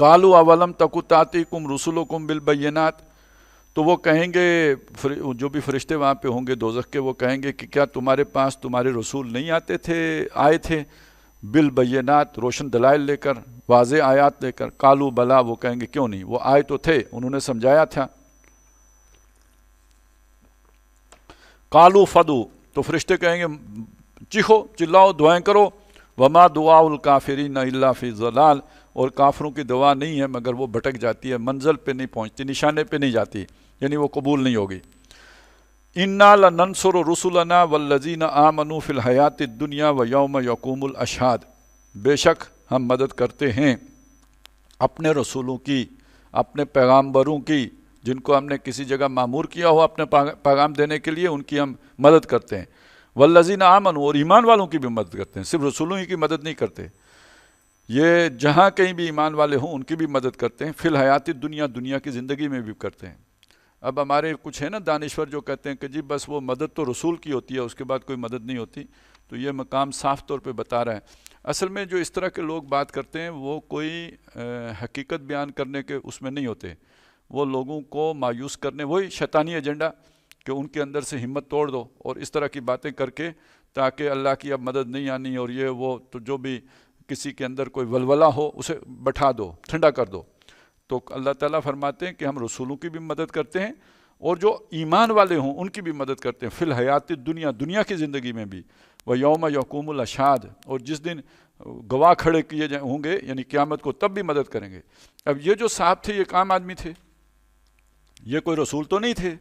قالوا اولم تک تاتیکم رسلکم بالبینات، تو وہ کہیں گے جو بھی فرشتے وہاں پہ ہوں گے دوزخ کے، وہ کہیں گے کہ کیا تمہارے پاس تمہارے رسول نہیں آئے تھے بالبینات، روشن دلائل لے کر، واضح آیات لے کر؟ قالوا بلا، وہ کہیں گے کیوں نہیں، وہ آئے تو تھے، انہوں نے سمجھایا تھا۔ قالوا فدو، تو فرشتے کہیں گے چیخو، چلاؤ، دعائیں کرو، وما دعاء الکافرین الا فی ضلال، اور کافروں کی دعا نہیں ہے مگر وہ بھٹک جاتی ہے، منزل پہ نہیں پہنچتی، نشانے پہ نہیں جاتی، یعنی وہ قبول نہیں ہوگی۔ انا لننصر رسلنا والذین آمنوا فی الحیات الدنیا ویوم یقوم الاشہاد، بے شک ہم مدد کرتے ہیں اپنے رسولوں کی، اپنے پیغامبروں کی، جن کو ہم نے کسی جگہ مامور کیا ہو اپنے پیغام دینے کے لیے، ان کی ہم مدد کرتے ہیں۔ والذین آمنوا، اور ایمان والوں کی بھی مدد کرتے ہیں، صرف رسولوں ہی کی مدد نہیں کرتے، یہ جہاں کہیں بھی ایمان والے ہوں ان کی بھی مدد کرتے ہیں، فی الحیات الدنیا، دنیا کی زندگی میں بھی کرتے ہیں۔ اب ہمارے کچھ ہیں نا دانشور جو کہتے ہیں کہ جی بس وہ مدد تو رسول کی ہوتی ہے، اس کے بعد کوئی مدد نہیں ہوتی، تو یہ مقام صاف طور پہ بتا رہا ہے۔ اصل میں جو اس طرح کے لوگ بات کرتے ہیں وہ کوئی حقیقت بیان کرنے کے اس میں نہیں ہوتے، وہ لوگوں کو مایوس کرنے، وہی شیطانی ایجنڈا کہ ان کے اندر سے ہمت توڑ دو اور اس طرح کی باتیں کر کے، تاکہ اللہ کی اب مدد نہیں آنی اور یہ وہ، تو جو بھی کسی کے اندر کوئی ولولہ ہو اسے بٹھا دو، ٹھنڈا کر دو۔ تو اللہ تعالیٰ فرماتے ہیں کہ ہم رسولوں کی بھی مدد کرتے ہیں اور جو ایمان والے ہوں ان کی بھی مدد کرتے ہیں، فی الحیات الدنیا، دنیا کی زندگی میں بھی، ویوم یقوم الاشہاد، اور جس دن گواہ کھڑے کیے ہوں گے یعنی قیامت کو، تب بھی مدد کریں گے۔ اب یہ جو صاحب تھے یہ کام آدمی تھے، یہ کوئی رسول تو نہیں تھے،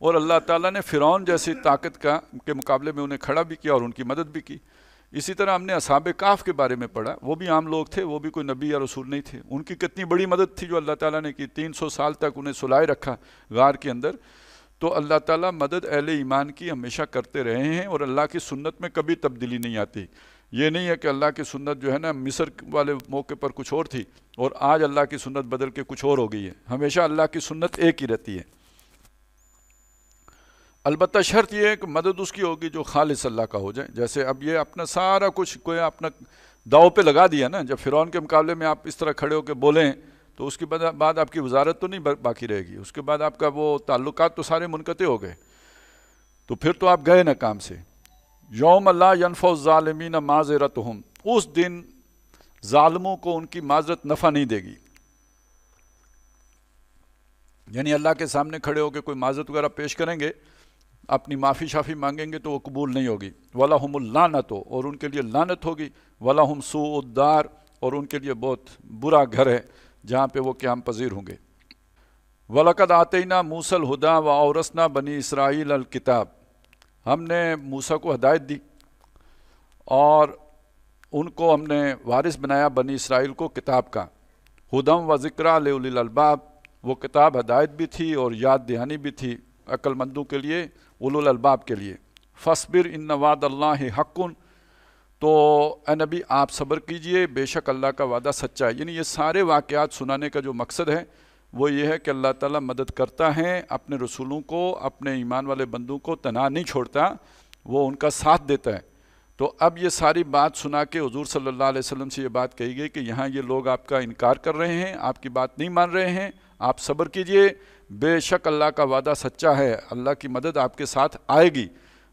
اور اللہ تعالیٰ نے فرعون جیسی طاقت کے مقابلے میں انہیں کھڑا بھی کیا اور ان کی مدد بھی کی۔ اسی طرح ہم نے اصحاب کہف کے بارے میں پڑھا، وہ بھی عام لوگ تھے، وہ بھی کوئی نبی یا رسول نہیں تھے، ان کی کتنی بڑی مدد تھی جو اللہ تعالیٰ نے کی، 300 سال تک انہیں سلائے رکھا غار کے اندر۔ تو اللہ تعالیٰ مدد اہل ایمان کی ہمیشہ کرتے رہے ہیں، اور اللہ کی سنت میں کبھی تبدیلی نہیں آتی۔ یہ نہیں ہے کہ اللہ کی سنت جو ہے نا مصر والے موقع پر کچھ اور تھی اور آج اللہ کی سنت بدل کے کچھ اور ہو گئی ہے، ہمیشہ اللہ کی سنت ایک ہی رہتی ہے۔ البتہ شرط یہ ہے کہ مدد اس کی ہوگی جو خالص اللہ کا ہو جائے۔ جیسے اب یہ اپنا سارا کچھ کوئی اپنا داؤ پہ لگا دیا نا، جب فرعون کے مقابلے میں آپ اس طرح کھڑے ہو کے بولیں تو اس کے بعد آپ کی وزارت تو نہیں باقی رہے گی، اس کے بعد آپ کا وہ تعلقات تو سارے منقطع ہو گئے، تو پھر تو آپ گئے نا کام سے۔ یوم لا ینفع الظالمین معذرتہم، اس دن ظالموں کو ان کی معذرت نفع نہیں دے گی، یعنی اللہ کے سامنے کھڑے ہو کے کوئی معذرت وغیرہ پیش کریں گے، اپنی معافی شافی مانگیں گے تو وہ قبول نہیں ہوگی۔ وَلَهُمُ اللَّعْنَةُ، اور ان کے لیے لعنت ہوگی، وَلَهُمْ سُوءُ الدَّارِ، اور ان کے لیے بہت برا گھر ہے جہاں پہ وہ قیام پذیر ہوں گے۔ وَلَقَدْ آتَيْنَا مُوسَى الْهُدَىٰ وَأَوْرَثْنَا بَنِي إِسْرَائِيلَ الْكِتَابَ، ہم نے موسیٰ کو ہدایت دی اور ان کو ہم نے وارث بنایا بنی اسرائیل کو کتاب کا۔ ہدی و ذکریٰ لِأُولِي الْأَلْبَابِ، وہ کتاب ہدایت بھی تھی اور یاد دہانی بھی تھی عقل مندوں کے لیے، اولو الالباب کے لیے۔ فاصبر ان وعد اللہ حق، تو اے نبی آپ صبر کیجئے، بے شک اللہ کا وعدہ سچا ہے۔ یعنی یہ سارے واقعات سنانے کا جو مقصد ہے وہ یہ ہے کہ اللہ تعالیٰ مدد کرتا ہے اپنے رسولوں کو، اپنے ایمان والے بندوں کو تنہا نہیں چھوڑتا، وہ ان کا ساتھ دیتا ہے۔ تو اب یہ ساری بات سنا کے حضور صلی اللہ علیہ وسلم سے یہ بات کہی گئی کہ یہاں یہ لوگ آپ کا انکار کر رہے ہیں، آپ کی بات نہیں مان رہے ہیں، آپ صبر کیجئے، بے شک اللہ کا وعدہ سچا ہے، اللہ کی مدد آپ کے ساتھ آئے گی۔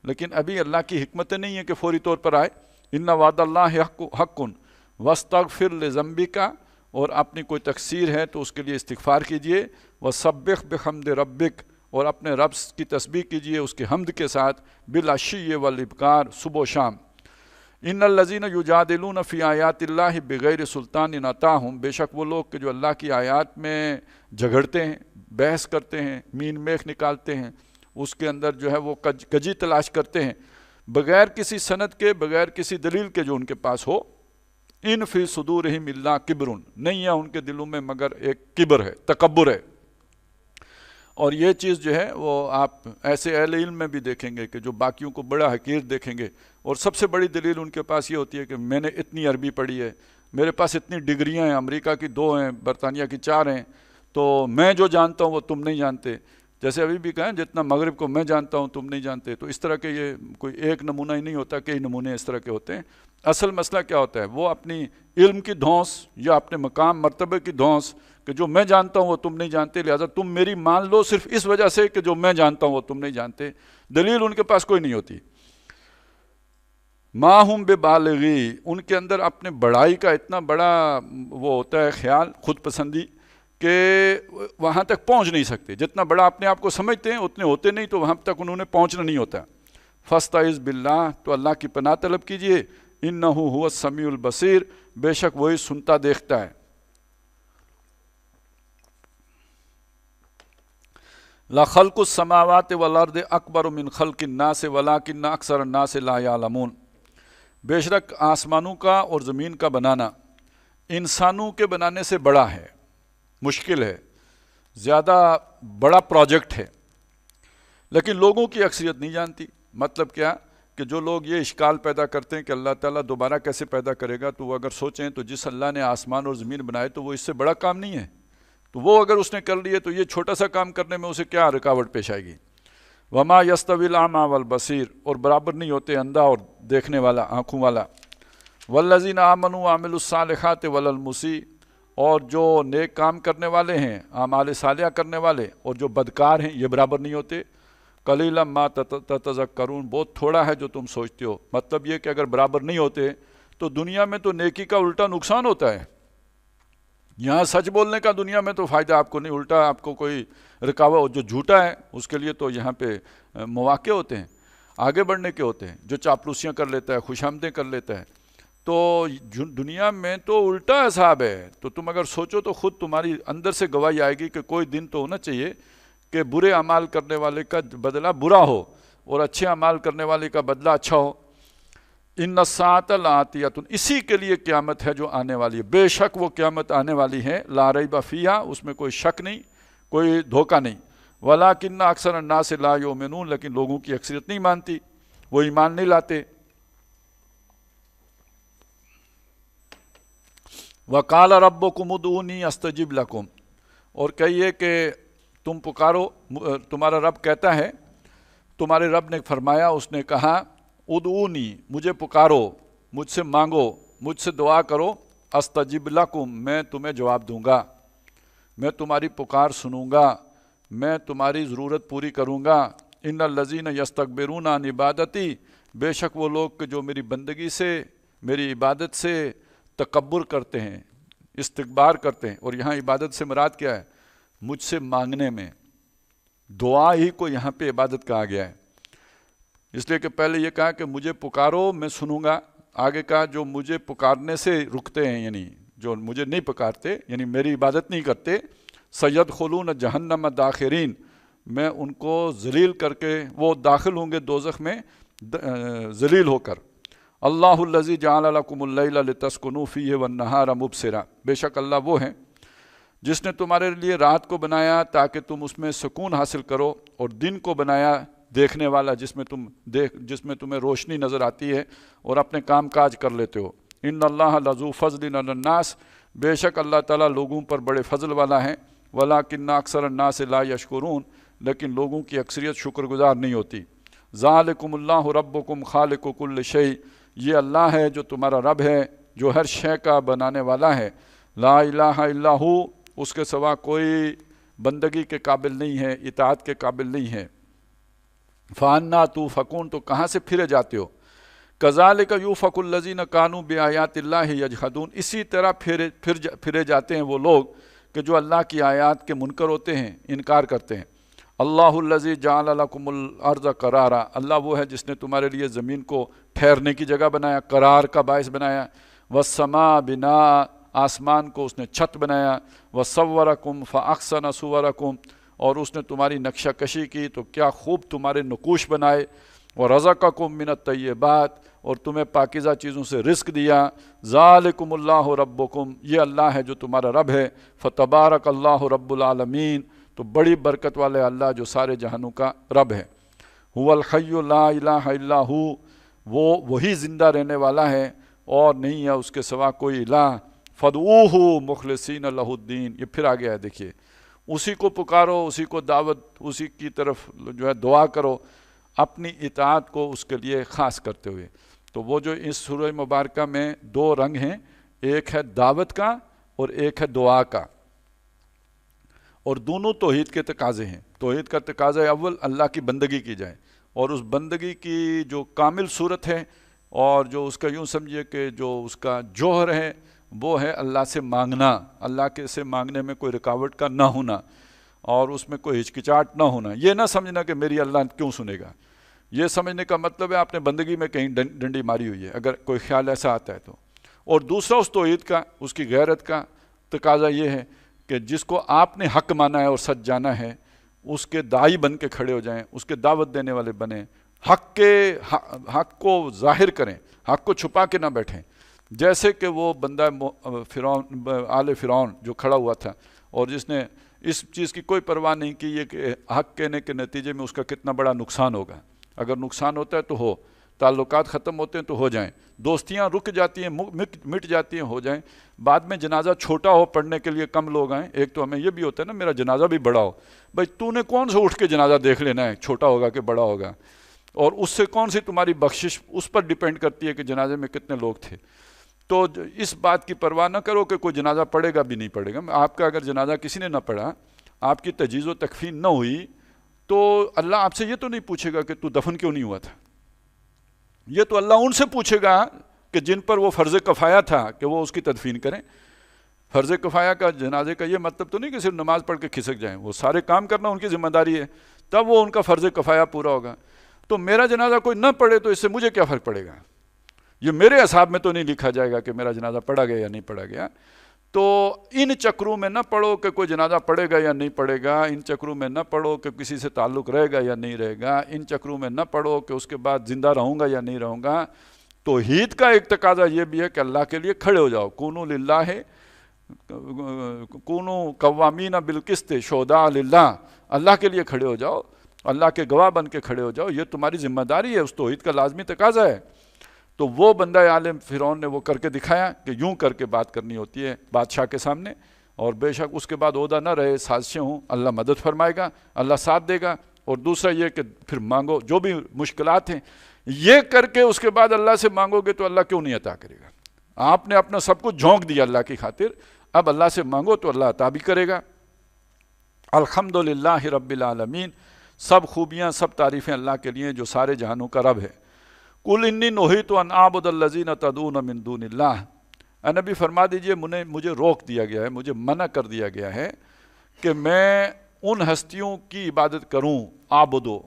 لیکن ابھی اللہ کی حکمت نہیں ہے کہ فوری طور پر آئے۔ ان وعد اللہ حق واستغفر لذنبک، اور اپنی کوئی تقصیر ہے تو اس کے لیے استغفار کیجئے، وسبح بحمد ربک، اور اپنے رب کی تسبیح کیجئے اس کے حمد کے ساتھ، بالعشی والابکار، صبح و شام۔ ان الذین یجادلون فی آیات اللہ بغیر سلطان اتاہم، بے شک وہ لوگ کہ جو اللہ کی آیات میں جھگڑتے ہیں، بحث کرتے ہیں، مین میخ نکالتے ہیں، اس کے اندر جو ہے وہ کجی تلاش کرتے ہیں، بغیر کسی سند کے، بغیر کسی دلیل کے جو ان کے پاس ہو۔ ان فی صدورہم الا کبر، نہیں ہے ان کے دلوں میں مگر ایک کبر ہے، تکبر ہے۔ اور یہ چیز جو ہے وہ آپ ایسے اہل علم میں بھی دیکھیں گے کہ جو باقیوں کو بڑا حقیر دیکھیں گے، اور سب سے بڑی دلیل ان کے پاس یہ ہوتی ہے کہ میں نے اتنی عربی پڑھی ہے، میرے پاس اتنی ڈگریاں ہیں، امریکہ کی 2 ہیں، برطانیہ کی 4 ہیں، تو میں جو جانتا ہوں وہ تم نہیں جانتے۔ جیسے ابھی بھی کہیں جتنا مغرب کو میں جانتا ہوں تم نہیں جانتے، تو اس طرح کے یہ کوئی ایک نمونہ ہی نہیں ہوتا، کئی نمونے اس طرح کے ہوتے ہیں۔ اصل مسئلہ کیا ہوتا ہے؟ وہ اپنی علم کی دھونس یا اپنے مقام مرتبے کی دھونس کہ جو میں جانتا ہوں وہ تم نہیں جانتے، لہٰذا تم میری مان لو صرف اس وجہ سے کہ جو میں جانتا ہوں وہ تم نہیں جانتے، دلیل ان کے پاس کوئی نہیں ہوتی۔ ما ہم ببالغی، ان کے اندر اپنے بڑائی کا اتنا بڑا وہ ہوتا ہے خیال، خود پسندی، کہ وہاں تک پہنچ نہیں سکتے، جتنا بڑا اپنے آپ کو سمجھتے ہیں اتنے ہوتے نہیں، تو وہاں تک انہوں نے پہنچنا نہیں ہوتا۔ فاستعذ باللہ، تو اللہ کی پناہ طلب کیجئے، انہ هو السمیع البصیر، بے شک وہی سنتا دیکھتا ہے۔ لخلق السماوات والارض اکبر من خلق الناس ولکن اکثر الناس لا یعلمون، بے شک آسمانوں کا اور زمین کا بنانا انسانوں کے بنانے سے بڑا ہے، مشکل ہے، زیادہ بڑا پروجیکٹ ہے، لیکن لوگوں کی اکثریت نہیں جانتی۔ مطلب کیا کہ جو لوگ یہ اشکال پیدا کرتے ہیں کہ اللہ تعالیٰ دوبارہ کیسے پیدا کرے گا، تو وہ اگر سوچیں تو جس اللہ نے آسمان اور زمین بنائے تو وہ اس سے بڑا کام نہیں ہے، تو وہ اگر اس نے کر لیے تو یہ چھوٹا سا کام کرنے میں اسے کیا رکاوٹ پیش آئے گی۔ وما یستوی الاعمی والبصیر، اور برابر نہیں ہوتے اندھا اور دیکھنے والا، آنکھوں والا۔ والذین آمنوا وعملوا الصالحات ولا المسیء، اور جو نیک کام کرنے والے ہیں، اعمال صالحہ کرنے والے، اور جو بدکار ہیں، یہ برابر نہیں ہوتے۔ قلیلا ما تتذکرون، بہت تھوڑا ہے جو تم سوچتے ہو۔ مطلب یہ کہ اگر برابر نہیں ہوتے تو دنیا میں تو نیکی کا الٹا نقصان ہوتا ہے، یہاں سچ بولنے کا دنیا میں تو فائدہ آپ کو نہیں، الٹا آپ کو کوئی رکاوٹ، جو جھوٹا ہے اس کے لیے تو یہاں پہ مواقع ہوتے ہیں آگے بڑھنے کے ہوتے ہیں، جو چاپلوسیاں کر لیتا ہے، خوش آمدیں کر لیتا ہے، تو دنیا میں تو الٹا حساب ہے۔ تو تم اگر سوچو تو خود تمہاری اندر سے گواہی آئے گی کہ کوئی دن تو ہونا چاہیے کہ برے اعمال کرنے والے کا بدلہ برا ہو اور اچھے اعمال کرنے والے کا بدلہ اچھا ہو۔ ان الساعۃ لآتیۃ، اسی کے لیے قیامت ہے جو آنے والی ہے، بے شک وہ قیامت آنے والی ہے، لا ریب فیہا، اس میں کوئی شک نہیں، کوئی دھوکہ نہیں۔ ولکن اکثر الناس لا یؤمنون، لیکن لوگوں کی اکثریت نہیں مانتی، وہ ایمان نہیں لاتے۔ وقال ربکم ادعونی استجب لکم، اور کہیے کہ تم پکارو، تمہارا رب کہتا ہے، تمہارے رب نے فرمایا، اس نے کہا ادعونی، مجھے پکارو، مجھ سے مانگو، مجھ سے دعا کرو، استجب لکم، میں تمہیں جواب دوں گا، میں تمہاری پکار سنوں گا، میں تمہاری ضرورت پوری کروں گا۔ ان الذین یستکبرون عن عبادتی، بے شک وہ لوگ کہ جو میری بندگی سے، میری عبادت سے تکبر کرتے ہیں، استکبار کرتے ہیں، اور یہاں عبادت سے مراد کیا ہے؟ مجھ سے مانگنے میں، دعا ہی کو یہاں پہ عبادت کہا گیا ہے، اس لیے کہ پہلے یہ کہا کہ مجھے پکارو میں سنوں گا، آگے کہا جو مجھے پکارنے سے رکتے ہیں، یعنی جو مجھے نہیں پکارتے، یعنی میری عبادت نہیں کرتے، سیدخلون جہنم داخرین، میں ان کو ذلیل کر کے وہ داخل ہوں گے دوزخ میں ذلیل ہو کر۔ اللہ الذی جعل لکم اللیل لتسکنوا فیہ والنہار مبصرا، بے شک اللہ وہ ہیں جس نے تمہارے لیے رات کو بنایا تاکہ تم اس میں سکون حاصل کرو، اور دن کو بنایا دیکھنے والا، جس میں تمہیں روشنی نظر آتی ہے اور اپنے کام کاج کر لیتے ہو۔ ان اللہ لذو فضل علی الناس، بے شک اللہ تعالیٰ لوگوں پر بڑے فضل والا ہے، ولکن اکثر الناس لا یشکرون، لیکن لوگوں کی اکثریت شکر گزار نہیں ہوتی۔ ذالکم اللہ ربکم خالق کل شیء، یہ اللہ ہے جو تمہارا رب ہے، جو ہر شے کا بنانے والا ہے، لا الہ الا ہو، اس کے سوا کوئی بندگی کے قابل نہیں ہے، اطاعت کے قابل نہیں ہے۔ فَأَنَّا تُؤْفَكُونَ، تو کہاں سے پھرے جاتے ہو؟ كَذَلِكَ يُؤْفَكُ الَّذِينَ كَانُوا بِآيَاتِ اللَّهِ يَجْحَدُونَ، اسی طرح پھرے جاتے ہیں وہ لوگ کہ جو اللہ کی آیات کے منکر ہوتے ہیں، انکار کرتے ہیں۔ اللہ الذی جعل لکم الارض قرارا، اللہ وہ ہے جس نے تمہارے لیے زمین کو ٹھہرنے کی جگہ بنایا، قرار کا باعث بنایا، والسماء بناء، آسمان کو اس نے چھت بنایا، وصورکم فاحسن صورکم، اور اس نے تمہاری نقشہ کشی کی تو کیا خوب تمہارے نقوش بنائے، ورزقکم من الطیبات، اور تمہیں پاکیزہ چیزوں سے رزق دیا۔ ذالکم اللہ ربکم، یہ اللہ ہے جو تمہارا رب ہے، فتبارک اللہ رب العالمین، تو بڑی برکت والے اللہ جو سارے جہانوں کا رب ہے۔ هو الحی لا الہ الا ہو، وہ وہی زندہ رہنے والا ہے اور نہیں ہے اس کے سوا کوئی الہ۔ فدعوہ مخلصین لہ الدین، یہ پھر آگے ہے، دیکھیے، اسی کو پکارو، اسی کو دعوت، اسی کی طرف جو ہے دعا کرو، اپنی اطاعت کو اس کے لیے خاص کرتے ہوئے۔ تو وہ جو اس سورہ مبارکہ میں دو رنگ ہیں، ایک ہے دعوت کا اور ایک ہے دعا کا، اور دونوں توحید کے تقاضے ہیں۔ توحید کا تقاضا اول اللہ کی بندگی کی جائے، اور اس بندگی کی جو کامل صورت ہے اور جو اس کا یوں سمجھیے کہ جو اس کا جوہر ہے وہ ہے اللہ سے مانگنا، اللہ کے سے مانگنے میں کوئی رکاوٹ کا نہ ہونا اور اس میں کوئی ہچکچاہٹ نہ ہونا۔ یہ نہ سمجھنا کہ میری اللہ کیوں سنے گا، یہ سمجھنے کا مطلب ہے آپ نے بندگی میں کہیں ڈنڈی ماری ہوئی ہے اگر کوئی خیال ایسا آتا ہے تو۔ اور دوسرا اس توحید کا، اس کی غیرت کا تقاضا یہ ہے کہ جس کو آپ نے حق مانا ہے اور سچ جانا ہے اس کے داعی بن کے کھڑے ہو جائیں، اس کے دعوت دینے والے بنیں، حق کو ظاہر کریں، حق کو چھپا کے نہ بیٹھیں۔ جیسے کہ وہ بندہ فرعون، آل فرعون جو کھڑا ہوا تھا اور جس نے اس چیز کی کوئی پرواہ نہیں کی یہ کہ حق کہنے کے نتیجے میں اس کا کتنا بڑا نقصان ہوگا، اگر نقصان ہوتا ہے تو ہو، تعلقات ختم ہوتے ہیں تو ہو جائیں، دوستیاں رک جاتی ہیں، مٹ جاتی ہیں، ہو جائیں، بعد میں جنازہ چھوٹا ہو پڑھنے کے لیے کم لوگ آئیں۔ ایک تو ہمیں یہ بھی ہوتا ہے نا میرا جنازہ بھی بڑا ہو، بھائی تو نے کون سا اٹھ کے جنازہ دیکھ لینا ہے چھوٹا ہوگا کہ بڑا ہوگا، اور اس سے کون سی تمہاری بخشش اس پر ڈیپینڈ کرتی ہے کہ جنازے میں کتنے لوگ تھے۔ تو اس بات کی پرواہ نہ کرو کہ کوئی جنازہ پڑھے گا بھی نہیں پڑھے گا۔ آپ کا اگر جنازہ کسی نے نہ پڑھا، آپ کی تجہیز و تکفین نہ ہوئی، تو اللہ آپ سے یہ تو نہیں پوچھے گا کہ تو دفن کیوں نہیں ہوا تھا، یہ تو اللہ ان سے پوچھے گا کہ جن پر وہ فرض کفایہ تھا کہ وہ اس کی تدفین کریں۔ فرض کفایہ کا جنازے کا یہ مطلب تو نہیں کہ صرف نماز پڑھ کے کھسک جائیں، وہ سارے کام کرنا ان کی ذمہ داری ہے، تب وہ ان کا فرض کفایہ پورا ہوگا۔ تو میرا جنازہ کوئی نہ پڑھے تو اس سے مجھے کیا فرق پڑے گا، یہ میرے حساب میں تو نہیں لکھا جائے گا کہ میرا جنازہ پڑھا گیا یا نہیں پڑھا گیا۔ تو ان چکروں میں نہ پڑھو کہ کوئی جنازہ پڑھے گا یا نہیں پڑھے گا، ان چکروں میں نہ پڑھو کہ کسی سے تعلق رہے گا یا نہیں رہے گا، ان چکروں میں نہ پڑھو کہ اس کے بعد زندہ رہوں گا یا نہیں رہوں گا۔ توحید کا ایک تقاضا یہ بھی ہے کہ اللہ کے لیے کھڑے ہو جاؤ، کونوا للہ، کونوا قوامین بالقسط شہداء للہ، اللہ کے لیے کھڑے ہو جاؤ، اللہ کے گواہ بن کے کھڑے ہو جاؤ، یہ تمہاری ذمہ داری ہے، اس توحید کا لازمی تقاضا ہے۔ تو وہ بندہ عالم فرعون نے وہ کر کے دکھایا کہ یوں کر کے بات کرنی ہوتی ہے بادشاہ کے سامنے، اور بے شک اس کے بعد عہدہ نہ رہے، سازشیں ہوں، اللہ مدد فرمائے گا، اللہ ساتھ دے گا۔ اور دوسرا یہ کہ پھر مانگو جو بھی مشکلات ہیں، یہ کر کے اس کے بعد اللہ سے مانگو گے تو اللہ کیوں نہیں عطا کرے گا؟ آپ نے اپنا سب کچھ جھونک دیا اللہ کی خاطر، اب اللہ سے مانگو تو اللہ عطا بھی کرے گا۔ الحمدللہ رب العالمین، سب خوبیاں سب تعریفیں اللہ کے لیے جو سارے جہانوں کا رب ہے۔ قل انی نہیت ان اعبد الذین تدعون من دون اللہ، اے نبی فرما دیجئے مجھے روک دیا گیا ہے، مجھے منع کر دیا گیا ہے کہ میں ان ہستیوں کی عبادت کروں، عابدو۔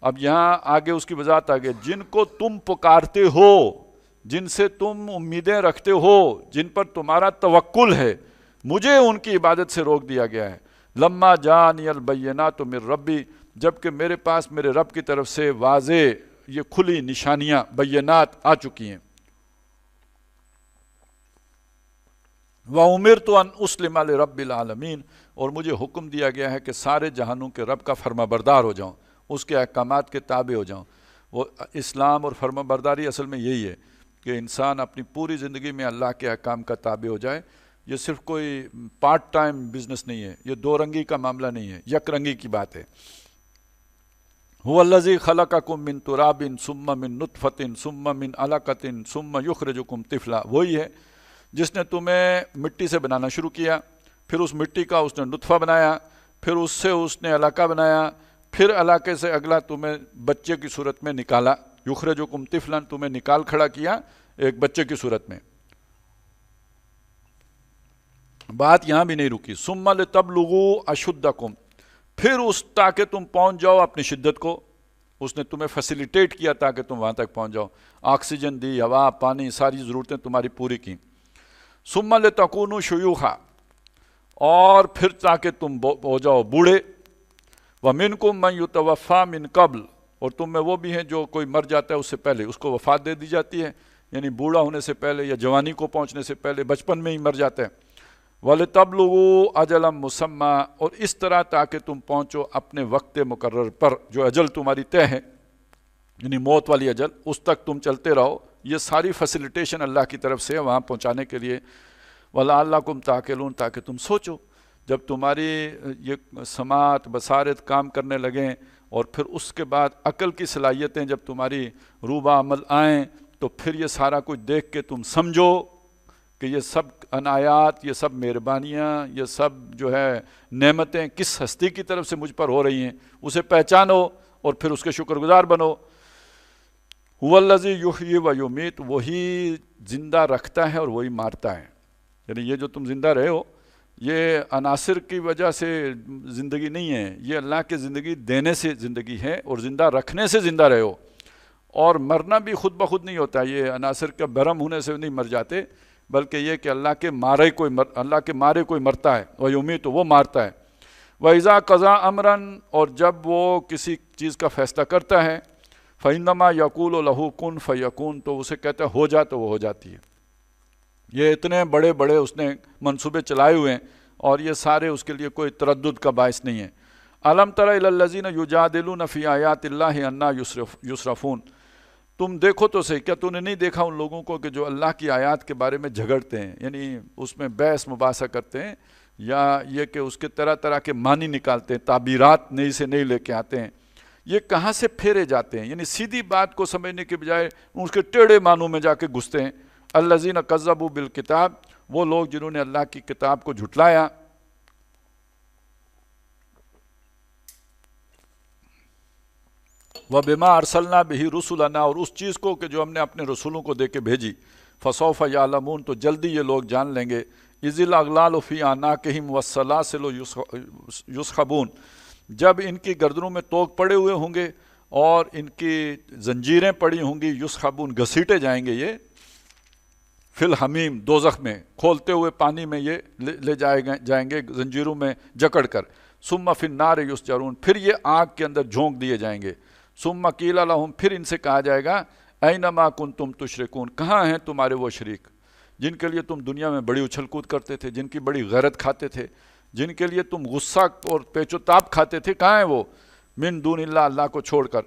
اب یہاں آگے اس کی وضاحت آگے، جن کو تم پکارتے ہو، جن سے تم امیدیں رکھتے ہو، جن پر تمہارا توکل ہے، مجھے ان کی عبادت سے روک دیا گیا ہے۔ لما جانی البینات من ربی، جبکہ میرے پاس میرے رب کی طرف سے واضح یہ کھلی نشانیاں بینات آ چکی ہیں۔ وَأُمِرْتُ أَنْ أُسْلِمَ لِرَبِّ الْعَالَمِينَ، اور مجھے حکم دیا گیا ہے کہ سارے جہانوں کے رب کا فرما بردار ہو جاؤں، اس کے احکامات کے تابع ہو جاؤں۔ وہ اسلام اور فرما برداری اصل میں یہی ہے کہ انسان اپنی پوری زندگی میں اللہ کے احکام کا تابع ہو جائے۔ یہ صرف کوئی پارٹ ٹائم بزنس نہیں ہے، یہ دو رنگی کا معاملہ نہیں ہے، یک رنگی کی بات ہے۔ هو الذی خلقکم من تراب ثم من نطفۃ ثم من علقۃ ثم یخرجکم طفلا، وہی ہے جس نے تمہیں مٹی سے بنانا شروع کیا، پھر اس مٹی کا اس نے نطفہ بنایا، پھر اس سے اس نے علقہ بنایا، پھر علاقے سے اگلا تمہیں بچے کی صورت میں نکالا، یخرجکم طفلا، تمہیں نکال کھڑا کیا ایک بچے کی صورت میں۔ بات یہاں بھی نہیں رکی، ثم لتبلغوا اشدکم، پھر اس تاکہ تم پہنچ جاؤ اپنی شدت کو، اس نے تمہیں فیسیلیٹیٹ کیا تاکہ تم وہاں تک پہنچ جاؤ، آکسیجن دی، ہوا، پانی، ساری ضرورتیں تمہاری پوری کی۔ ثم لتکونوا شیوخا، اور پھر تاکہ تم ہو جاؤ بوڑھے۔ ومنکم من یتوفی من قبل، اور تم میں وہ بھی ہیں جو کوئی مر جاتا ہے اس سے پہلے اس کو وفات دے دی جاتی ہے، یعنی بوڑھا ہونے سے پہلے یا جوانی کو پہنچنے سے پہلے بچپن میں ہی مر جاتا ہے۔ وَلِتَبْلُغُوا أَجَلًا مُّسَمًّى، اور اس طرح تاکہ تم پہنچو اپنے وقت مقرر پر، جو اجل تمہاری طے ہے یعنی موت والی اجل، اس تک تم چلتے رہو۔ یہ ساری فیسیلیٹیشن اللہ کی طرف سے ہے وہاں پہنچانے کے لیے۔ وَلَعَلَّكُمْ تَعْقِلُونَ، تاکہ تم سوچو، جب تمہاری یہ سماعت بصارت کام کرنے لگیں اور پھر اس کے بعد عقل کی صلاحیتیں جب تمہاری روبہ عمل آئیں تو پھر یہ سارا کچھ دیکھ کے تم سمجھو کہ یہ سب عنایات، یہ سب مہربانیاں، یہ سب جو ہے نعمتیں کس ہستی کی طرف سے مجھ پر ہو رہی ہیں، اسے پہچانو اور پھر اس کے شکر گزار بنو۔ هو الذی یحیی و یمیت، وہی زندہ رکھتا ہے اور وہی مارتا ہے، یعنی یہ جو تم زندہ رہے ہو یہ عناصر کی وجہ سے زندگی نہیں ہے، یہ اللہ کے زندگی دینے سے زندگی ہے اور زندہ رکھنے سے زندہ رہے ہو، اور مرنا بھی خود بخود نہیں ہوتا، یہ عناصر کا بھرم ہونے سے نہیں مر جاتے، بلکہ یہ کہ اللہ کے مارے کوئی مرتا ہے، وَيُمِيتُ تو وہ مارتا ہے۔ وَإِذَا قَضَىٰ أَمْرًا، اور جب وہ کسی چیز کا فیصلہ کرتا ہے، فَإِنَّمَا يَقُولُ لَهُ كُن فَيَكُونُ، تو اسے کہتا ہے ہو جا تو وہ ہو جاتی ہے۔ یہ اتنے بڑے بڑے اس نے منصوبے چلائے ہوئے ہیں اور یہ سارے اس کے لیے کوئی تردد کا باعث نہیں ہے۔ أَلَمْ تَرَ إِلَى الَّذِينَ يُجَادِلُونَ فِي آيَاتِ اللَّهِ أَنَّىٰ يُصْرَفُونَ، تم دیکھو تو صحیح، کیا تو نے نہیں دیکھا ان لوگوں کو کہ جو اللہ کی آیات کے بارے میں جھگڑتے ہیں، یعنی اس میں بحث مباحثہ کرتے ہیں، یا یہ کہ اس کے طرح طرح کے معنی نکالتے ہیں، تعبیرات نئی سے نئی لے کے آتے ہیں، یہ کہاں سے پھیرے جاتے ہیں، یعنی سیدھی بات کو سمجھنے کے بجائے اس کے ٹیڑھے معنوں میں جا کے گھستے ہیں۔ الذین کذبوا بالکتاب، وہ لوگ جنہوں نے اللہ کی کتاب کو جھٹلایا۔ وَبِمَا أَرْسَلْنَا بِهِ رُسُلَنَا، اور اس چیز کو کہ جو ہم نے اپنے رسولوں کو دے کے بھیجی، فَسَوْفَ يَعْلَمُونَ، تو جلدی یہ لوگ جان لیں گے، إِذِ الْأَغْلَالُ فِي أَعْنَاقِهِمْ وَالسَّلَاسِلُ يُسْحَبُونَ، جب ان کی گردنوں میں توق پڑے ہوئے ہوں گے اور ان کی زنجیریں پڑی ہوں گی، یسحبون گھسیٹے جائیں گے یہ، فی الحمیم دوزخ میں، کھولتے ہوئے پانی میں یہ لے جائیں گے زنجیروں میں جکڑ کر، ثم فی النار یسجرون، پھر یہ آگ کے اندر جھونک دیے جائیں گے، ثم قیل لہم، پھر ان سے کہا جائے گا اینما کنتم تشرکون، کہاں ہیں تمہارے وہ شریک جن کے لیے تم دنیا میں بڑی اچھل کود کرتے تھے، جن کی بڑی غیرت کھاتے تھے، جن کے لیے تم غصہ اور پیچ و تاب کھاتے تھے، کہاں ہیں وہ؟ من دون اللہ، اللہ کو چھوڑ کر،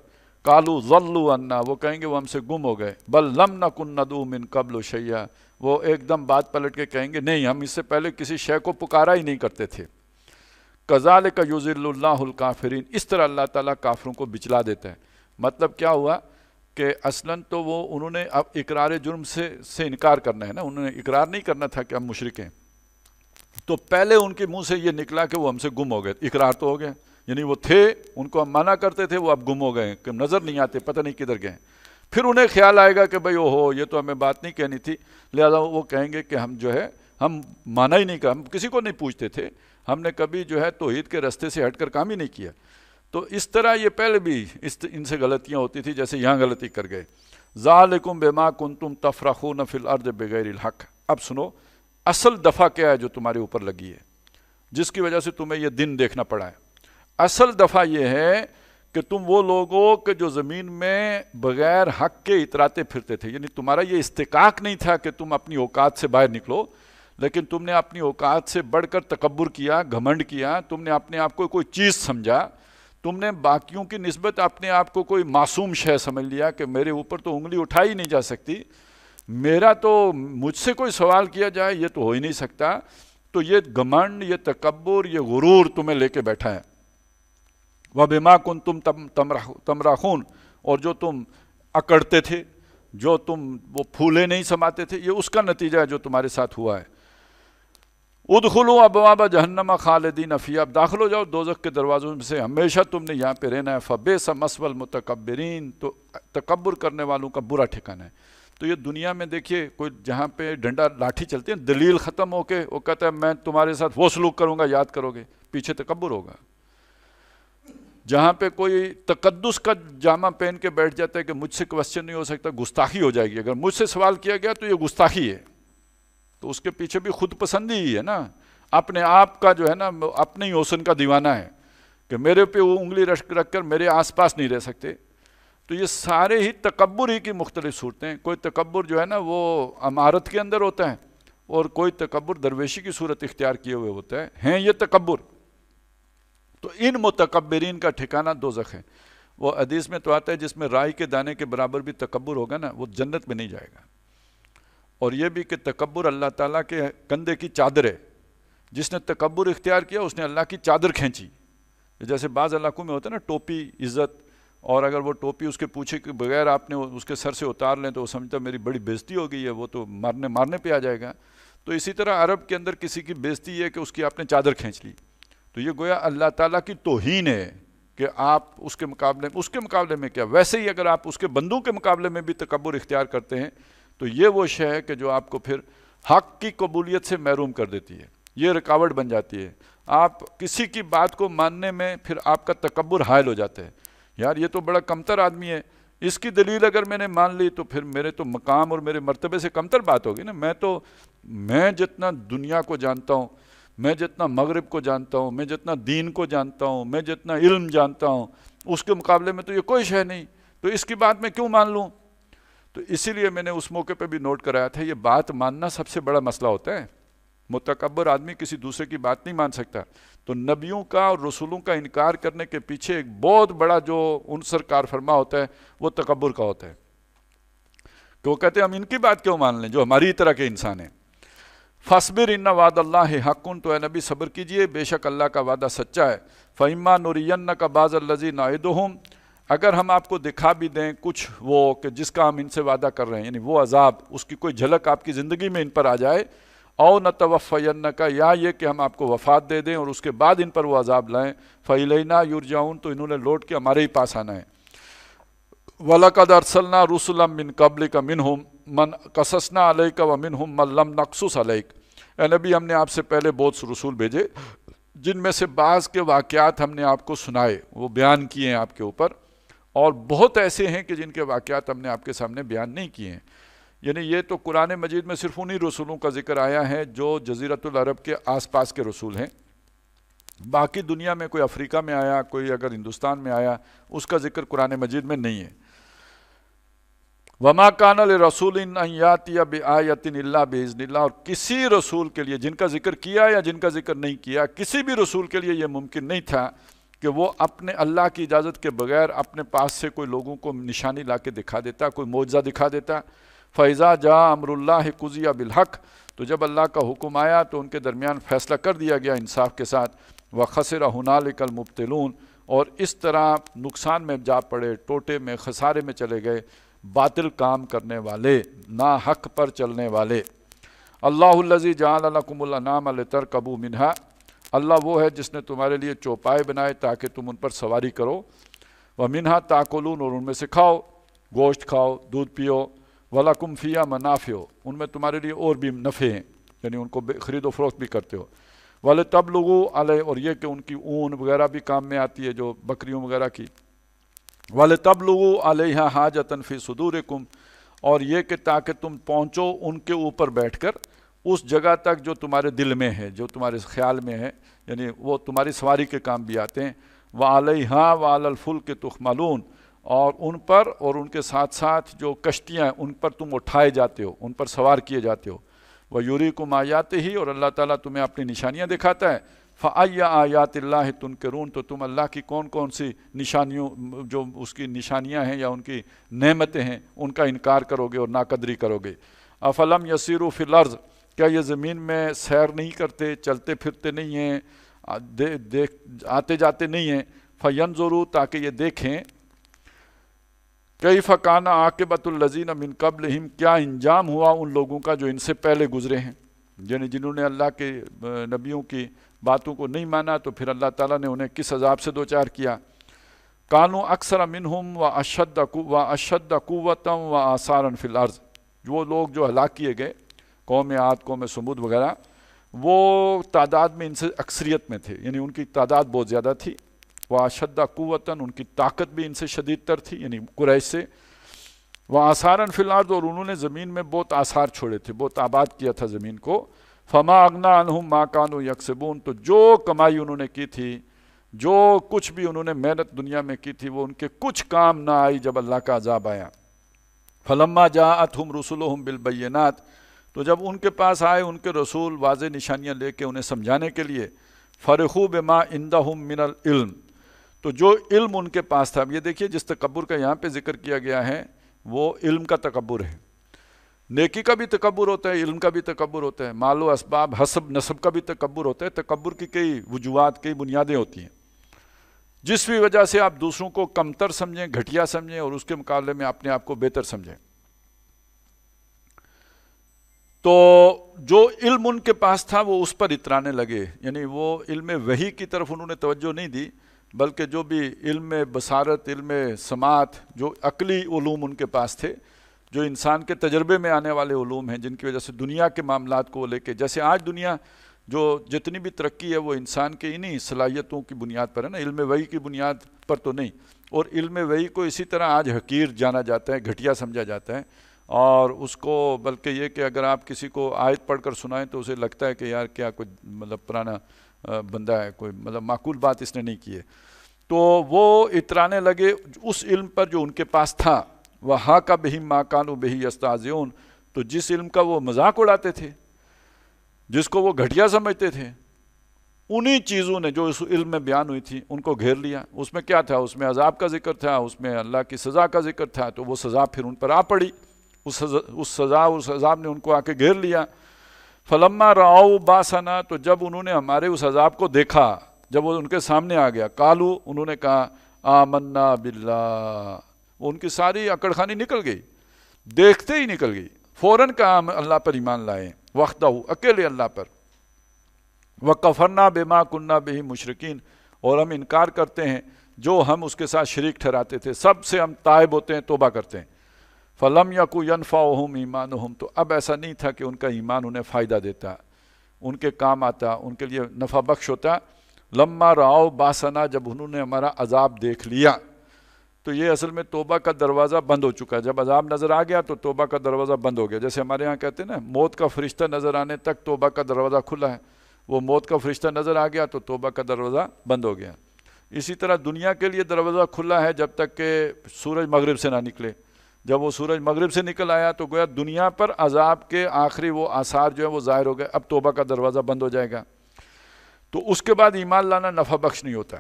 قالوا ضلوا عنا، وہ کہیں گے وہ ہم سے گم ہو گئے، بل لم نکن ندعو من قبل شیئا، وہ ایک دم بات پلٹ کے کہیں گے نہیں ہم اس سے پہلے کسی شے کو پکارا ہی نہیں کرتے تھے۔ کذالک یضل اللہ الکافرین، اس طرح اللہ تعالیٰ کافروں کو بچلا دیتا ہے۔ مطلب کیا ہوا کہ اصلاً تو وہ انہوں نے اب اقرار جرم سے انکار کرنا ہے نا، انہوں نے اقرار نہیں کرنا تھا کہ ہم مشرک ہیں، تو پہلے ان کے منہ سے یہ نکلا کہ وہ ہم سے گم ہو گئے، اقرار تو ہو گیا، یعنی وہ تھے، ان کو ہم منع کرتے تھے، وہ اب گم ہو گئے کہ نظر نہیں آتے، پتہ نہیں کدھر گئے۔ پھر انہیں خیال آئے گا کہ بھئی اوہو یہ تو ہمیں بات نہیں کہنی تھی، لہذا وہ کہیں گے کہ ہم جو ہے ہم مانا ہی نہیں کر، ہم کسی کو نہیں پوچھتے تھے، ہم نے کبھی جو ہے توحید کے راستے سے ہٹ کر کام ہی نہیں کیا۔ تو اس طرح یہ پہلے بھی ان سے غلطیاں ہوتی تھی، جیسے یہاں غلطی کر گئے۔ ذالکم بما کنتم تفرحون فی الارض بغیر الحق، اب سنو اصل دفعہ کیا ہے جو تمہارے اوپر لگی ہے، جس کی وجہ سے تمہیں یہ دن دیکھنا پڑا ہے۔ اصل دفعہ یہ ہے کہ تم وہ لوگ ہو کہ جو زمین میں بغیر حق کے اتراتے پھرتے تھے، یعنی تمہارا یہ استحقاق نہیں تھا کہ تم اپنی اوقات سے باہر نکلو، لیکن تم نے اپنی اوقات سے بڑھ کر تکبر کیا، گھمنڈ کیا، تم نے اپنے آپ کو کوئی چیز سمجھا، تم نے باقیوں کی نسبت اپنے آپ کو کوئی معصوم شے سمجھ لیا کہ میرے اوپر تو انگلی اٹھائی نہیں جا سکتی، میرا تو مجھ سے کوئی سوال کیا جائے یہ تو ہو ہی نہیں سکتا، تو یہ گھمنڈ، یہ تکبر، یہ غرور تمہیں لے کے بیٹھا ہے۔ وَبِمَا كُنْتُمْ تَمْرَحُونَ، اور جو تم اکڑتے تھے، جو تم وہ پھولے نہیں سماتے تھے، یہ اس کا نتیجہ ہے جو تمہارے ساتھ ہوا ہے۔ ادخلوا ابواب جہنم خالدین فیہا، اب داخل ہو جاؤ دوزخ کے دروازوں میں سے، ہمیشہ تم نے یہاں پہ رہنا ہے۔ فبئس مثوى المتکبرین، تو تکبر کرنے والوں کا برا ٹھکانہ ہے۔ تو یہ دنیا میں دیکھیے کوئی جہاں پہ ڈنڈا لاٹھی چلتی ہے، دلیل ختم ہو کے وہ کہتا ہے میں تمہارے ساتھ وہ سلوک کروں گا، یاد کرو گے، پیچھے تکبر ہوگا۔ جہاں پہ کوئی تقدس کا جامہ پہن کے بیٹھ جاتا ہے کہ مجھ سے کوسچن نہیں ہو سکتا، گستاخی ہو جائے گی، اگر مجھ سے سوال کیا گیا تو یہ گستاخی ہے، تو اس کے پیچھے بھی خود پسندی ہی ہے نا، اپنے آپ کا جو ہے نا اپنے ہی حسن کا دیوانہ ہے کہ میرے پہ وہ انگلی رکھ کر میرے آس پاس نہیں رہ سکتے۔ تو یہ سارے ہی تکبر ہی کی مختلف صورتیں ہیں، کوئی تکبر جو ہے نا وہ امارت کے اندر ہوتا ہے اور کوئی تکبر درویشی کی صورت اختیار کیے ہوئے ہوتا ہے، ہیں یہ تکبر۔ تو ان متکبرین کا ٹھکانہ دوزخ ہے۔ وہ حدیث میں تو آتا ہے جس میں رائی کے دانے کے برابر بھی تکبر ہوگا نا وہ جنت میں نہیں جائے گا۔ اور یہ بھی کہ تکبر اللہ تعالیٰ کے کندھے کی چادر ہے، جس نے تکبر اختیار کیا اس نے اللہ کی چادر کھینچی۔ جیسے بعض علاقوں میں ہوتا ہے نا ٹوپی عزت، اور اگر وہ ٹوپی اس کے پوچھے کے بغیر آپ نے اس کے سر سے اتار لیں تو وہ سمجھتا میری بڑی بےزتی ہو گئی ہے، وہ تو مارنے پہ آ جائے گا۔ تو اسی طرح عرب کے اندر کسی کی بےزتی یہ کہ اس کی آپ نے چادر کھینچ لی، تو یہ گویا اللہ تعالیٰ کی توہین ہے کہ آپ اس کے مقابلے میں کیا، ویسے ہی اگر آپ اس کے بندوں کے مقابلے میں بھی تکبر اختیار کرتے ہیں تو یہ وہ شے ہے کہ جو آپ کو پھر حق کی قبولیت سے محروم کر دیتی ہے، یہ رکاوٹ بن جاتی ہے۔ آپ کسی کی بات کو ماننے میں پھر آپ کا تکبر حائل ہو جاتا ہے، یار یہ تو بڑا کمتر آدمی ہے، اس کی دلیل اگر میں نے مان لی تو پھر میرے تو مقام اور میرے مرتبے سے کمتر بات ہوگی نا۔ میں جتنا دنیا کو جانتا ہوں، میں جتنا مغرب کو جانتا ہوں، میں جتنا دین کو جانتا ہوں، میں جتنا علم جانتا ہوں، اس کے مقابلے میں تو یہ کوئی شے نہیں، تو اس کی بات میں کیوں مان لوں؟ تو اسی لیے میں نے اس موقع پہ بھی نوٹ کرایا تھا، یہ بات ماننا سب سے بڑا مسئلہ ہوتا ہے۔ متکبر آدمی کسی دوسرے کی بات نہیں مان سکتا۔ تو نبیوں کا اور رسولوں کا انکار کرنے کے پیچھے ایک بہت بڑا جو عنصر کار فرما ہوتا ہے وہ تکبر کا ہوتا ہے، کہ وہ کہتے ہیں ہم ان کی بات کیوں مان لیں جو ہماری طرح کے انسان ہیں۔ فاصبر ان وعد اللہ حق، تو اے نبی صبر کیجئے، بے شک اللہ کا وعدہ سچا ہے۔ فإما نرینک بعض الذی نعدہم، اگر ہم آپ کو دکھا بھی دیں کچھ وہ کہ جس کا ہم ان سے وعدہ کر رہے ہیں، یعنی وہ عذاب، اس کی کوئی جھلک آپ کی زندگی میں ان پر آ جائے، او نتوفینک، یا یہ کہ ہم آپ کو وفات دے دیں اور اس کے بعد ان پر وہ عذاب لائیں، فإلینا یرجعون، تو انہوں نے لوٹ کے ہمارے ہی پاس آنا ہے۔ وَلَقَدْ أَرْسَلْنَا رُسُلًا مِّن قَبْلِكَ مِنْهُمْ مَنْ قَصَصْنَا عَلَيْكَ وَمِنْهُمْ مَنْ لَمْ نَقْصُصْ عَلَيْكَ، اے نبی ہم نے آپ سے پہلے بہت سے رسول بھیجے جن میں سے بعض کے واقعات ہم نے آپ کو سنائے، وہ بیان کیے ہیں آپ کے اوپر، اور بہت ایسے ہیں کہ جن کے واقعات ہم نے آپ کے سامنے بیان نہیں کیے ہیں۔ یعنی یہ تو قرآن مجید میں صرف انہی رسولوں کا ذکر آیا ہے جو جزیرۃ العرب کے آس پاس کے رسول ہیں، باقی دنیا میں کوئی افریقہ میں آیا، کوئی اگر ہندوستان میں آیا، اس کا ذکر قرآن مجید میں نہیں ہے۔ وَمَا كَانَ لِرَسُولٍ أَن يَأْتِيَ بِآيَةٍ إِلَّا بِإِذْنِ اللَّهِ، اور کسی رسول کے لیے، جن کا ذکر کیا یا جن کا ذکر نہیں کیا، کسی بھی رسول کے لیے یہ ممکن نہیں تھا کہ وہ اپنے اللہ کی اجازت کے بغیر اپنے پاس سے کوئی لوگوں کو نشانی لا کے دکھا دیتا، کوئی معجزہ دکھا دیتا۔ فَإِذَا جَاءَ أَمْرُ اللَّهِ قُضِيَ بِالْحَقِّ، تو جب اللہ کا حکم آیا تو ان کے درمیان فیصلہ کر دیا گیا انصاف کے ساتھ۔ وَخَسِرَ هُنَالِكَ الْمُبْطِلُونَ، اور اس طرح نقصان میں جا پڑے، ٹوٹے میں، خسارے میں چلے گئے باطل کام کرنے والے، نا حق پر چلنے والے۔ اللہ الذی جعل لکم الانعام لترکبوا منہا، اللہ وہ ہے جس نے تمہارے لیے چوپائے بنائے تاکہ تم ان پر سواری کرو۔ ومنہا تاکلون، اور ان میں سے کھاؤ، گوشت کھاؤ، دودھ پیو۔ ولکم فیہا منافع، ان میں تمہارے لیے اور بھی نفع ہیں، یعنی ان کو خرید و فروخت بھی کرتے ہو۔ وَلِتَبْلُغُوا عَلَيْهِ، اور یہ کہ ان کی اون وغیرہ بھی کام میں آتی ہے، جو بکریوں وغیرہ کی۔ وَلِتَبْلُغُوا عَلَيْهَا حَاجَةً فِي صُدُورِكُمْ، اور یہ کہ تاکہ تم پہنچو ان کے اوپر بیٹھ کر اس جگہ تک جو تمہارے دل میں ہے، جو تمہارے خیال میں ہے، یعنی وہ تمہاری سواری کے کام بھی آتے ہیں۔ وَعَلَيْهَا وَعَلَى الْفُلْكِ تُحْمَلُونَ، اور ان پر اور ان کے ساتھ ساتھ جو کشتیاں ہیں ان پر تم اٹھائے جاتے ہو، ان پر سوار کیے جاتے ہو۔ وَيُرِيكُمْ آيَاتِهِ، اور اللہ تعالیٰ تمہیں اپنی نشانیاں دکھاتا ہے۔ فَأَيَّ آيَاتِ اللَّهِ تُنْكِرُونَ، تو تم اللہ کی کون کون سی نشانیوں، جو اس کی نشانیاں ہیں یا ان کی نعمتیں ہیں، ان کا انکار کرو گے اور ناقدری کرو گے۔ أَفَلَمْ يَسِيرُوا فِي الْأَرْضِ، کیا یہ زمین میں سیر نہیں کرتے، چلتے پھرتے نہیں ہیں، آتے جاتے نہیں ہیں۔ فَيَنْظُرُوا، تاکہ یہ دیکھیں، كَيْفَ كَانَ عَاقِبَةُ الَّذِينَ مِنْ قَبْلِهِمْ، کیا انجام ہوا ان لوگوں کا جو ان سے پہلے گزرے ہیں، یعنی جنہوں نے اللہ کے نبیوں کی باتوں کو نہیں مانا تو پھر اللہ تعالیٰ نے انہیں کس عذاب سے دوچار کیا۔ کانوا اکثر منہم واشد قوتا وآثارا فی الارض، وہ لوگ جو ہلاک کیے گئے، قوم عاد، قوم سمود وغیرہ، وہ تعداد میں ان سے اکثریت میں تھے، یعنی ان کی تعداد بہت زیادہ تھی۔ واشد قوتا، ان کی طاقت بھی ان سے شدید تر تھی، یعنی قریش سے۔ وآثارا فی الارض، اور انہوں نے زمین میں بہت آثار چھوڑے تھے، بہت آباد کیا تھا زمین کو۔ فما اغنی عنہم ما کانوا یکسبون، تو جو کمائی انہوں نے کی تھی، جو کچھ بھی انہوں نے محنت دنیا میں کی تھی، وہ ان کے کچھ کام نہ آئی جب اللہ کا عذاب آیا۔ فلما جاءتہم رسلہم بالبینات، تو جب ان کے پاس آئے ان کے رسول واضح نشانیاں لے کے انہیں سمجھانے کے لیے، فرحوا بما عندہم من العلم، تو جو علم ان کے پاس تھا، یہ دیکھیے جس تکبر کا یہاں پہ ذکر کیا گیا ہے وہ علم کا تکبر ہے۔ نیکی کا بھی تکبر ہوتا ہے، علم کا بھی تکبر ہوتا ہے، مال و اسباب، حسب نسب کا بھی تکبر ہوتا ہے۔ تکبر کی کئی وجوہات، کئی بنیادیں ہوتی ہیں۔ جس بھی وجہ سے آپ دوسروں کو کمتر سمجھیں، گھٹیا سمجھیں، اور اس کے مقابلے میں اپنے آپ کو بہتر سمجھیں۔ تو جو علم ان کے پاس تھا وہ اس پر اترانے لگے، یعنی وہ علم وحی کی طرف انہوں نے توجہ نہیں دی، بلکہ جو بھی علم بصارت، علم سماعت، جو عقلی علوم ان کے پاس تھے، جو انسان کے تجربے میں آنے والے علوم ہیں، جن کی وجہ سے دنیا کے معاملات کو لے کے، جیسے آج دنیا جو جتنی بھی ترقی ہے وہ انسان کے انہی صلاحیتوں کی بنیاد پر ہے نا، علم وحی کی بنیاد پر تو نہیں۔ اور علم وحی کو اسی طرح آج حقیر جانا جاتا ہے، گھٹیا سمجھا جاتا ہے، اور اس کو بلکہ یہ کہ اگر آپ کسی کو آیت پڑھ کر سنائیں تو اسے لگتا ہے کہ یار کیا کوئی مطلب پرانا بندہ ہے، کوئی مطلب معقول بات اس نے نہیں کی ہے۔ تو وہ اترانے لگے اس علم پر جو ان کے پاس تھا، وَحَاقَ بِهِم مَا كَانُوا بِهِ يَسْتَهْزِئُونَ، تو جس علم کا وہ مذاق اڑاتے تھے، جس کو وہ گھٹیا سمجھتے تھے، انہی چیزوں نے جو اس علم میں بیان ہوئی تھی ان کو گھیر لیا۔ اس میں کیا تھا؟ اس میں عذاب کا ذکر تھا، اس میں اللہ کی سزا کا ذکر تھا، تو وہ سزا پھر ان پر آ پڑی، اس سزا اس عذاب نے ان کو آ کے گھیر لیا۔ فَلَمَّا رَأَوْا بَأْسَنَا، تو جب انہوں نے ہمارے اس عذاب کو دیکھا، جب وہ ان کے سامنے آ گیا، قالو، انہوں نے کہا آمنا باللہ، وہ ان کی ساری اکڑ خانی نکل گئی، دیکھتے ہی نکل گئی، فوراً کہا ہم اللہ پر ایمان لائے، وحدہ، اکیلے اللہ پر، وَكَفَرْنَا بِمَا كُنَّا بِهِ مُشْرِكِينَ، اور ہم انکار کرتے ہیں جو ہم اس کے ساتھ شریک ٹھہراتے تھے، سب سے ہم تائب ہوتے ہیں، توبہ کرتے ہیں۔ فَلَمْ يَكُ يَنْفَعُهُمْ إِيمَانُهُمْ، تو اب ایسا نہیں تھا کہ ان کا ایمان انہیں فائدہ دیتا، ان کے کام آتا، ان کے لیے نفع بخش ہوتا۔ لَمَّا رَأَوْا بَأْسَنَا، جب انہوں نے ہمارا عذاب دیکھ لیا، تو یہ اصل میں توبہ کا دروازہ بند ہو چکا ہے۔ جب عذاب نظر آ گیا تو توبہ کا دروازہ بند ہو گیا، جیسے ہمارے ہاں کہتے ہیں نا، موت کا فرشتہ نظر آنے تک توبہ کا دروازہ کھلا ہے، وہ موت کا فرشتہ نظر آ گیا تو توبہ کا دروازہ بند ہو گیا۔ اسی طرح دنیا کے لیے دروازہ کھلا ہے جب تک کہ سورج مغرب سے نہ نکلے، جب وہ سورج مغرب سے نکل آیا تو گویا دنیا پر عذاب کے آخری وہ آثار جو ہیں وہ ظاہر ہو گئے، اب توبہ کا دروازہ بند ہو جائے گا۔ تو اس کے بعد ایمان لانا نفع بخش نہیں ہوتا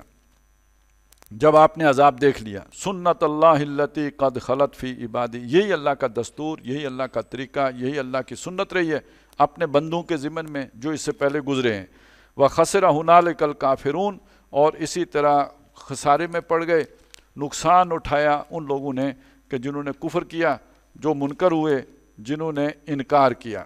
جب آپ نے عذاب دیکھ لیا۔ سنت اللہ التی قد خلت فی عبادی، یہی اللہ کا دستور، یہی اللہ کا طریقہ، یہی اللہ کی سنت رہی ہے اپنے بندوں کے ضمن میں جو اس سے پہلے گزرے ہیں۔ وَخَسِرَ هُنَالِكَ الْكَافِرُونَ، اور اسی طرح خسارے میں پڑ گئے، نقصان اٹھایا ان لوگوں نے کہ جنہوں نے کفر کیا، جو منکر ہوئے، جنہوں نے انکار کیا۔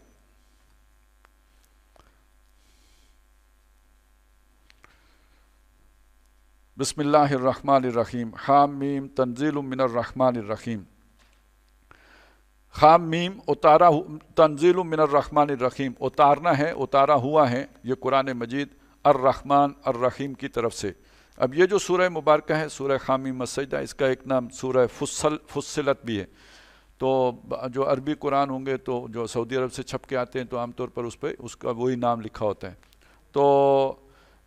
بسم اللہ الرحمن الرحیم، حام میم تنزیل من الرحمن الرحیم۔ خام میم اتارا، تنزیل من الرحمن الرحیم، اتارنا ہے، اتارا ہوا ہے یہ قرآن مجید الرحمن الرحیم کی طرف سے۔ اب یہ جو سورہ مبارکہ ہے، سورہ خام میم السجدہ، اس کا ایک نام سورہ فصلت بھی ہے۔ تو جو عربی قرآن ہوں گے تو جو سعودی عرب سے چھپ کے آتے ہیں تو عام طور پر اس پہ اس کا وہی نام لکھا ہوتا ہے۔ تو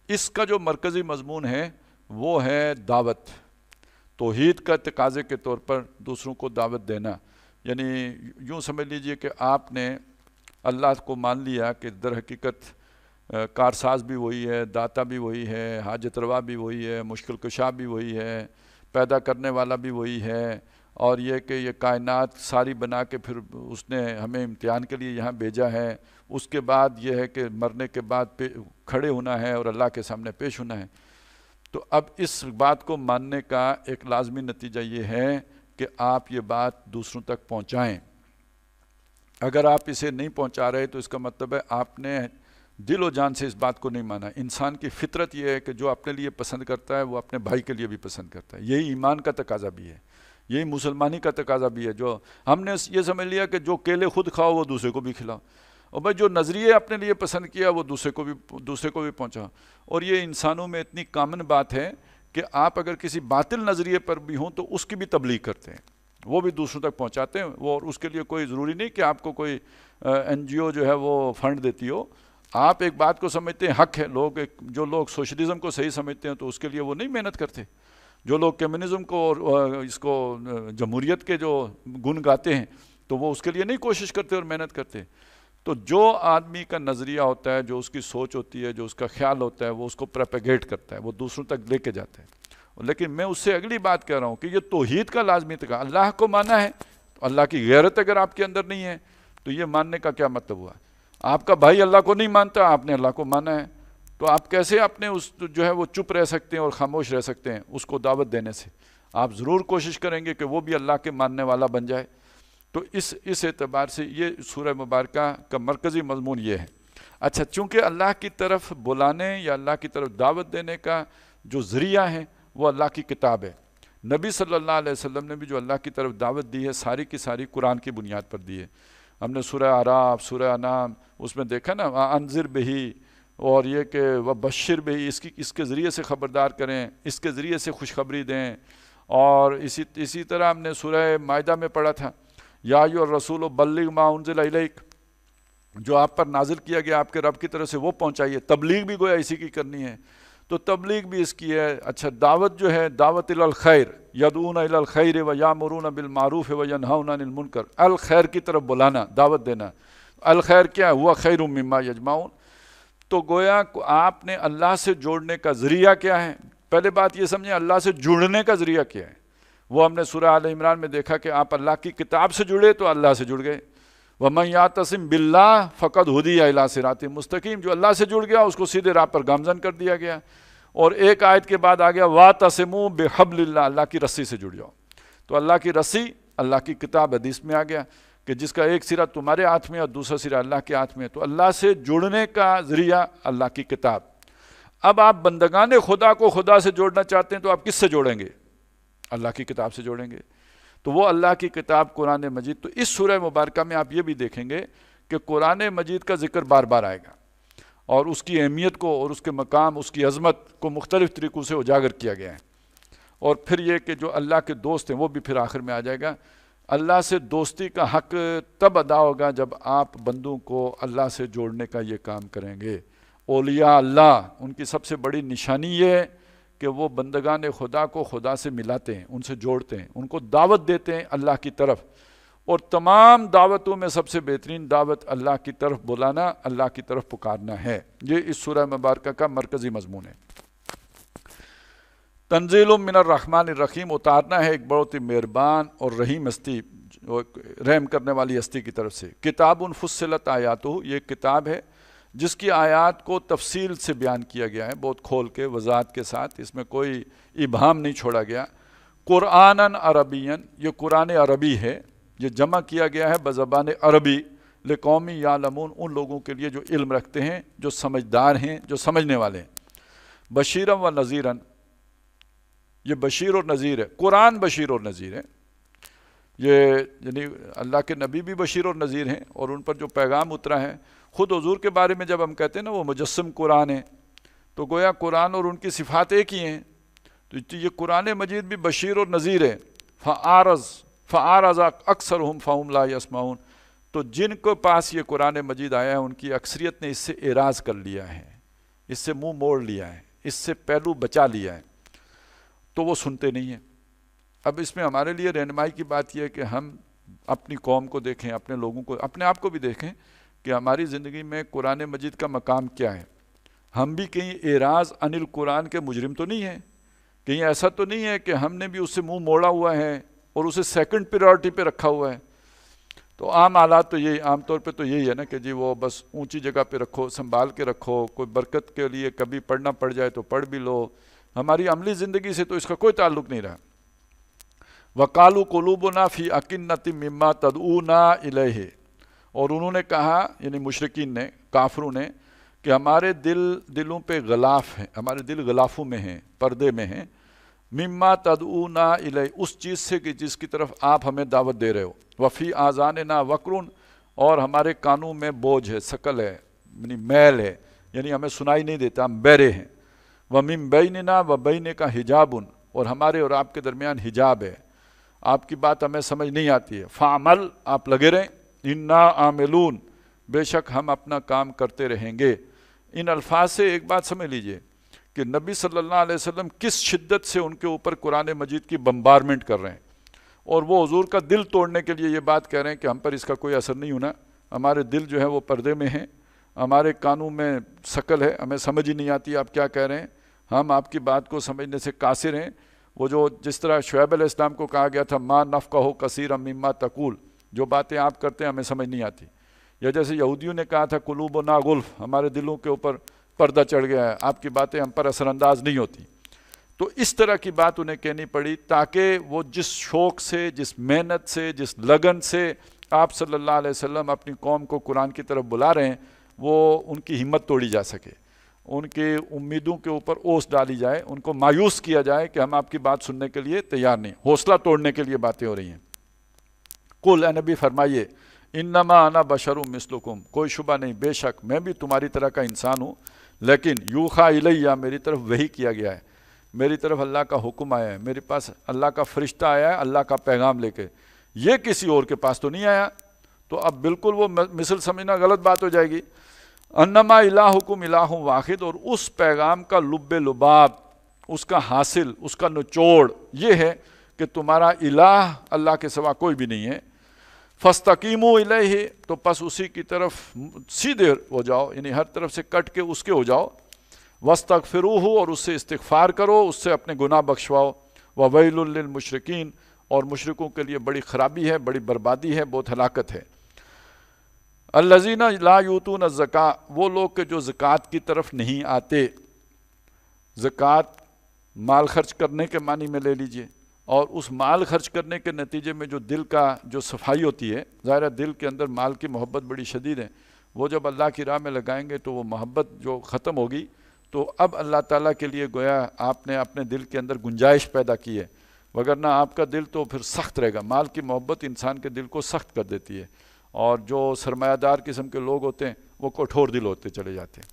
اس کا جو مرکزی مضمون ہے وہ ہے دعوت، توحید کا تقاضے کے طور پر دوسروں کو دعوت دینا۔ یعنی یوں سمجھ لیجئے کہ آپ نے اللہ کو مان لیا کہ در حقیقت کارساز بھی وہی ہے، داتا بھی وہی ہے، حاجت روا بھی وہی ہے، مشکل کشا بھی وہی ہے، پیدا کرنے والا بھی وہی ہے، اور یہ کہ یہ کائنات ساری بنا کے پھر اس نے ہمیں امتحان کے لیے یہاں بھیجا ہے، اس کے بعد یہ ہے کہ مرنے کے بعد کھڑے ہونا ہے اور اللہ کے سامنے پیش ہونا ہے۔ تو اب اس بات کو ماننے کا ایک لازمی نتیجہ یہ ہے کہ آپ یہ بات دوسروں تک پہنچائیں۔ اگر آپ اسے نہیں پہنچا رہے تو اس کا مطلب ہے آپ نے دل و جان سے اس بات کو نہیں مانا۔ انسان کی فطرت یہ ہے کہ جو اپنے لیے پسند کرتا ہے وہ اپنے بھائی کے لیے بھی پسند کرتا ہے، یہی ایمان کا تقاضا بھی ہے، یہی مسلمانی کا تقاضا بھی ہے۔ جو ہم نے یہ سمجھ لیا کہ جو کیلے خود کھاؤ وہ دوسرے کو بھی کھلاؤ، اور بھائی جو نظریے اپنے لیے پسند کیا وہ دوسرے کو بھی پہنچا۔ اور یہ انسانوں میں اتنی کامن بات ہے کہ آپ اگر کسی باطل نظریے پر بھی ہوں تو اس کی بھی تبلیغ کرتے ہیں، وہ بھی دوسروں تک پہنچاتے ہیں۔ وہ اور اس کے لیے کوئی ضروری نہیں کہ آپ کو کوئی NGO جو ہے وہ فنڈ دیتی ہو، آپ ایک بات کو سمجھتے ہیں حق ہے۔ جو لوگ سوشلزم کو صحیح سمجھتے ہیں تو اس کے لیے وہ نہیں محنت کرتے، جو لوگ کمیونزم کو اور اس کو جمہوریت کے جو گن گاتے ہیں تو وہ اس کے لیے نہیں کوشش کرتے اور محنت کرتے۔ تو جو آدمی کا نظریہ ہوتا ہے، جو اس کی سوچ ہوتی ہے، جو اس کا خیال ہوتا ہے، وہ اس کو پروپیگیٹ کرتا ہے، وہ دوسروں تک لے کے جاتا ہے۔ لیکن میں اس سے اگلی بات کہہ رہا ہوں کہ یہ توحید کا لازمی تقاضا، اللہ کو مانا ہے تو اللہ کی غیرت اگر آپ کے اندر نہیں ہے تو یہ ماننے کا کیا مطلب ہوا؟ آپ کا بھائی اللہ کو نہیں مانتا، آپ نے اللہ کو مانا ہے، تو آپ کیسے اپنے اس جو ہے وہ چپ رہ سکتے ہیں اور خاموش رہ سکتے ہیں اس کو دعوت دینے سے؟ آپ ضرور کوشش کریں گے کہ وہ بھی اللہ کے ماننے والا بن جائے۔ تو اس اعتبار سے یہ سورہ مبارکہ کا مرکزی مضمون یہ ہے۔ اچھا، چونکہ اللہ کی طرف بلانے یا اللہ کی طرف دعوت دینے کا جو ذریعہ ہے وہ اللہ کی کتاب ہے، نبی صلی اللہ علیہ وسلم نے بھی جو اللہ کی طرف دعوت دی ہے ساری کی ساری قرآن کی بنیاد پر دی ہے۔ ہم نے سورہ اعراف، سورہ انعام اس میں دیکھا نا، انذر بہی، اور یہ کہ وبشر بہی، اس کے ذریعے سے خبردار کریں، اس کے ذریعے سے خوشخبری دیں۔ اور اسی طرح ہم نے سورہ مائدہ میں پڑھا تھا، یا ایھا الرسول بلغ ما انزل الیک، جو آپ پر نازل کیا گیا آپ کے رب کی طرف سے وہ پہنچائیے۔ تبلیغ بھی گویا اسی کی کرنی ہے، تو تبلیغ بھی اس کی ہے۔ اچھا، دعوت جو ہے دعوت الی الخیر، یدعون الی الخیر ویامرون بالمعروف وینہون عن المنکر، الخیر کی طرف بلانا، دعوت دینا۔ الخیر کیا ہے؟ ہوا خیر مما یجمعون۔ تو گویا آپ نے اللہ سے جوڑنے کا ذریعہ کیا ہے؟ پہلے بات یہ سمجھیں اللہ سے جڑنے کا ذریعہ کیا ہے؟ وہ ہم نے سورہ آل عمران میں دیکھا کہ آپ اللہ کی کتاب سے جڑے تو اللہ سے جڑ گئے۔ وَمَن يَعْتَصِم بِاللَّهِ فَقَدْ هُدِیَ إِلَىٰ صِرَاطٍ مستقیم، جو اللہ سے جڑ گیا اس کو سیدھے راہ پر گامزن کر دیا گیا۔ اور ایک آیت کے بعد آ گیا وَاعْتَصِمُوا بِحَبْلِ اللَّهِ، اللہ کی رسی سے جڑ جاؤ۔ تو اللہ کی رسی، اللہ کی کتاب، حدیث میں آ گیا کہ جس کا ایک سرا تمہارے ہاتھ میں اور دوسرا سرا اللہ کے ہاتھ میں ہے۔ تو اللہ سے جڑنے کا ذریعہ اللہ کی کتاب۔ اب آپ بندگان خدا کو خدا سے جوڑنا چاہتے ہیں تو آپ کس سے جوڑیں گے؟ اللہ کی کتاب سے جوڑیں گے۔ تو وہ اللہ کی کتاب قرآن مجید۔ تو اس سورہ مبارکہ میں آپ یہ بھی دیکھیں گے کہ قرآن مجید کا ذکر بار بار آئے گا، اور اس کی اہمیت کو اور اس کے مقام، اس کی عظمت کو مختلف طریقوں سے اجاگر کیا گیا ہے۔ اور پھر یہ کہ جو اللہ کے دوست ہیں وہ بھی پھر آخر میں آ جائے گا۔ اللہ سے دوستی کا حق تب ادا ہوگا جب آپ بندوں کو اللہ سے جوڑنے کا یہ کام کریں گے۔ اولیاء اللہ، ان کی سب سے بڑی نشانی یہ ہے کہ وہ بندگان خدا کو خدا سے ملاتے ہیں، ان سے جوڑتے ہیں، ان کو دعوت دیتے ہیں اللہ کی طرف۔ اور تمام دعوتوں میں سب سے بہترین دعوت اللہ کی طرف بلانا، اللہ کی طرف پکارنا ہے۔ یہ اس سورہ مبارکہ کا مرکزی مضمون ہے۔ تنزیل من الرحمن الرحیم، اتارنا ہے ایک بہت ہی مہربان اور رحیم ہستی، رحم کرنے والی ہستی کی طرف سے۔ کتاب فصلت آیاتہ، یہ کتاب ہے جس کی آیات کو تفصیل سے بیان کیا گیا ہے، بہت کھول کے وضاحت کے ساتھ، اس میں کوئی ابہام نہیں چھوڑا گیا۔ قرآناً عربیاً، یہ قرآن عربی ہے، یہ جمع کیا گیا ہے بزبان عربی، لقوم یعلمون، ان لوگوں کے لیے جو علم رکھتے ہیں، جو سمجھدار ہیں، جو سمجھنے والے ہیں۔ بشیرا و نذیراً، یہ بشیر اور نذیر ہے، قرآن بشیر اور نذیر ہے۔ یہ یعنی اللہ کے نبی بھی بشیر اور نذیر ہیں، اور ان پر جو پیغام اترا ہے، خود حضور کے بارے میں جب ہم کہتے ہیں نا وہ مجسم قرآن ہے، تو گویا قرآن اور ان کی صفات ایک ہی ہیں۔ تو یہ قرآن مجید بھی بشیر اور نذیر ہے۔ فَأَعْرَضَ أَكْثَرُهُمْ فَهُمْ لَا يَسْمَعُونَ، تو جن کو پاس یہ قرآن مجید آیا ہے ان کی اکثریت نے اس سے اعراض کر لیا ہے، اس سے منہ موڑ لیا ہے، اس سے پہلو بچا لیا ہے، تو وہ سنتے نہیں ہیں۔ اب اس میں ہمارے لیے رہنمائی کی بات یہ ہے کہ ہم اپنی قوم کو دیکھیں، اپنے لوگوں کو، اپنے آپ کو بھی دیکھیں کہ ہماری زندگی میں قرآن مجید کا مقام کیا ہے۔ ہم بھی کہیں اعراض عن القرآن کے مجرم تو نہیں ہیں، کہیں ایسا تو نہیں ہے کہ ہم نے بھی اس سے منہ موڑا ہوا ہے اور اسے سیکنڈ پریورٹی پہ رکھا ہوا ہے۔ تو عام حالات تو یہی، عام طور پہ تو یہی ہے نا کہ جی وہ بس اونچی جگہ پہ رکھو، سنبھال کے رکھو، کوئی برکت کے لیے کبھی پڑھنا پڑ جائے تو پڑھ بھی لو۔ ہماری عملی زندگی سے تو اس کا کوئی تعلق نہیں رہا۔ وَقَالُوا قُلُوبُنَا فِي أَكِنَّةٍ مِّمَّا تَدْعُونَا إِلَيْهِ، اور انہوں نے کہا، یعنی مشرکین نے، کافروں نے، کہ ہمارے دلوں پہ غلاف ہیں، ہمارے دل غلافوں میں ہیں، پردے میں ہیں، مما تدعونا الیہ، اس چیز سے کہ جس کی طرف آپ ہمیں دعوت دے رہے ہو، وفی آذاننا وقرن، اور ہمارے کانوں میں بوجھ ہے، ثقل ہے، یعنی میل ہے، یعنی ہمیں سنائی نہیں دیتا، ہم بہرے ہیں، ومن بیننا وبینک حجاب، اور ہمارے اور آپ کے درمیان حجاب ہے، آپ کی بات ہمیں سمجھ نہیں آتی ہے، فعمل، آپ لگے رہیں، انا عاملون، بے شک ہم اپنا کام کرتے رہیں گے۔ ان الفاظ سے ایک بات سمجھ لیجئے کہ نبی صلی اللہ علیہ وسلم کس شدت سے ان کے اوپر قرآن مجید کی بمبارمنٹ کر رہے ہیں، اور وہ حضور کا دل توڑنے کے لیے یہ بات کہہ رہے ہیں کہ ہم پر اس کا کوئی اثر نہیں ہونا، ہمارے دل جو ہے وہ پردے میں ہیں، ہمارے کانوں میں ثقل ہے، ہمیں سمجھ ہی نہیں آتی آپ کیا کہہ رہے ہیں، ہم آپ کی بات کو سمجھنے سے قاصر ہیں۔ وہ جو جس طرح شعیب علیہ السلام کو کہا گیا تھا ما نفقہ کثیرا مما تقول، جو باتیں آپ کرتے ہیں ہمیں سمجھ نہیں آتی، یا جیسے یہودیوں نے کہا تھا قلوبنا غلف، ہمارے دلوں کے اوپر پردہ چڑھ گیا ہے، آپ کی باتیں ہم پر اثر انداز نہیں ہوتی. تو اس طرح کی بات انہیں کہنی پڑی تاکہ وہ جس شوق سے، جس محنت سے، جس لگن سے آپ صلی اللہ علیہ وسلم اپنی قوم کو قرآن کی طرف بلا رہے ہیں، وہ ان کی ہمت توڑی جا سکے، ان کی امیدوں کے اوپر اوس ڈالی جائے، ان کو مایوس کیا جائے کہ ہم آپ کی بات سننے کے لیے تیار نہیں. حوصلہ توڑنے کے لیے باتیں ہو رہی ہیں. قل، اے نبی فرمائیے، انما انا بشر مثلکم، کوئی شبہ نہیں، بے شک میں بھی تمہاری طرح کا انسان ہوں، لیکن یوحا الیہ، میری طرف وحی کیا گیا ہے، میری طرف اللہ کا حکم آیا ہے، میرے پاس اللہ کا فرشتہ آیا ہے اللہ کا پیغام لے کے، یہ کسی اور کے پاس تو نہیں آیا. تو اب بالکل وہ مثل سمجھنا غلط بات ہو جائے گی. انما الہکم الہ واحد، اور اس پیغام کا لب لباب، اس کا حاصل، اس کا نچوڑ یہ ہے کہ تمہارا الہ اللہ کے سوا کوئی بھی نہیں ہے. فاستقیموا الیہ، تو پس اسی کی طرف سیدھے ہو جاؤ، یعنی ہر طرف سے کٹ کے اس کے ہو جاؤ. واستغفروہ، اور اس سے استغفار کرو، اس سے اپنے گناہ بخشواؤ. وویل للمشرکین، اور مشرکوں کے لیے بڑی خرابی ہے، بڑی بربادی ہے، بہت ہلاکت ہے. الذین لا یؤتون الزکاۃ، وہ لوگ کہ جو زکوٰۃ کی طرف نہیں آتے. زکوٰۃ مال خرچ کرنے کے معنی میں لے لیجئے، اور اس مال خرچ کرنے کے نتیجے میں جو دل کا جو صفائی ہوتی ہے، ظاہر دل کے اندر مال کی محبت بڑی شدید ہے، وہ جب اللہ کی راہ میں لگائیں گے تو وہ محبت جو ختم ہوگی، تو اب اللہ تعالیٰ کے لیے گویا آپ نے اپنے دل کے اندر گنجائش پیدا کی ہے، وگرنہ آپ کا دل تو پھر سخت رہے گا. مال کی محبت انسان کے دل کو سخت کر دیتی ہے، اور جو سرمایہ دار قسم کے لوگ ہوتے ہیں وہ کٹھور دل ہوتے چلے جاتے ہیں.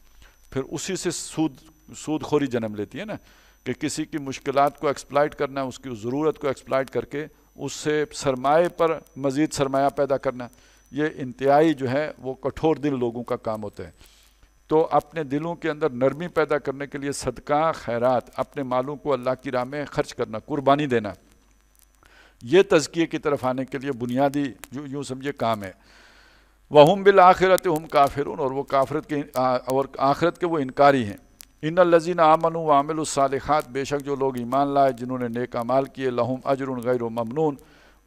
پھر اسی سے سود خوری جنم لیتی ہے نا، کہ کسی کی مشکلات کو ایکسپلائٹ کرنا، اس کی ضرورت کو ایکسپلائٹ کر کے اس سے سرمایہ پر مزید سرمایہ پیدا کرنا، یہ انتہائی جو ہے وہ کٹھور دل لوگوں کا کام ہوتا ہے. تو اپنے دلوں کے اندر نرمی پیدا کرنے کے لیے صدقہ، خیرات، اپنے مالوں کو اللہ کی راہ میں خرچ کرنا، قربانی دینا، یہ تزکیے کی طرف آنے کے لیے بنیادی یوں سمجھے کام ہے. وَهُمْ بِالْآخِرَةِ هُمْ كَافِرُونَ، اور وہ آخرت کے وہ انکاری ہیں. ان الذین آمنوا وعملوا الصالحات، بے شک جو لوگ ایمان لائے، جنہوں نے نیک اعمال کیے، لہم اجر غیر ممنون،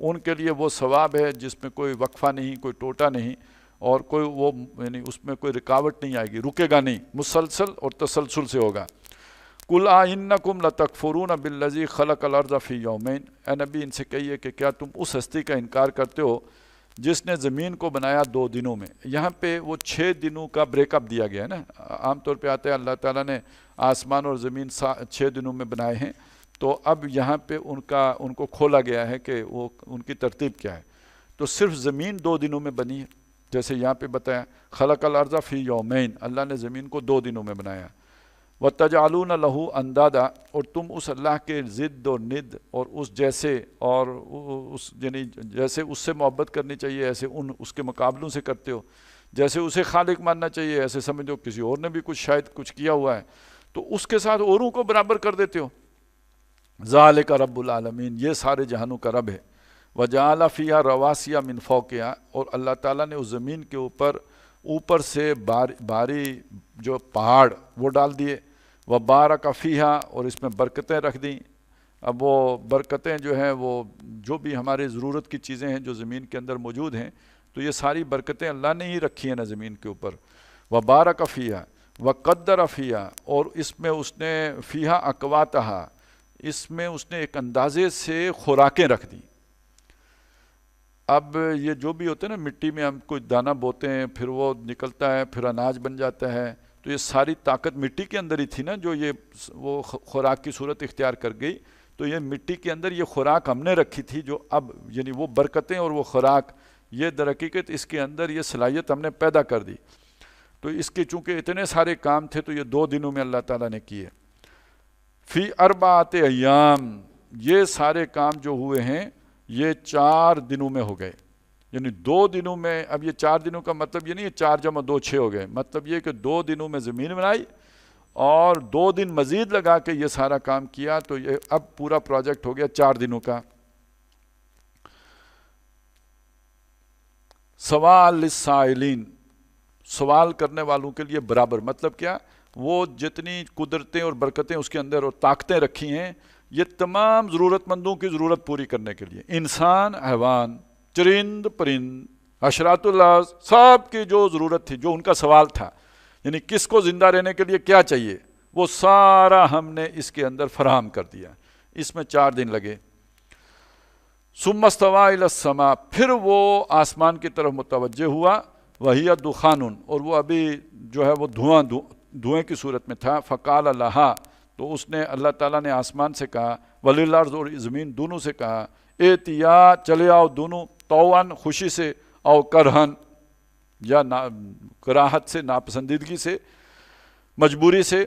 ان کے لیے وہ ثواب ہے جس میں کوئی وقفہ نہیں، کوئی ٹوٹا نہیں، اور کوئی وہ یعنی اس میں کوئی رکاوٹ نہیں آئے گی، رکے گا نہیں، مسلسل اور تسلسل سے ہوگا. قل انکم لتکفرون بالذی خلق الارض فی یومین، اے نبی ان سے کہیے کہ کیا تم اس ہستی کا انکار کرتے ہو جس نے زمین کو بنایا 2 دنوں میں. یہاں پہ وہ 6 دنوں کا بریک اپ دیا گیا ہے نا. عام طور پہ آتا ہے اللہ تعالیٰ نے آسمان اور زمین 6 دنوں میں بنائے ہیں، تو اب یہاں پہ ان کو کھولا گیا ہے کہ وہ ان کی ترتیب کیا ہے. تو صرف زمین 2 دنوں میں بنی ہے، جیسے یہاں پہ بتایا خلق الارض فی یومین، اللہ نے زمین کو 2 دنوں میں بنایا. وَتَجْعَلُونَ لَهُ أَنْدَادًا، اور تم اس اللہ کے ضد اور ند اور اس جیسے اور اس یعنی جیسے اس سے محبت کرنی چاہیے ایسے اس کے مقابلوں سے کرتے ہو، جیسے اسے خالق ماننا چاہیے ایسے سمجھو کسی اور نے بھی شاید کچھ کیا ہوا ہے تو اس کے ساتھ اوروں کو برابر کر دیتے ہو. ذالک رب العالمین، یہ سارے جہانوں کا رب ہے. وَجَعَلَ فِيهَا رَوَاسِيَ مِنْ فَوْقِهَا، اور اللہ تعالیٰ نے اس زمین کے اوپر سے باری جو پہاڑ وہ ڈال دیے. وَبَارَكَ فِيهَا، اور اس میں برکتیں رکھ دیں. اب وہ برکتیں جو ہیں وہ جو بھی ہماری ضرورت کی چیزیں ہیں جو زمین کے اندر موجود ہیں، تو یہ ساری برکتیں اللہ نے ہی رکھی ہیں نا زمین کے اوپر. وَبَارَكَ فِيهَا وَقَدَّرَ فِيهَا، اور اس میں اس نے فِيهَا أَقْوَاتَهَا، اس میں اس نے ایک اندازے سے خوراکیں رکھ دیں. اب یہ جو بھی ہوتے ہیں نا، مٹی میں ہم کوئی دانہ بوتے ہیں، پھر وہ نکلتا ہے، پھر اناج بن جاتا ہے، تو یہ ساری طاقت مٹی کے اندر ہی تھی نا، جو وہ خوراک کی صورت اختیار کر گئی. تو یہ مٹی کے اندر یہ خوراک ہم نے رکھی تھی، جو اب یعنی وہ برکتیں اور وہ خوراک، یہ در حقیقت اس کے اندر یہ صلاحیت ہم نے پیدا کر دی. تو اس کے چونکہ اتنے سارے کام تھے تو یہ 2 دنوں میں اللہ تعالیٰ نے کیے. فی 4 ایام، یہ سارے کام جو ہوئے ہیں یہ 4 دنوں میں ہو گئے. یعنی 2 دنوں میں، اب یہ 4 دنوں کا مطلب یہ نہیں ہے 4 جمع 2 6 ہو گئے، مطلب یہ کہ 2 دنوں میں زمین بنائی اور 2 دن مزید لگا کے یہ سارا کام کیا، تو یہ اب پورا پروجیکٹ ہو گیا 4 دنوں کا. سوال للسائلین، سوال کرنے والوں کے لیے برابر. مطلب کیا؟ وہ جتنی قدرتیں اور برکتیں اس کے اندر اور طاقتیں رکھی ہیں، یہ تمام ضرورت مندوں کی ضرورت پوری کرنے کے لیے، انسان، حیوان، چرند پرند، حشرات اللہ، سب کی جو ضرورت تھی، جو ان کا سوال تھا، یعنی کس کو زندہ رہنے کے لیے کیا چاہیے وہ سارا ہم نے اس کے اندر فراہم کر دیا. اس میں 4 دن لگے. ثم استوى الى السماء، پھر وہ آسمان کی طرف متوجہ ہوا. وہی دخان، اور وہ ابھی جو ہے وہ دھوئیں کی صورت میں تھا. فقال لها، تو اس نے اللہ تعالیٰ نے آسمان سے کہا، وللارض، اور زمین دونوں سے کہا، ائتیا، چلے آؤ دونوں، طوعاً خوشی سے، او کرہن، یا کراہت سے، ناپسندیدگی سے، مجبوری سے.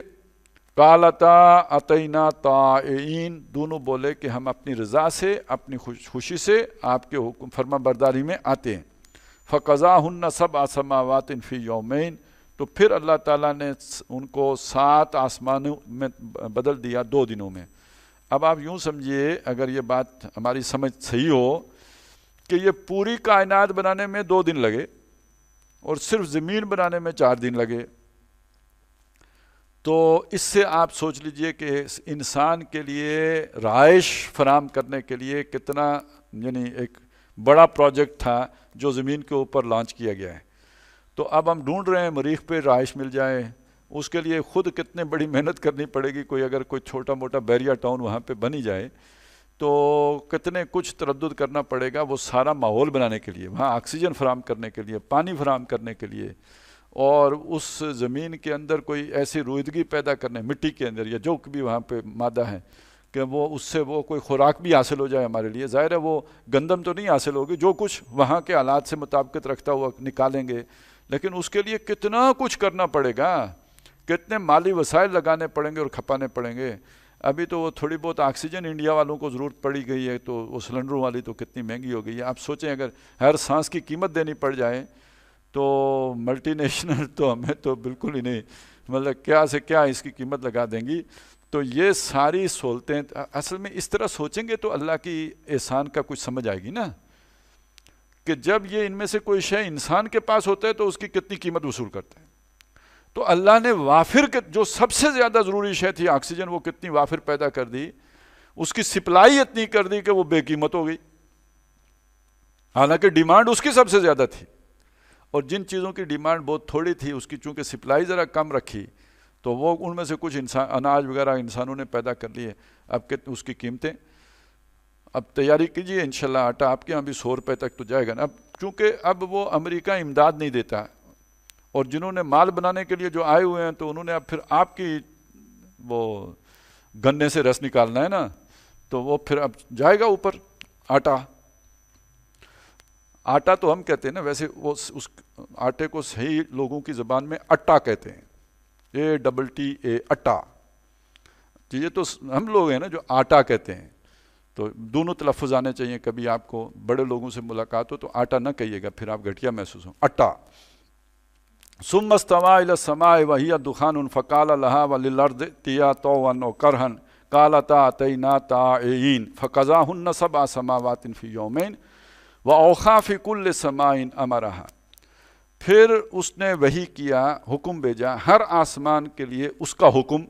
قالتا اتینا طائعین، دونوں بولے کہ ہم اپنی رضا سے، اپنی خوشی سے آپ کے حکم فرما برداری میں آتے ہیں. فقضاہن 7 سماوات فی یومین، تو پھر اللہ تعالیٰ نے ان کو 7 آسمانوں میں بدل دیا 2 دنوں میں. اب آپ یوں سمجھیے، اگر یہ بات ہماری سمجھ صحیح ہو کہ یہ پوری کائنات بنانے میں 2 دن لگے اور صرف زمین بنانے میں 4 دن لگے، تو اس سے آپ سوچ لیجئے کہ انسان کے لیے رہائش فراہم کرنے کے لیے کتنا یعنی ایک بڑا پروجیکٹ تھا جو زمین کے اوپر لانچ کیا گیا ہے. تو اب ہم ڈھونڈ رہے ہیں مریخ پہ رہائش مل جائے، اس کے لیے خود کتنے بڑی محنت کرنی پڑے گی. اگر کوئی چھوٹا موٹا بیریا ٹاؤن وہاں پہ بنی جائے تو کتنے کچھ تردد کرنا پڑے گا وہ سارا ماحول بنانے کے لیے، وہاں آکسیجن فراہم کرنے کے لیے، پانی فراہم کرنے کے لیے، اور اس زمین کے اندر کوئی ایسی رویدگی پیدا کرنے، مٹی کے اندر یا جو بھی وہاں پہ مادہ ہے کہ وہ اس سے وہ کوئی خوراک بھی حاصل ہو جائے ہمارے لیے. ظاہر ہے وہ گندم تو نہیں حاصل ہوگی، جو کچھ وہاں کے حالات سے مطابقت رکھتا ہوا نکالیں گے، لیکن اس کے لیے کتنا کچھ کرنا پڑے گا، کتنے مالی وسائل لگانے پڑیں گے اور کھپانے پڑیں گے. ابھی تو وہ تھوڑی بہت آکسیجن انڈیا والوں کو ضرورت پڑی گئی ہے، تو وہ سلنڈروں والی تو کتنی مہنگی ہو گئی ہے. آپ سوچیں اگر ہر سانس کی قیمت دینی پڑ جائے تو ملٹی نیشنل تو ہمیں تو بالکل ہی نہیں، مطلب کیا سے کیا اس کی قیمت لگا دیں گی. تو یہ ساری سہولتیں اصل میں اس طرح سوچیں گے تو اللہ کی احسان کا کچھ سمجھ آئے گی نا، کہ جب یہ ان میں سے کوئی شے انسان کے پاس ہوتا ہے تو اس کی کتنی قیمت وصول کرتا ہے. تو اللہ نے وافر جو سب سے زیادہ ضروری شے تھی آکسیجن، وہ کتنی وافر پیدا کر دی، اس کی سپلائی اتنی کر دی کہ وہ بے قیمت ہو گئی، حالانکہ ڈیمانڈ اس کی سب سے زیادہ تھی. اور جن چیزوں کی ڈیمانڈ بہت تھوڑی تھی اس کی چونکہ سپلائی ذرا کم رکھی تو وہ ان میں سے کچھ اناج وغیرہ انسانوں نے پیدا کر لیے. اب اس کی قیمتیں اب تیاری کیجئے انشاءاللہ. آٹا آپ کے ہاں بھی 100 روپے تک تو جائے گا نا. اب چونکہ اب وہ امریکہ امداد نہیں دیتا، اور جنہوں نے مال بنانے کے لیے جو آئے ہوئے ہیں تو انہوں نے اب پھر آپ کی وہ گنے سے رس نکالنا ہے نا، تو وہ پھر اب جائے گا اوپر آٹا. آٹا تو ہم کہتے ہیں نا، ویسے وہ اس آٹے کو صحیح لوگوں کی زبان میں اٹا کہتے ہیں، ATTA اٹا. یہ تو ہم لوگ ہیں نا جو آٹا کہتے ہیں، تو دونوں تلفظ آنے چاہیے. کبھی آپ کو بڑے لوگوں سے ملاقات ہو تو آٹا نہ کہیے گا، پھر آپ گھٹیا محسوس ہو. اٹا. ثم استوى الى السماء وهي دخان فقال لها وللارض ائتيا طوعا وكرها قالتا اتينا طائعين فقضاهن 7 سماوات في يومين واوحى في كل سماء امرها. پھر اس نے وحی کیا، حکم بھیجا ہر آسمان کے لیے اس کا حکم.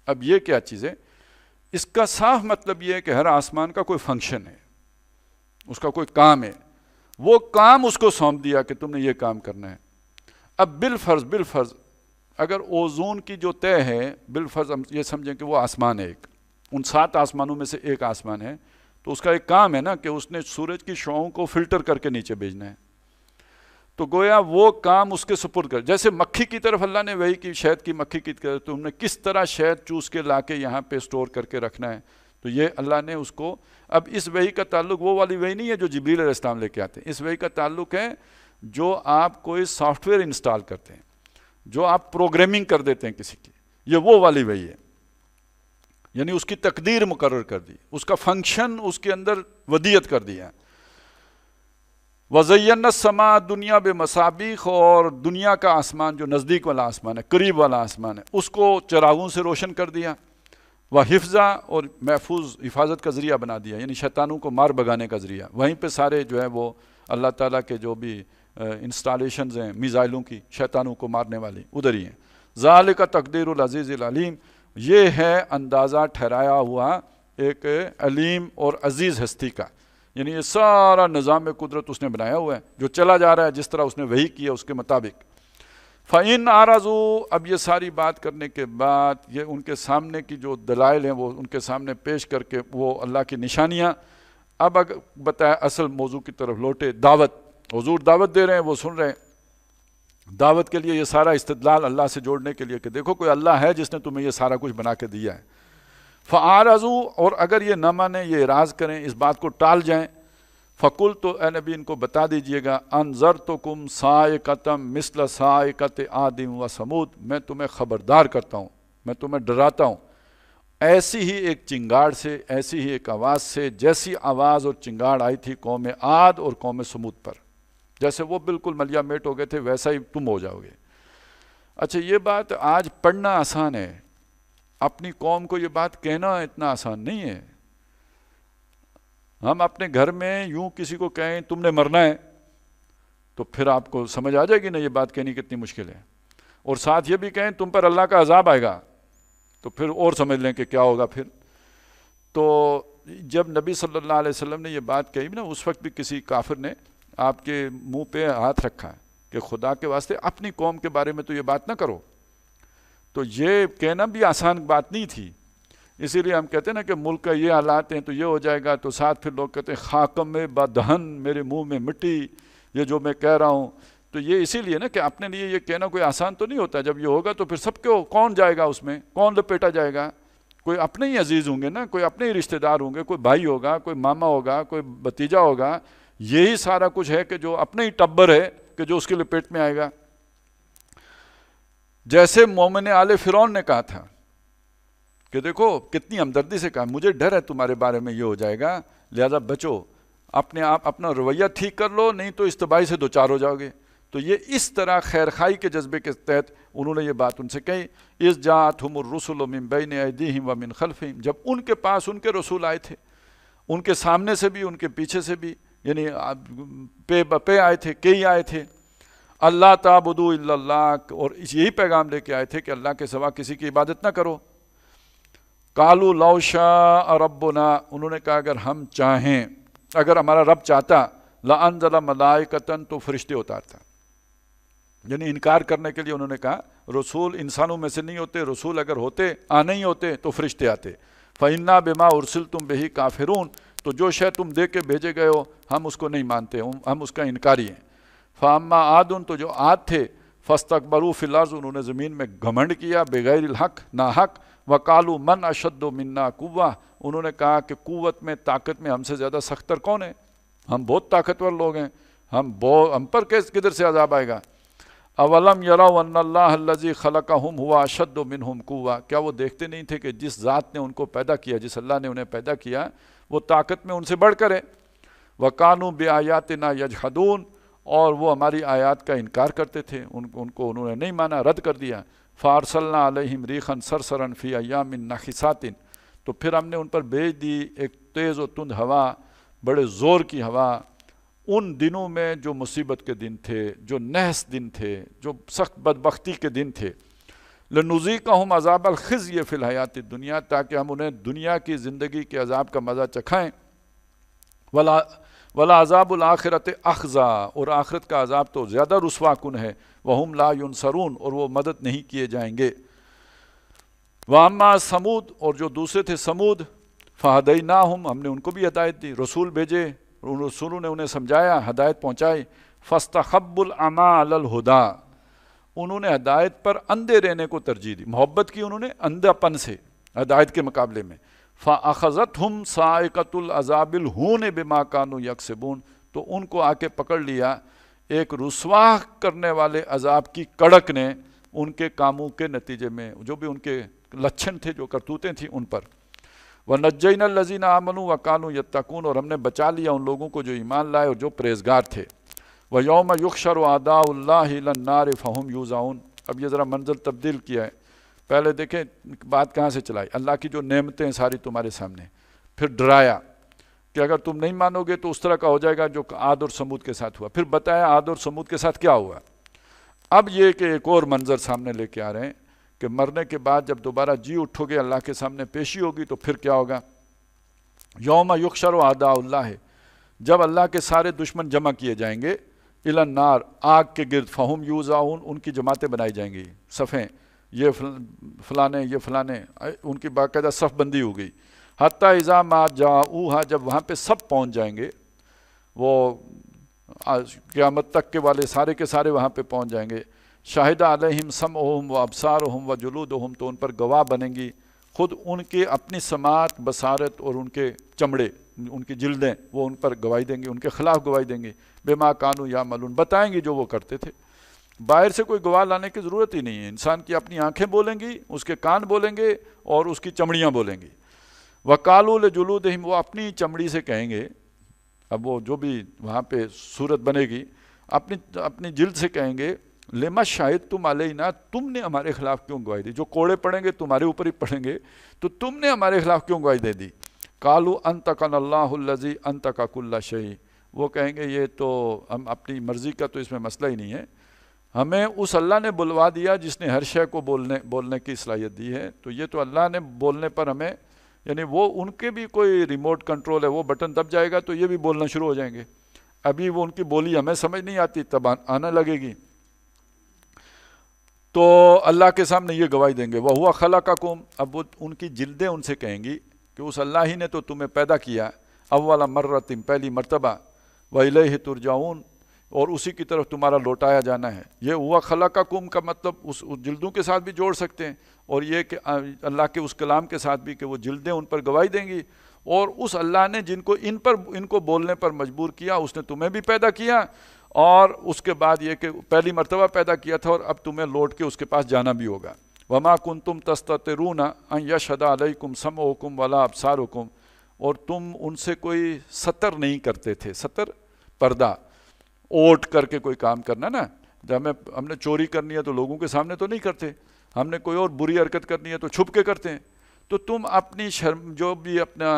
اب یہ کیا چیز ہے؟ اس کا صاف مطلب یہ ہے کہ ہر آسمان کا کوئی فنکشن ہے، اس کا کوئی کام ہے، وہ کام اس کو سونپ دیا کہ تم نے یہ کام کرنا ہے. اب بالفرض اگر اوزون کی جو طے ہے، بالفرض ہم یہ سمجھیں کہ وہ آسمان ہے، ایک ان 7 آسمانوں میں سے ایک آسمان ہے، تو اس کا ایک کام ہے نا کہ اس نے سورج کی شعاعوں کو فلٹر کر کے نیچے بھیجنا ہے. تو گویا وہ کام اس کے سپرد کر، جیسے مکھی کی طرف اللہ نے وہی کی، شہد کی مکھی کی طرف تم نے کس طرح شہد چوس کے لا کے یہاں پہ سٹور کر کے رکھنا ہے، تو یہ اللہ نے اس کو. اب اس وحی کا تعلق وہ والی وحی نہیں ہے جو جبریل علیہ السلام لے کے آتے ہیں، اس وحی کا تعلق ہے جو آپ کوئی سافٹ ویئر انسٹال کرتے ہیں، جو آپ پروگرامنگ کر دیتے ہیں کسی کی، یہ وہ والی وحی ہے. یعنی اس کی تقدیر مقرر کر دی، اس کا فنکشن اس کے اندر ودیت کر دیا. وَزَيَّنَّا السَّمَاءَ دنیا بِمَصَابِيحَ، اور دنیا کا آسمان جو نزدیک والا آسمان ہے، قریب والا آسمان ہے، اس کو چراغوں سے روشن کر دیا. وَحِفْظًا، اور محفوظ حفاظت کا ذریعہ بنا دیا، یعنی شیطانوں کو مار بگانے کا ذریعہ. وہیں پہ سارے جو ہے وہ اللہ تعالیٰ کے جو بھی انسٹالیشنز ہیں میزائلوں کی شیطانوں کو مارنے والی ادھر ہی ہیں. ذَلِكَ تَقْدِيرُ الْعَزِيزِ الْعَلِيمِ، یہ ہے اندازہ ٹھہرایا ہوا ایک علیم اور عزیز ہستی کا. یعنی یہ سارا نظام قدرت اس نے بنایا ہوا ہے جو چلا جا رہا ہے جس طرح اس نے وحی کیا اس کے مطابق. فَإِنْ أَعْرَضُوا، اب یہ ساری بات کرنے کے بعد یہ ان کے سامنے کی جو دلائل ہیں وہ ان کے سامنے پیش کر کے وہ اللہ کی نشانیاں، اب اگر بتایا اصل موضوع کی طرف لوٹے، دعوت، حضور دعوت دے رہے ہیں، وہ سن رہے ہیں، دعوت کے لیے یہ سارا استدلال اللہ سے جوڑنے کے لیے کہ دیکھو کوئی اللہ ہے جس نے تمہیں یہ سارا کچھ بنا کے دیا ہے۔ فَأَعْرَضُوا، اور اگر یہ نہ مانیں، یہ اعراض کریں، اس بات کو ٹال جائیں، فقل، تو اے نبی ان کو بتا دیجئے گا، انذرتکم صاعقۃ مثل صاعقۃ عاد و ثمود، میں تمہیں خبردار کرتا ہوں، میں تمہیں ڈراتا ہوں ایسی ہی ایک چنگاڑ سے، ایسی ہی ایک آواز سے جیسی آواز اور چنگاڑ آئی تھی قوم عاد اور قوم ثمود پر، جیسے وہ بالکل ملیا میٹ ہو گئے تھے ویسا ہی تم ہو جاؤ گے۔ اچھا، یہ بات آج پڑھنا آسان ہے، اپنی قوم کو یہ بات کہنا اتنا آسان نہیں ہے۔ ہم اپنے گھر میں یوں کسی کو کہیں تم نے مرنا ہے تو پھر آپ کو سمجھ آ جائے گی نا یہ بات کہنی کتنی مشکل ہے، اور ساتھ یہ بھی کہیں تم پر اللہ کا عذاب آئے گا تو پھر اور سمجھ لیں کہ کیا ہوگا پھر۔ تو جب نبی صلی اللہ علیہ وسلم نے یہ بات کہی نا، اس وقت بھی کسی کافر نے آپ کے منہ پہ ہاتھ رکھا کہ خدا کے واسطے اپنی قوم کے بارے میں تو یہ بات نہ کرو، تو یہ کہنا بھی آسان بات نہیں تھی۔ اسی لیے ہم کہتے ہیں نا کہ ملک کا یہ حالات ہیں تو یہ ہو جائے گا، تو ساتھ پھر لوگ کہتے ہیں خاکم میں بدہن، میرے منہ میں مٹی، یہ جو میں کہہ رہا ہوں، تو یہ اسی لیے نا کہ اپنے لیے یہ کہنا کوئی آسان تو نہیں ہوتا، جب یہ ہوگا تو پھر سب کو کون جائے گا اس میں، کون لپیٹا جائے گا؟ کوئی اپنے ہی عزیز ہوں گے نا، کوئی اپنے ہی رشتہ دار ہوں گے، کوئی بھائی ہوگا، کوئی ماما ہوگا، کوئی بھتیجا ہوگا، یہی سارا کچھ ہے کہ جو اپنے ہی ٹبر ہے کہ جو اس کے لپیٹ میں آئے گا۔ جیسے مومن آل فرعون نے کہا تھا کہ دیکھو کتنی ہمدردی سے کہا، مجھے ڈر ہے تمہارے بارے میں یہ ہو جائے گا، لہذا بچو، اپنے آپ اپنا رویہ ٹھیک کر لو، نہیں تو اس تباہی سے دوچار ہو جاؤ گے۔ تو یہ اس طرح خیر خائی کے جذبے کے تحت انہوں نے یہ بات ان سے کہی، اذ جاءتہم الرسل من بین ایدیہم ومن خلفہم، جب ان کے پاس ان کے رسول آئے تھے، ان کے سامنے سے بھی ان کے پیچھے سے بھی، یعنی پے بپے آئے تھے، کئی آئے تھے، اللہ تعبدوا الا اللہ، اور یہی پیغام لے کے آئے تھے کہ اللہ کے سوا کسی کی عبادت نہ کرو۔ قالوا لو شاء ربنا، انہوں نے کہا اگر ہم چاہیں، اگر ہمارا رب چاہتا، لانزل ملائکۃ، تو فرشتے اتارتا، یعنی انکار کرنے کے لیے انہوں نے کہا رسول انسانوں میں سے نہیں ہوتے، رسول اگر ہوتے، آنے ہی ہوتے تو فرشتے آتے۔ فإنا بما ارسلتم بہ کافرون، تو جو شے تم دے کے بھیجے گئے ہو ہم اس کو نہیں مانتے، ہم اس کا انکاری ہیں۔ فاما عاد، تو جو عاد تھے، فاستکبروا فی الارض، انہوں نے زمین میں گھمنڈ کیا، بغیر الحق، ناحق، وقالوا من اشد منا قوہ، انہوں نے کہا کہ قوت میں، طاقت میں ہم سے زیادہ سختر کون ہے، ہم بہت طاقتور لوگ ہیں، ہم پر کدھر سے عذاب آئے گا۔ اولم یروا ان اللہ الذی خلقہم هو اشد منہم قوہ، کیا وہ دیکھتے نہیں تھے کہ جس ذات نے ان کو پیدا کیا، جس اللہ نے انہیں پیدا کیا، وہ طاقت میں ان سے بڑھ کر ہے۔ وکانوا بآیاتنا یجحدون، اور وہ ہماری آیات کا انکار کرتے تھے، ان کو انہوں نے نہیں مانا، رد کر دیا۔ فارسلنا علیہم ریحا صرصرا فی ایام نحسات، تو پھر ہم نے ان پر بھیج دی ایک تیز و تند ہوا، بڑے زور کی ہوا، ان دنوں میں جو مصیبت کے دن تھے، جو نحس دن تھے، جو سخت بدبختی کے دن تھے۔ لنذیقہم عذاب الخزی فی الحیات الدنیا، تاکہ ہم انہیں دنیا کی زندگی کے عذاب کا مزہ چکھائیں۔ ولا عذاب الآخرت اخزا، اور آخرت کا عذاب تو زیادہ رسوا کن ہے، وہم لا ینصرون، اور وہ مدد نہیں کیے جائیں گے۔ واما سمود، اور جو دوسرے تھے سمود، فہدیناہم، ہم نے ان کو بھی ہدایت دی، رسول بھیجے، رسولوں نے انہیں سمجھایا، ہدایت پہنچائی۔ فاستحبوا العمی علی الہدی، انہوں نے ہدایت پر اندھے رہنے کو ترجیح دی، محبت کی انہوں نے اندھا پن سے ہدایت کے مقابلے میں۔ فَأَخَذَتْهُمْ صَاعِقَةُ الْعَذَابِ الْهُونِ بِمَا كَانُوا يَكْسِبُونَ، تو ان کو آ کے پکڑ لیا ایک رسوا کرنے والے عذاب کی کڑک نے، ان کے کاموں کے نتیجے میں، جو بھی ان کے لچھن تھے، جو کرتوتیں تھیں ان پر۔ وَنَجَّيْنَا الَّذِينَ آمَنُوا وَكَانُوا يَتَّقُونَ، اور ہم نے بچا لیا ان لوگوں کو جو ایمان لائے اور جو پرہیزگار تھے۔ وَيَوْمَ يُحْشَرُ أَعْدَاءُ اللَّهِ إِلَى النَّارِ فَهُمْ يُوزَعُونَ، اب یہ ذرا منظر تبدیل کیا ہے، پہلے دیکھیں بات کہاں سے چلائی، اللہ کی جو نعمتیں ساری تمہارے سامنے، پھر ڈرایا کہ اگر تم نہیں مانو گے تو اس طرح کا ہو جائے گا جو عاد اور سمود کے ساتھ ہوا، پھر بتایا عاد اور سمود کے ساتھ کیا ہوا۔ اب یہ کہ ایک اور منظر سامنے لے کے آ رہے ہیں کہ مرنے کے بعد جب دوبارہ جی اٹھو گے، اللہ کے سامنے پیشی ہوگی، تو پھر کیا ہوگا۔ یوم یحشر اعداء اللہ، جب اللہ کے سارے دشمن جمع کیے جائیں گے، الی النار، آگ کے گرد، فہم یوزعون، ان کی جماعتیں بنائی جائیں گی، صفیں، یہ فلانے یہ فلانے، ان کی باقاعدہ صف بندی ہو گئی. حتیٰ اذا ما جاؤہا، جب وہاں پہ سب پہنچ جائیں گے، وہ قیامت تک کے والے سارے کے سارے وہاں پہ پہنچ جائیں گے. شاہد علیہم سمعہم و ابصارہم و جلودہم، تو ان پر گواہ بنیں گی خود ان کے اپنی سماعت، بصارت اور ان کے چمڑے، ان کی جلدیں، وہ ان پر گواہی دیں گے، ان کے خلاف گواہی دیں گے. بما کانوا یعملون، بتائیں گی جو وہ کرتے تھے. باہر سے کوئی گواہ لانے کی ضرورت ہی نہیں ہے، انسان کی اپنی آنکھیں بولیں گی، اس کے کان بولیں گے اور اس کی چمڑیاں بولیں گی. وقالوا لجلودہم، وہ اپنی چمڑی سے کہیں گے، اب وہ جو بھی وہاں پہ صورت بنے گی، اپنی جلد سے کہیں گے، لما شہدتم علینا، تم نے ہمارے خلاف کیوں گواہی دی؟ جو کوڑے پڑیں گے تمہارے اوپر ہی پڑیں گے، تو تم نے ہمارے خلاف کیوں گواہی دے دی؟ قالوا انطقنا اللہ الذی انطق کل شیء، وہ کہیں گے یہ تو ہم اپنی مرضی کا تو اس میں مسئلہ ہی نہیں ہے، ہمیں اس اللہ نے بلوا دیا جس نے ہر شے کو بولنے کی صلاحیت دی ہے. تو یہ تو اللہ نے بولنے پر ہمیں، یعنی وہ ان کے بھی کوئی ریموٹ کنٹرول ہے، وہ بٹن دب جائے گا تو یہ بھی بولنا شروع ہو جائیں گے. ابھی وہ ان کی بولی ہمیں سمجھ نہیں آتی، تب آنے لگے گی. تو اللہ کے سامنے یہ گواہی دیں گے. وَهُوَ خَلَقَكُمْ، اب وہ ان کی جلدیں ان سے کہیں گی کہ اس اللہ ہی نے تو تمہیں پیدا کیا، اول مرۃ، پہلی مرتبہ، وَإِلَيْهِ تُرْجَعُونَ، اور اسی کی طرف تمہارا لوٹایا جانا ہے. یہ ہوا خلقکم کا مطلب اس جلدوں کے ساتھ بھی جوڑ سکتے ہیں، اور یہ کہ اللہ کے اس کلام کے ساتھ بھی کہ وہ جلدیں ان پر گواہی دیں گی، اور اس اللہ نے جن کو ان کو بولنے پر مجبور کیا، اس نے تمہیں بھی پیدا کیا، اور اس کے بعد یہ کہ پہلی مرتبہ پیدا کیا تھا اور اب تمہیں لوٹ کے اس کے پاس جانا بھی ہوگا. وما کنتم تستترون ان یشہد علیکم سمعکم ولا ابصارکم، اور تم ان سے کوئی ستر نہیں کرتے تھے. ستر پردہ اوٹ کر کے کوئی کام کرنا نا، جب ہم نے چوری کرنی ہے تو لوگوں کے سامنے تو نہیں کرتے، ہم نے کوئی اور بری حرکت کرنی ہے تو چھپ کے کرتے ہیں. تو تم اپنی شرم، جو بھی اپنا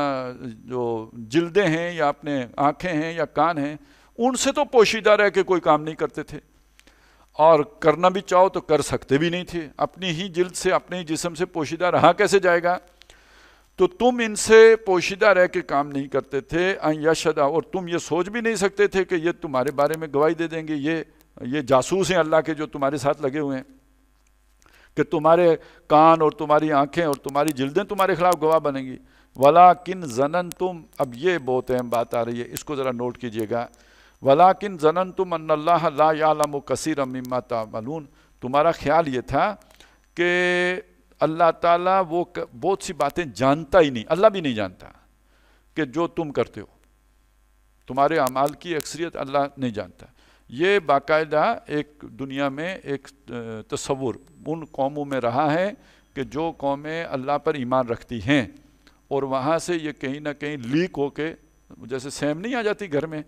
جو جلدیں ہیں یا اپنے آنکھیں ہیں یا کان ہیں، ان سے تو پوشیدہ رہ کے کوئی کام نہیں کرتے تھے، اور کرنا بھی چاہو تو کر سکتے بھی نہیں تھے. اپنی ہی جلد سے، اپنے ہی جسم سے پوشیدہ رہا کیسے جائے گا؟ تو تم ان سے پوشیدہ رہ کے کام نہیں کرتے تھے. ان یشہد، اور تم یہ سوچ بھی نہیں سکتے تھے کہ یہ تمہارے بارے میں گواہی دے دیں گے، یہ جاسوس ہیں اللہ کے جو تمہارے ساتھ لگے ہوئے ہیں، کہ تمہارے کان اور تمہاری آنکھیں اور تمہاری جلدیں تمہارے خلاف گواہ بنیں گی. وَلَٰكِنْ ظَنَنْتُمْ، اب یہ بہت اہم بات آ رہی ہے، اس کو ذرا نوٹ کیجئے گا. وَلَٰكِنْ ظَنَنْتُمْ أَنَّ اللَّهَ لَا يَعْلَمُ كَثِيرًا مِمَّا تَعْمَلُونَ، تمہارا خیال یہ تھا کہ اللہ تعالیٰ وہ بہت سی باتیں جانتا ہی نہیں، اللہ بھی نہیں جانتا کہ جو تم کرتے ہو، تمہارے اعمال کی اکثریت اللہ نہیں جانتا. یہ باقاعدہ ایک دنیا میں ایک تصور ان قوموں میں رہا ہے کہ جو قومیں اللہ پر ایمان رکھتی ہیں، اور وہاں سے یہ کہیں نہ کہیں لیک ہو کے، جیسے سیم نہیں آ جاتی گھر میں،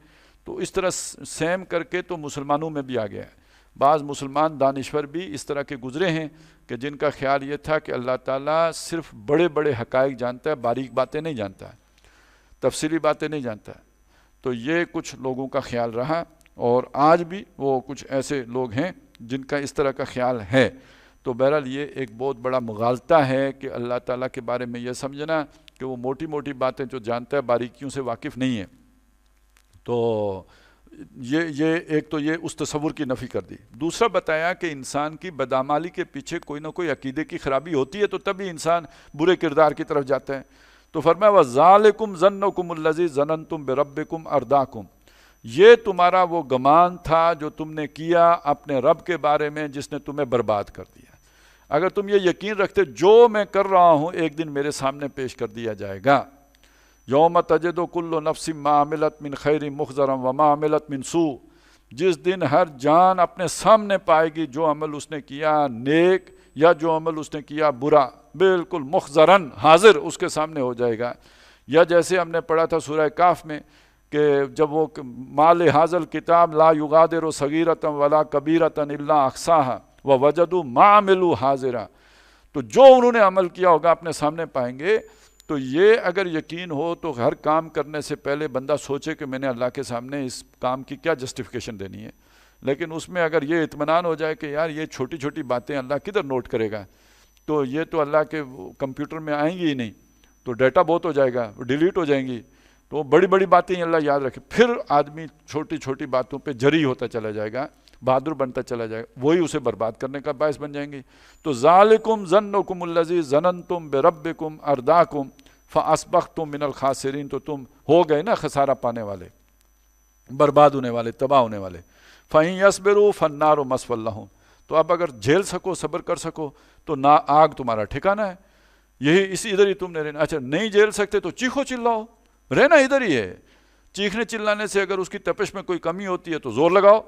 تو اس طرح سیم کر کے تو مسلمانوں میں بھی آ گیا ہے. بعض مسلمان دانشور بھی اس طرح کے گزرے ہیں کہ جن کا خیال یہ تھا کہ اللہ تعالیٰ صرف بڑے بڑے حقائق جانتا ہے، باریک باتیں نہیں جانتا ہے، تفصیلی باتیں نہیں جانتا ہے. تو یہ کچھ لوگوں کا خیال رہا، اور آج بھی وہ کچھ ایسے لوگ ہیں جن کا اس طرح کا خیال ہے. تو بہرحال یہ ایک بہت بڑا مغالطہ ہے کہ اللہ تعالیٰ کے بارے میں یہ سمجھنا کہ وہ موٹی موٹی باتیں جو جانتا ہے باریکیوں سے واقف نہیں ہے. تو یہ ایک تو یہ اس تصور کی نفی کر دی. دوسرا بتایا کہ انسان کی بدعمالی کے پیچھے کوئی نہ کوئی عقیدے کی خرابی ہوتی ہے، تو تبھی انسان برے کردار کی طرف جاتا ہے. تو فرمایا وَذَالِكُمْ ظَنُّكُمُ الَّذِي ظَنَنْتُمْ بِرَبِّكُمْ أَرْدَاكُمْ، یہ تمہارا وہ گمان تھا جو تم نے کیا اپنے رب کے بارے میں جس نے تمہیں برباد کر دیا. اگر تم یہ یقین رکھتے جو میں کر رہا ہوں ایک دن میرے سامنے پیش کر دیا جائے گا. یوم تجد کل نفس ما عملت من خیر محضرا وما عملت من سوء، جس دن ہر جان اپنے سامنے پائے گی جو عمل اس نے کیا نیک یا جو عمل اس نے کیا برا، بالکل محضرن حاضر اس کے سامنے ہو جائے گا. یا جیسے ہم نے پڑھا تھا سورہ کاف میں کہ جب وہ مال حاضل کتاب لا یغادر صغیرۃ ولا کبیرۃ الا احصاها ووجدوا ما عملوا حاضرا، تو جو انہوں نے عمل کیا ہوگا اپنے سامنے پائیں گے. تو یہ اگر یقین ہو تو ہر کام کرنے سے پہلے بندہ سوچے کہ میں نے اللہ کے سامنے اس کام کی کیا جسٹیفیکیشن دینی ہے. لیکن اس میں اگر یہ اطمینان ہو جائے کہ یار یہ چھوٹی چھوٹی باتیں اللہ کدھر نوٹ کرے گا، تو یہ تو اللہ کے کمپیوٹر میں آئیں گی ہی نہیں، تو ڈیٹا بہت ہو جائے گا، ڈیلیٹ ہو جائیں گی. تو بڑی بڑی باتیں اللہ یاد رکھے، پھر آدمی چھوٹی چھوٹی باتوں پہ جری ہوتا چلا جائے گا، بہادر بنتا چلا جائے گا، وہی اسے برباد کرنے کا باعث بن جائیں گے۔ تو ذالکم ظنکم الذی ظننتم بربکم ارداکم فاصبحتم من الخاسرین، تو تم ہو گئے نا خسارہ پانے والے، برباد ہونے والے، تباہ ہونے والے۔ فَإِن يَصْبِرُوا فَالنَّارُ مَثْوًى لَهُمْ، تو اب اگر جھیل سکو، صبر کر سکو تو نہ آگ تمہارا ٹھکانہ ہے، یہی اسی ادھر ہی تم نے رہنا۔ اچھا نہیں جھیل سکتے تو چیخو چلاؤ، رہنا ادھر ہی ہے۔ چیخنے چلانے سے اگر اس کی تپش میں کوئی کمی ہوتی ہے تو زور لگاؤ۔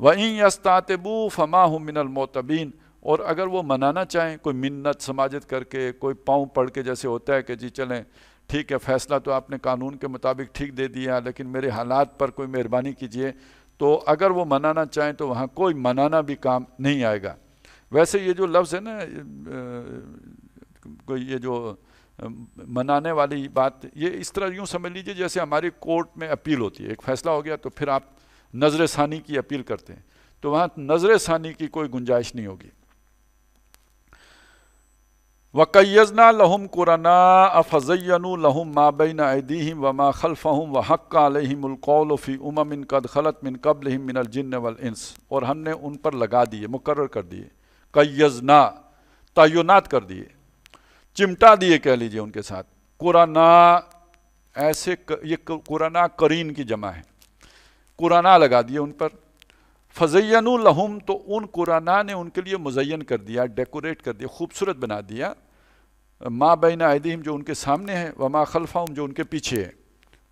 وَإِن يَسْتَعْتِبُوا فَمَا هُم مِّنَ الْمُعْتَبِينَ، اور اگر وہ منانا چاہیں، کوئی منت سماجت کر کے، کوئی پاؤں پڑ کے جیسے ہوتا ہے کہ جی چلیں ٹھیک ہے فیصلہ تو آپ نے قانون کے مطابق ٹھیک دے دیا لیکن میرے حالات پر کوئی مہربانی کیجئے، تو اگر وہ منانا چاہیں تو وہاں کوئی منانا بھی کام نہیں آئے گا۔ ویسے یہ جو لفظ ہے نا، کوئی یہ جو منانے والی بات، یہ اس طرح یوں سمجھ لیجئے جیسے ہماری کورٹ میں اپیل ہوتی ہے، ایک فیصلہ ہو گیا تو پھر آپ نظر ثانی کی اپیل کرتے ہیں، تو وہاں نظر ثانی کی کوئی گنجائش نہیں ہوگی۔ وَقَيَّضْنَا لَهُمْ قُرَنَاءَ فَزَيَّنُوا لَهُم مَّا بَيْنَ أَيْدِيهِمْ وَمَا خَلْفَهُمْ وَحَقَّ عَلَيْهِمُ الْقَوْلُ فِي أُمَمٍ قَدْ خَلَتْ مِن قَبْلِهِم مِّنَ الْجِنِّ وَالْإِنسِ، اور ہم نے ان پر لگا دیے، مقرر کر دیے، قَيَّضْنَا تعینات کر دیے، چمٹا دیے کہہ لیجئے ان کے ساتھ، قرناء، ایسے یہ قرناء قرین کی جمع ہے، قرناء لگا دیے ان پر، فزینوا لہم، تو ان قرناء نے ان کے لیے مزین کر دیا، ڈیکوریٹ کر دیا، خوبصورت بنا دیا، ما بین ایدیہم جو ان کے سامنے ہے، وما خلفہم جو ان کے پیچھے ہے،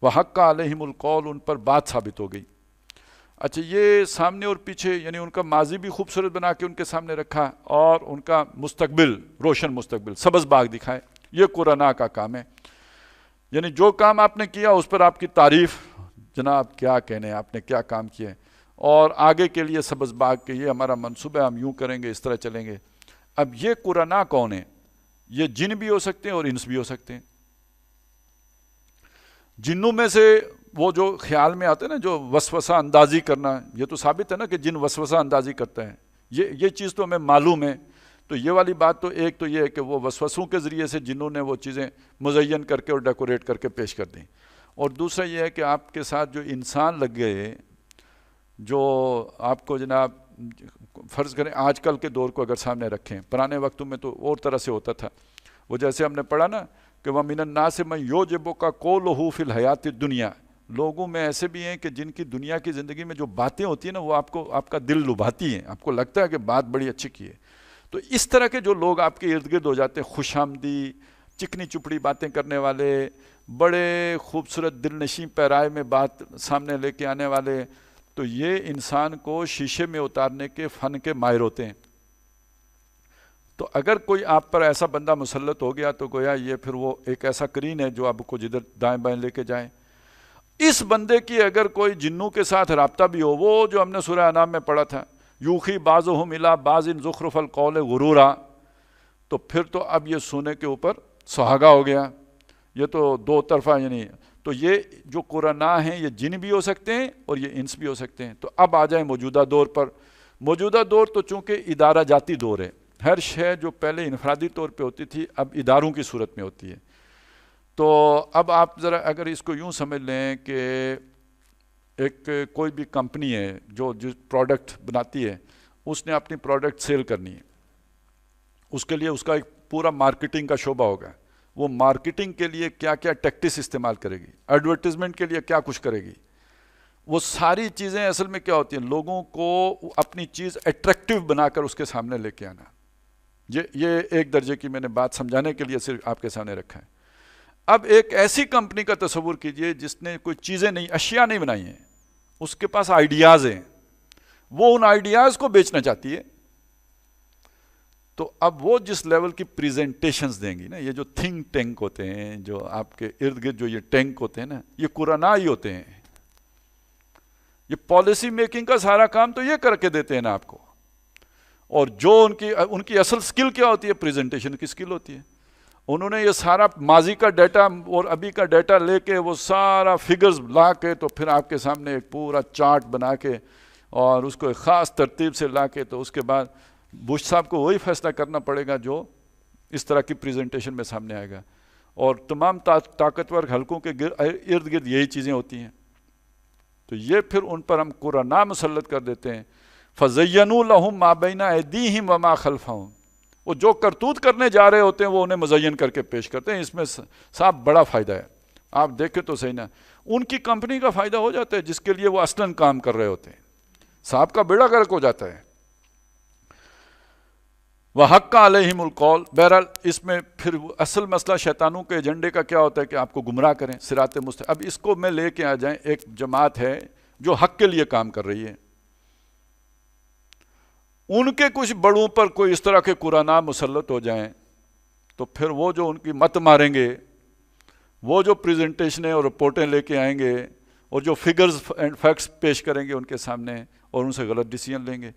وحق علیہم القول ان پر بات ثابت ہو گئی۔ اچھا یہ سامنے اور پیچھے یعنی ان کا ماضی بھی خوبصورت بنا کے ان کے سامنے رکھا اور ان کا مستقبل، روشن مستقبل، سبز باغ دکھائے، یہ قرناء کا کام ہے۔ یعنی جو کام آپ نے کیا اس پر آپ کی تعریف، جناب کیا کہنے، آپ نے کیا کام کیا، اور آگے کے لیے سبز باغ کے یہ ہمارا منصوبہ ہے، ہم یوں کریں گے، اس طرح چلیں گے۔ اب یہ قرناء کون ہیں؟ یہ جن بھی ہو سکتے ہیں اور انس بھی ہو سکتے ہیں۔ جنوں میں سے وہ جو خیال میں آتے ہیں نا، جو وسوسہ اندازی کرنا، یہ تو ثابت ہے نا کہ جن وسوسہ اندازی کرتا ہے، یہ چیز تو ہمیں معلوم ہے۔ تو یہ والی بات تو ایک تو یہ ہے کہ وہ وسوسوں کے ذریعے سے جنوں نے وہ چیزیں مزین کر کے اور ڈیکوریٹ کر کے پیش کر دیں، اور دوسرا یہ ہے کہ آپ کے ساتھ جو انسان لگ گئے، جو آپ کو جناب فرض کریں آج کل کے دور کو اگر سامنے رکھیں، پرانے وقتوں میں تو اور طرح سے ہوتا تھا، وہ جیسے ہم نے پڑھا نا کہ وَمِنَ النَّاسِ مَن يُعْجِبُكَ قَوْلُهُ فِي الْحَيَاةِ الدُّنْيَا، لوگوں میں ایسے بھی ہیں کہ جن کی دنیا کی زندگی میں جو باتیں ہوتی ہیں نا وہ آپ کا دل لبھاتی ہیں، آپ کو لگتا ہے کہ بات بڑی اچھی کی ہے۔ تو اس طرح کے جو لوگ آپ کے ارد گرد ہو جاتے ہیں، خوش آمدی، چکنی چپڑی باتیں کرنے والے، بڑے خوبصورت دل نشیں پیرائے میں بات سامنے لے کے آنے والے، تو یہ انسان کو شیشے میں اتارنے کے فن کے ماہر ہوتے ہیں۔ تو اگر کوئی آپ پر ایسا بندہ مسلط ہو گیا تو گویا یہ پھر وہ ایک ایسا کرین ہے جو آپ کو جدھر دائیں بائیں لے کے جائیں۔ اس بندے کی اگر کوئی جنوں کے ساتھ رابطہ بھی ہو، وہ جو ہم نے سورہ انعام میں پڑھا تھا، یوخی بعضهم الی بعض زخرف القول غرورا، تو پھر تو اب یہ سونے کے اوپر سہاگا ہو گیا، یہ تو دو طرفہ، یعنی تو یہ جو قرناء ہیں یہ جن بھی ہو سکتے ہیں اور یہ انس بھی ہو سکتے ہیں۔ تو اب آ جائیں موجودہ دور پر۔ موجودہ دور تو چونکہ ادارہ جاتی دور ہے، ہر شے جو پہلے انفرادی طور پہ ہوتی تھی اب اداروں کی صورت میں ہوتی ہے۔ تو اب آپ ذرا اگر اس کو یوں سمجھ لیں کہ ایک کوئی بھی کمپنی ہے جو پروڈکٹ بناتی ہے، اس نے اپنی پروڈکٹ سیل کرنی ہے، اس کے لیے اس کا ایک پورا مارکیٹنگ کا شعبہ ہوگا، وہ مارکیٹنگ کے لیے کیا کیا ٹیکٹس استعمال کرے گی، ایڈورٹیزمنٹ کے لیے کیا کچھ کرے گی، وہ ساری چیزیں اصل میں کیا ہوتی ہیں، لوگوں کو اپنی چیز اٹریکٹیو بنا کر اس کے سامنے لے کے آنا۔ یہ ایک درجے کی میں نے بات سمجھانے کے لیے صرف آپ کے سامنے رکھا ہے۔ اب ایک ایسی کمپنی کا تصور کیجئے جس نے کوئی چیزیں نہیں، اشیاء نہیں بنائی ہیں، اس کے پاس آئیڈیاز ہیں، وہ ان آئیڈیاز کو بیچنا چاہتی ہے، تو اب وہ جس لیول کی پریزنٹیشنز دیں گی نا، یہ جو تھنک ٹینک ہوتے ہیں، جو آپ کے ارد گرد جو یہ ٹینک ہوتے ہیں نا، یہ قرناء ہی ہوتے ہیں، یہ پالیسی میکنگ کا سارا کام تو یہ کر کے دیتے ہیں نا آپ کو، اور جو ان کی اصل سکل کیا ہوتی ہے، پریزنٹیشن کی سکل ہوتی ہے۔ انہوں نے یہ سارا ماضی کا ڈیٹا اور ابھی کا ڈیٹا لے کے وہ سارا فگرز لا کے تو پھر آپ کے سامنے ایک پورا چارٹ بنا کے اور اس کو ایک خاص ترتیب سے لا کے، تو اس کے بعد بش صاحب کو وہی فیصلہ کرنا پڑے گا جو اس طرح کی پریزنٹیشن میں سامنے آئے گا، اور تمام طاقتور حلقوں کے ارد گرد یہی چیزیں ہوتی ہیں. تو یہ پھر ان پر ہم قرآن مسلط کر دیتے ہیں. فَزَيَّنُوا لَهُم مَا بَيْنَ أَيْدِيهِمْ وَمَا خَلْفَهُمْ. وہ جو کرتوت کرنے جا رہے ہوتے ہیں وہ انہیں مزین کر کے پیش کرتے ہیں. اس میں صاحب بڑا فائدہ ہے, آپ دیکھیں تو صحیح نا. ان کی کمپنی کا فائدہ ہو جاتا ہے جس کے لیے وہ اصلاً کام کر رہے ہوتے ہیں. صاحب کا بیڑا غرق ہو جاتا ہے. وَحَقَّ عَلَيْهِمُ الْقَوْلُ. بہرحال اس میں پھر اصل مسئلہ شیطانوں کے ایجنڈے کا کیا ہوتا ہے کہ آپ کو گمراہ کریں صراط مستقیم. اب اس کو میں لے کے آ جائیں, ایک جماعت ہے جو حق کے لیے کام کر رہی ہے, ان کے کچھ بڑوں پر کوئی اس طرح کے قرآن مسلط ہو جائیں تو پھر وہ جو ان کی مت ماریں گے, وہ جو پریزنٹیشنیں اور رپورٹیں لے کے آئیں گے اور جو فگرز اینڈ فیکٹس پیش کریں گے ان کے سامنے اور ان سے غلط ڈیسیژن لیں گے,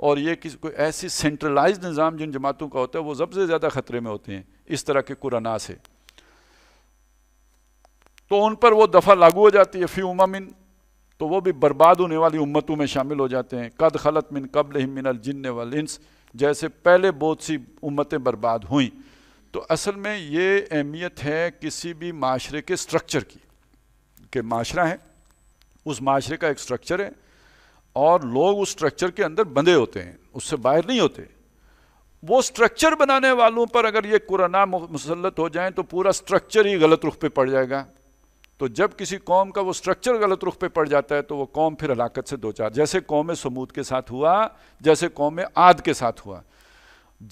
اور یہ کوئی ایسی سینٹرلائز نظام جن جماعتوں کا ہوتا ہے وہ سب سے زیادہ خطرے میں ہوتے ہیں اس طرح کے قرآن سے. تو ان پر وہ دفعہ لاگو ہو جاتی ہے. فی امم, تو وہ بھی برباد ہونے والی امتوں میں شامل ہو جاتے ہیں. قد خلت من قبلہم من الجن والانس, جیسے پہلے بہت سی امتیں برباد ہوئیں. تو اصل میں یہ اہمیت ہے کسی بھی معاشرے کے سٹرکچر کی, کہ معاشرہ ہے, اس معاشرے کا ایک سٹرکچر ہے اور لوگ اس سٹرکچر کے اندر بندھے ہوتے ہیں, اس سے باہر نہیں ہوتے. وہ سٹرکچر بنانے والوں پر اگر یہ قرآن مسلط ہو جائیں تو پورا سٹرکچر ہی غلط رخ پہ پڑ جائے گا. تو جب کسی قوم کا وہ سٹرکچر غلط رخ پہ پڑ جاتا ہے تو وہ قوم پھر ہلاکت سے دوچار, جیسے قوم سمود کے ساتھ ہوا, جیسے قوم عاد کے ساتھ ہوا,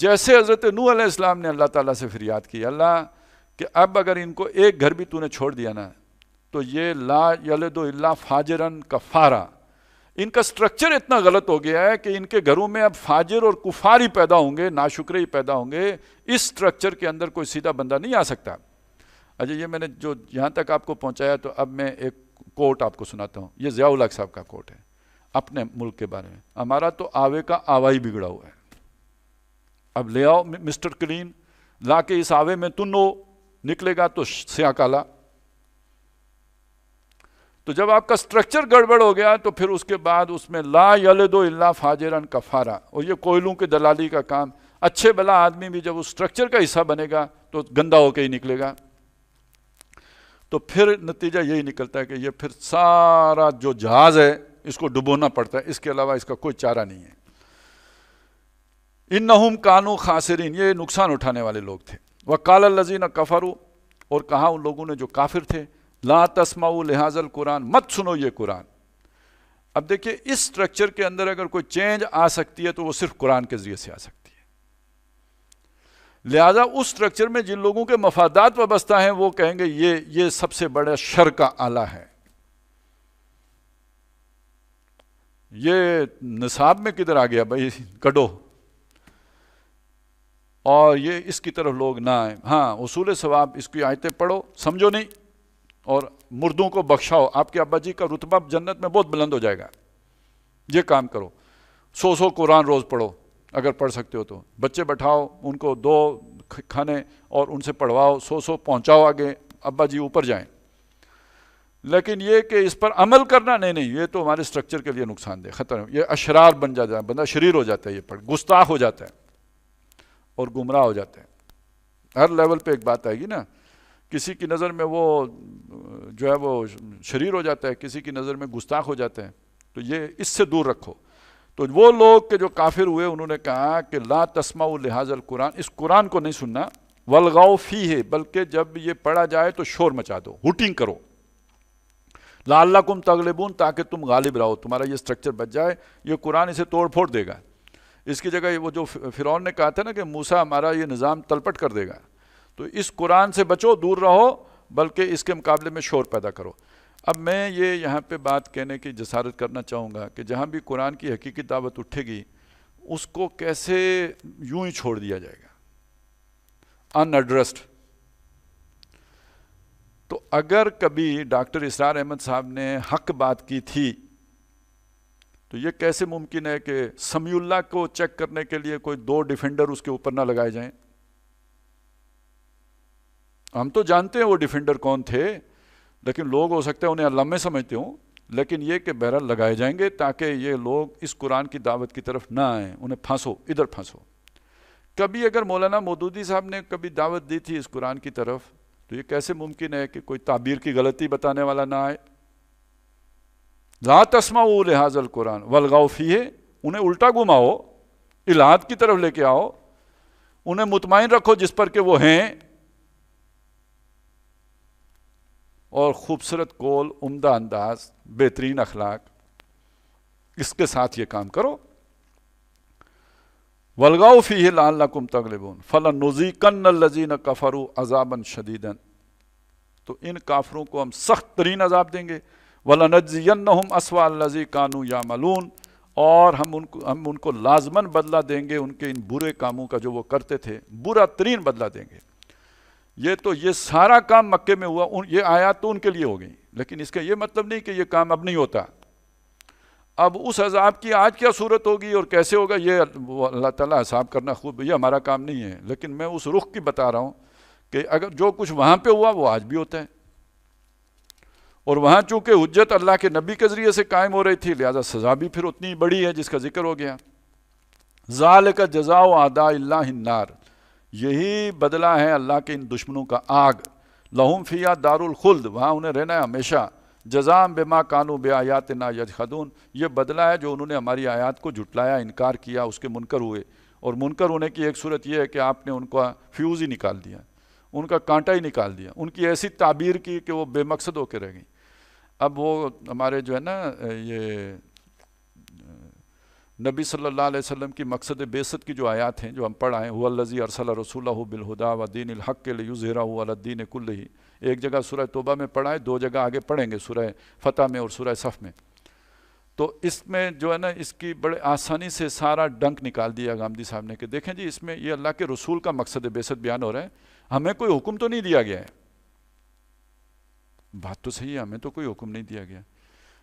جیسے حضرت نوح علیہ السلام نے اللہ تعالیٰ سے فریاد کی, اللہ کہ اب اگر ان کو ایک گھر بھی تو نے چھوڑ دیا نا تو یہ لا یلد الا فاجرن کفارا. ان کا سٹرکچر اتنا غلط ہو گیا ہے کہ ان کے گھروں میں اب فاجر اور کفار ہی پیدا ہوں گے, ناشکرے ہی پیدا ہوں گے. اس سٹرکچر کے اندر کوئی سیدھا بندہ نہیں آ سکتا. اچھا, یہ میں نے جو یہاں تک آپ کو پہنچایا, تو اب میں ایک کوٹ آپ کو سناتا ہوں. یہ ضیاء الحق صاحب کا کوٹ ہے اپنے ملک کے بارے میں. ہمارا تو آوے کا آوا ہی بگڑا ہوا ہے. اب لے آؤ مسٹر کلین, لا کے اس آوے میں تنو نکلے گا تو سیاہ کالا. تو جب آپ کا سٹرکچر گڑبڑ ہو گیا تو پھر اس کے بعد اس میں لا یلد الا فاجرن کفارا, اور یہ کوئلوں کے دلالی کا کام. اچھے بلا آدمی بھی جب اس سٹرکچر کا حصہ بنے گا تو گندا ہو کے ہی نکلے گا. تو پھر نتیجہ یہی نکلتا ہے کہ یہ پھر سارا جو جہاز ہے اس کو ڈبونا پڑتا ہے, اس کے علاوہ اس کا کوئی چارہ نہیں ہے. انہم کانوا خاسرین, یہ نقصان اٹھانے والے لوگ تھے. وقال الذین کفروا, اور کہا ان لوگوں نے جو کافر تھے, لا تسمعوا لہذا القرآن, مت سنو یہ قرآن. اب دیکھیے اس سٹرکچر کے اندر اگر کوئی چینج آ سکتی ہے تو وہ صرف قرآن کے ذریعے سے آ سکتی ہے. لہذا اس سٹرکچر میں جن لوگوں کے مفادات وابستہ ہیں وہ کہیں گے یہ سب سے بڑا شر کا آلہ ہے. یہ نصاب میں کدھر آ گیا بھائی, کڈو, اور یہ اس کی طرف لوگ نہ آئیں. ہاں, اصول ثواب اس کی آیتیں پڑھو, سمجھو نہیں, اور مردوں کو بخشاؤ. آپ کے ابا جی کا رتبہ جنت میں بہت بلند ہو جائے گا. یہ کام کرو. 100 قرآن روز پڑھو اگر پڑھ سکتے ہو تو. بچے بٹھاؤ, ان کو دو کھانے اور ان سے پڑھواؤ, 100 پہنچاؤ آگے, ابا جی اوپر جائیں. لیکن یہ کہ اس پر عمل کرنا, نہیں, یہ تو ہمارے سٹرکچر کے لیے نقصان دہ, خطر. یہ اشرار بن جاتا ہے, بندہ شریر ہو جاتا ہے, یہ پڑھ گستاخ ہو جاتا ہے اور گمراہ ہو جاتا ہے. ہر لیول پہ ایک بات آئے گی نا, کسی کی نظر میں وہ جو ہے وہ شریر ہو جاتا ہے, کسی کی نظر میں گستاخ ہو جاتا ہے. تو یہ اس سے دور رکھو. تو وہ لوگ کہ جو کافر ہوئے انہوں نے کہا کہ لا تسمعوا لہذا القرآن, اس قرآن کو نہیں سننا. والغوا فیہ, بلکہ جب یہ پڑھا جائے تو شور مچا دو, ہوٹنگ کرو. لعلکم تغلبون, تاکہ تم غالب رہو, تمہارا یہ سٹرکچر بچ جائے. یہ قرآن اسے توڑ پھوڑ دے گا. اس کی جگہ وہ جو فرعون نے کہا تھا نا کہ موسیٰ ہمارا یہ نظام تلپٹ کر دے گا, تو اس قرآن سے بچو, دور رہو, بلکہ اس کے مقابلے میں شور پیدا کرو. اب میں یہ یہاں پہ بات کہنے کی جسارت کرنا چاہوں گا کہ جہاں بھی قرآن کی حقیقی دعوت اٹھے گی اس کو کیسے یوں ہی چھوڑ دیا جائے گا ان ایڈریسڈ. تو اگر کبھی ڈاکٹر اسرار احمد صاحب نے حق بات کی تھی تو یہ کیسے ممکن ہے کہ سمیع اللہ کو چیک کرنے کے لیے کوئی 2 ڈیفینڈر اس کے اوپر نہ لگائے جائیں؟ ہم تو جانتے ہیں وہ ڈیفینڈر کون تھے, لیکن لوگ ہو سکتا ہے انہیں علامے سمجھتے ہوں, لیکن یہ کہ بہرحال لگائے جائیں گے تاکہ یہ لوگ اس قرآن کی دعوت کی طرف نہ آئیں, انہیں پھانسو, ادھر پھانسو. کبھی اگر مولانا مودودی صاحب نے کبھی دعوت دی تھی اس قرآن کی طرف تو یہ کیسے ممکن ہے کہ کوئی تعبیر کی غلطی بتانے والا نہ آئے؟ لا تسمعوا لہذا القرآن والغوا فیہ، انہیں الٹا گھماؤ، الہاد کی طرف لے کے آؤ، انہیں مطمئن رکھو جس پر کہ وہ ہیں، اور خوبصورت قول، عمدہ انداز، بہترین اخلاق، اس کے ساتھ یہ کام کرو۔ وَالْغَوْا فِيهِ لَعَلَّكُمْ تَغْلِبُونَ فَلَنُذِيقَنَّ الَّذِينَ كَفَرُوا عَذَابًا شَدِيدًا، تو ان کافروں کو ہم سخت ترین عذاب دیں گے۔ وَلَنَجْزِيَنَّهُمْ أَسْوَأَ الَّذِي كَانُوا يَعْمَلُونَ، اور ہم ان کو لازماً بدلہ دیں گے ان کے ان برے کاموں کا جو وہ کرتے تھے، برا ترین بدلہ دیں گے۔ یہ سارا کام مکے میں ہوا، یہ آیات تو ان کے لیے ہو گئی، لیکن اس کا یہ مطلب نہیں کہ یہ کام اب نہیں ہوتا۔ اب اس عذاب کی آج کیا صورت ہوگی اور کیسے ہوگا، یہ اللہ تعالیٰ حساب کرنا خوب، یہ ہمارا کام نہیں ہے، لیکن میں اس رخ کی بتا رہا ہوں کہ اگر جو کچھ وہاں پہ ہوا وہ آج بھی ہوتا ہے، اور وہاں چونکہ حجت اللہ کے نبی کے ذریعے سے قائم ہو رہی تھی، لہذا سزا بھی پھر اتنی بڑی ہے جس کا ذکر ہو گیا۔ ذالک جزاء اعداء اللہ النار، یہی بدلہ ہے اللہ کے ان دشمنوں کا آگ۔ لہم فیہا دار الخلد، وہاں انہیں رہنا ہے ہمیشہ۔ جزاء بما کانوا بآیاتنا یجحدون، یہ بدلہ ہے جو انہوں نے ہماری آیات کو جھٹلایا، انکار کیا، اس کے منکر ہوئے۔ اور منکر ہونے کی ایک صورت یہ ہے کہ آپ نے ان کا فیوز ہی نکال دیا، ان کا کانٹا ہی نکال دیا، ان کی ایسی تعبیر کی کہ وہ بے مقصد ہو کے رہ گئی۔ اب وہ ہمارے جو ہے نا یہ نبی صلی اللہ علیہ وسلم کی مقصد بعثت کی جو آیات ہیں جو ہم پڑھ آئے، هو الذی ارسل رسولہ بالہدی ودین الحق لیظہرہ علی الدین کلہ، ایک جگہ سورہ توبہ میں پڑھا ہے، دو جگہ آگے پڑھیں گے سورہ فتح میں اور سورہ صف میں۔ تو اس میں جو ہے نا اس کی بڑے آسانی سے سارا ڈنک نکال دیا غامدی صاحب نے کہ دیکھیں جی اس میں یہ اللہ کے رسول کا مقصد بعثت بیان ہو رہا ہے، ہمیں کوئی حکم تو نہیں دیا گیا ہے۔ بات تو صحیح ہے، ہمیں تو کوئی حکم نہیں دیا گیا،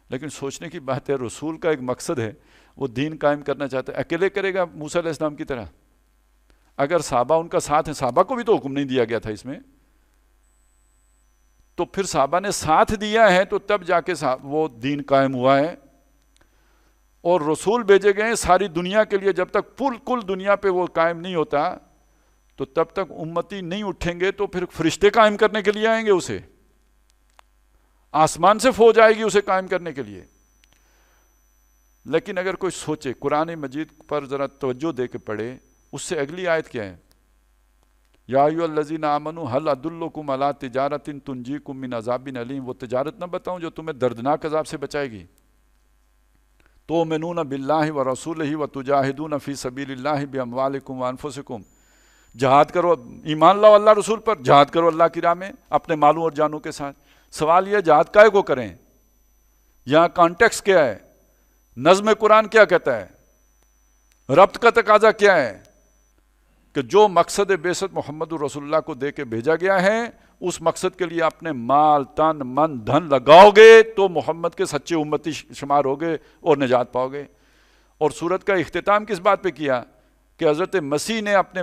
لیکن سوچنے کی بات ہے رسول کا ایک مقصد ہے، وہ دین قائم کرنا چاہتا ہے، اکیلے کرے گا موسیٰ علیہ السلام کی طرح؟ اگر صحابہ ان کا ساتھ ہیں، صحابہ کو بھی تو حکم نہیں دیا گیا تھا اس میں، تو پھر صحابہ نے ساتھ دیا ہے تو تب جا کے وہ دین قائم ہوا ہے۔ اور رسول بھیجے گئے ہیں ساری دنیا کے لیے، جب تک کل دنیا پہ وہ قائم نہیں ہوتا تو تب تک امتی نہیں اٹھیں گے، تو پھر فرشتے قائم کرنے کے لیے آئیں گے، اسے آسمان سے فوج آئے گی اسے قائم کرنے کے لیے۔ لیکن اگر کوئی سوچے، قرآن مجید پر ذرا توجہ دے کے پڑھے، اس سے اگلی آیت کیا ہے؟ یا ایھا الذین آمنوا ھل ادلکم علی تجارۃ تنجیکم من عذاب علیم، وہ تجارت نہ بتاؤں جو تمہیں دردناک عذاب سے بچائے گی؟ تؤمنون باللہ ورسولہ وتجاہدون فی سبیل اللہ باموالکم وانفسکم، جہاد کرو، ایمان لاؤ اللہ رسول پر، جہاد کرو اللہ کی راہ میں اپنے مالوں اور جانوں کے ساتھ۔ سوال یہ جہاد کائے کو کریں؟ یہاں کانٹیکس کیا ہے؟ نظم قرآن کیا کہتا ہے؟ ربط کا تقاضا کیا ہے؟ کہ جو مقصد بعثت محمد رسول اللہ کو دے کے بھیجا گیا ہے، اس مقصد کے لیے اپنے مال، تن، من، دھن لگاؤ گے تو محمد کے سچے امتی شمار ہوگے اور نجات پاؤ گے۔ اور سورت کا اختتام کس بات پہ کیا؟ کہ حضرت مسیح نے اپنے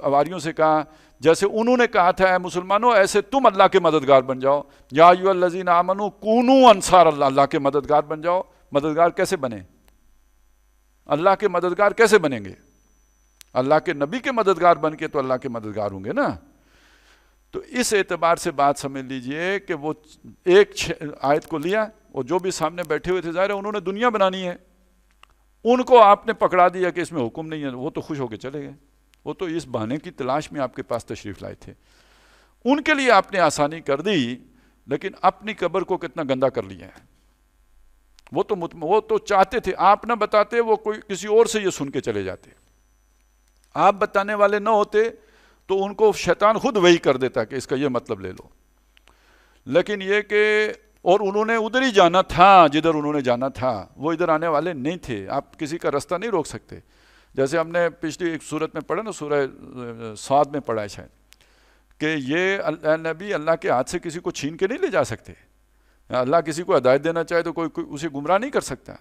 حواریوں سے کہا، جیسے انہوں نے کہا تھا اے مسلمانوں ایسے تم اللہ کے مددگار بن جاؤ، یا ایھا الذین آمنوا کونوا انصار اللہ، اللہ کے مددگار بن جاؤ۔ مددگار کیسے بنے؟ اللہ کے مددگار کیسے بنیں گے؟ اللہ کے نبی کے مددگار بن کے تو اللہ کے مددگار ہوں گے نا۔ تو اس اعتبار سے بات سمجھ لیجئے کہ وہ ایک آیت کو لیا، اور جو بھی سامنے بیٹھے ہوئے تھے ظاہر ہے انہوں نے دنیا بنانی ہے، ان کو آپ نے پکڑا دیا کہ اس میں حکم نہیں ہے، وہ تو خوش ہو کے چلے گئے، وہ تو اس بہانے کی تلاش میں آپ کے پاس تشریف لائے تھے، ان کے لیے آپ نے آسانی کر دی، لیکن اپنی قبر کو کتنا گندا کر لیا ہے۔ وہ تو چاہتے تھے آپ نہ بتاتے، وہ کوئی کسی اور سے یہ سن کے چلے جاتے، آپ بتانے والے نہ ہوتے تو ان کو شیطان خود وہی کر دیتا کہ اس کا یہ مطلب لے لو۔ لیکن یہ کہ اور انہوں نے ادھر ہی جانا تھا جدھر انہوں نے جانا تھا، وہ ادھر آنے والے نہیں تھے، آپ کسی کا رستہ نہیں روک سکتے۔ جیسے ہم نے پچھلی ایک سورت میں پڑھا نا، سورہ صاد میں پڑھا ہے شاید، کہ یہ نبی اللہ کے ہاتھ سے کسی کو چھین کے نہیں لے جا سکتے، اللہ کسی کو ہدایت دینا چاہے تو کوئی اسے گمراہ نہیں کر سکتا،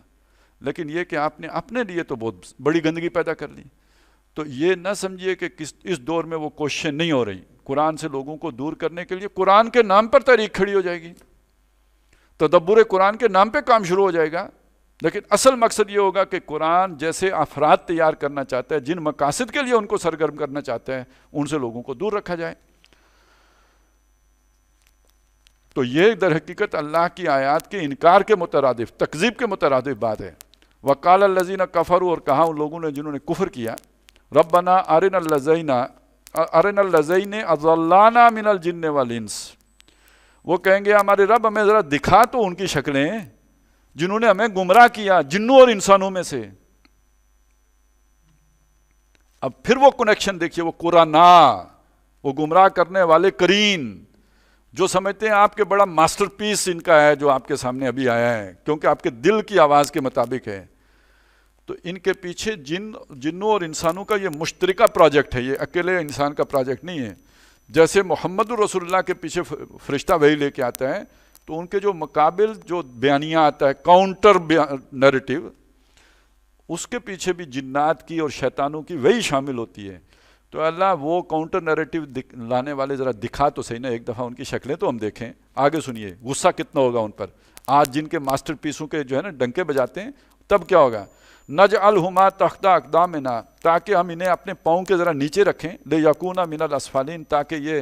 لیکن یہ کہ آپ نے اپنے لیے تو بہت بڑی گندگی پیدا کر لی۔ تو یہ نہ سمجھیے کہ اس دور میں وہ کوششیں نہیں ہو رہی قرآن سے لوگوں کو دور کرنے کے لیے، قرآن کے نام پر تحریک کھڑی ہو جائے گی، تدبر قرآن کے نام پہ کام شروع ہو جائے گا، لیکن اصل مقصد یہ ہوگا کہ قرآن جیسے افراد تیار کرنا چاہتا ہے، جن مقاصد کے لیے ان کو سرگرم کرنا چاہتا ہے، ان سے لوگوں کو دور رکھا جائے۔ تو یہ در حقیقت اللہ کی آیات کے انکار کے مترادف، تکذیب کے مترادف بات ہے۔ وقال الذین کفروا، اور کہا ان لوگوں نے جنہوں نے کفر کیا، ربنا ارنا الذین اضلانا من الجن والانس، وہ کہیں گے ہمارے رب ہمیں ذرا دکھا تو ان کی شکلیں جنہوں نے ہمیں گمراہ کیا جنوں اور انسانوں میں سے۔ اب پھر وہ کنیکشن دیکھیے، وہ قرانا، وہ گمراہ کرنے والے کرین، جو سمجھتے ہیں آپ کے بڑا ماسٹر پیس ان کا ہے جو آپ کے سامنے ابھی آیا ہے، کیونکہ آپ کے دل کی آواز کے مطابق ہے۔ تو ان کے پیچھے جنوں اور انسانوں کا یہ مشترکہ پروجیکٹ ہے، یہ اکیلے انسان کا پروجیکٹ نہیں ہے۔ جیسے محمد الرسول اللہ کے پیچھے فرشتہ وہی لے کے آتا ہے، تو ان کے جو مقابل جو بیانیہ آتا ہے، کاؤنٹر نیریٹو، اس کے پیچھے بھی جنات کی اور شیطانوں کی وہی شامل ہوتی ہے۔ تو اللہ وہ کاؤنٹر نیریٹو لانے والے ذرا دکھا تو صحیح نا ایک دفعہ ان کی شکلیں تو ہم دیکھیں۔ آگے سنیے غصہ کتنا ہوگا ان پر، آج جن کے ماسٹر پیسوں کے جو ہے نا ڈنکے بجاتے ہیں، تب کیا ہوگا؟ نجعلہما تحت اقدامنا، تاکہ ہم انہیں اپنے پاؤں کے ذرا نیچے رکھیں، لیکونا من الاسفلین، تاکہ یہ